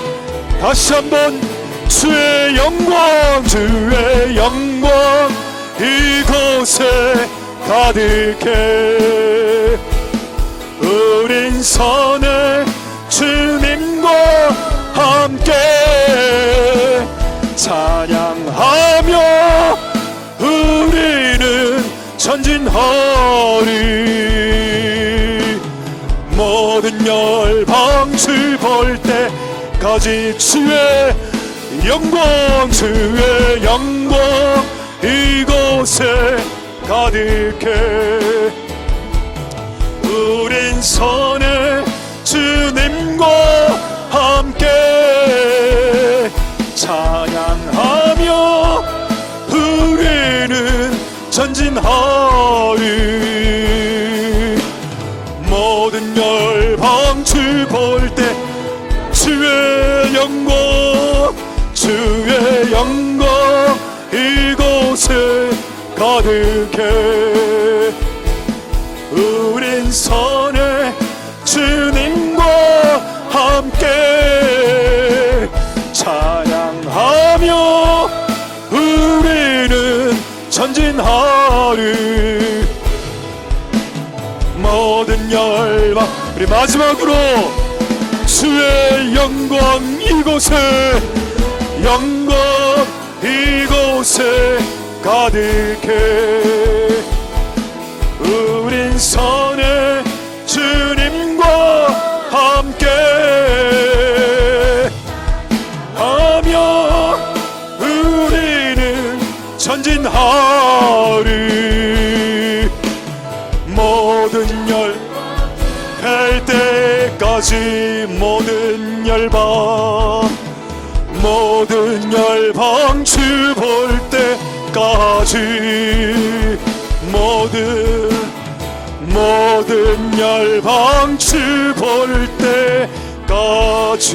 다시 한번 주의 영광 주의 영광 이곳에 가득해. 우린 선을 주님과 함께 찬양하며 우리는 전진하리. 모든 열방을 볼 때까지 주의 영광 주의 영광 이곳에 가득해. 우린 선을 주님과 함께 찬양하며 우리는 전진하리. 모든 열방을 볼 때 주의 영광 주의 영광 이곳에 가득해. 우린 선을 주님과 함께 찬양하며 우리는 전진하리. 모든 열방 우리 마지막으로 주의 영광 이곳에 영광 이곳에 가득해. 우린 선을 주님과 함께 하며 우리는 전진하리. 모든 할 때까지 모든 열방 주 볼 때까지 모든 열방 주 볼 때까지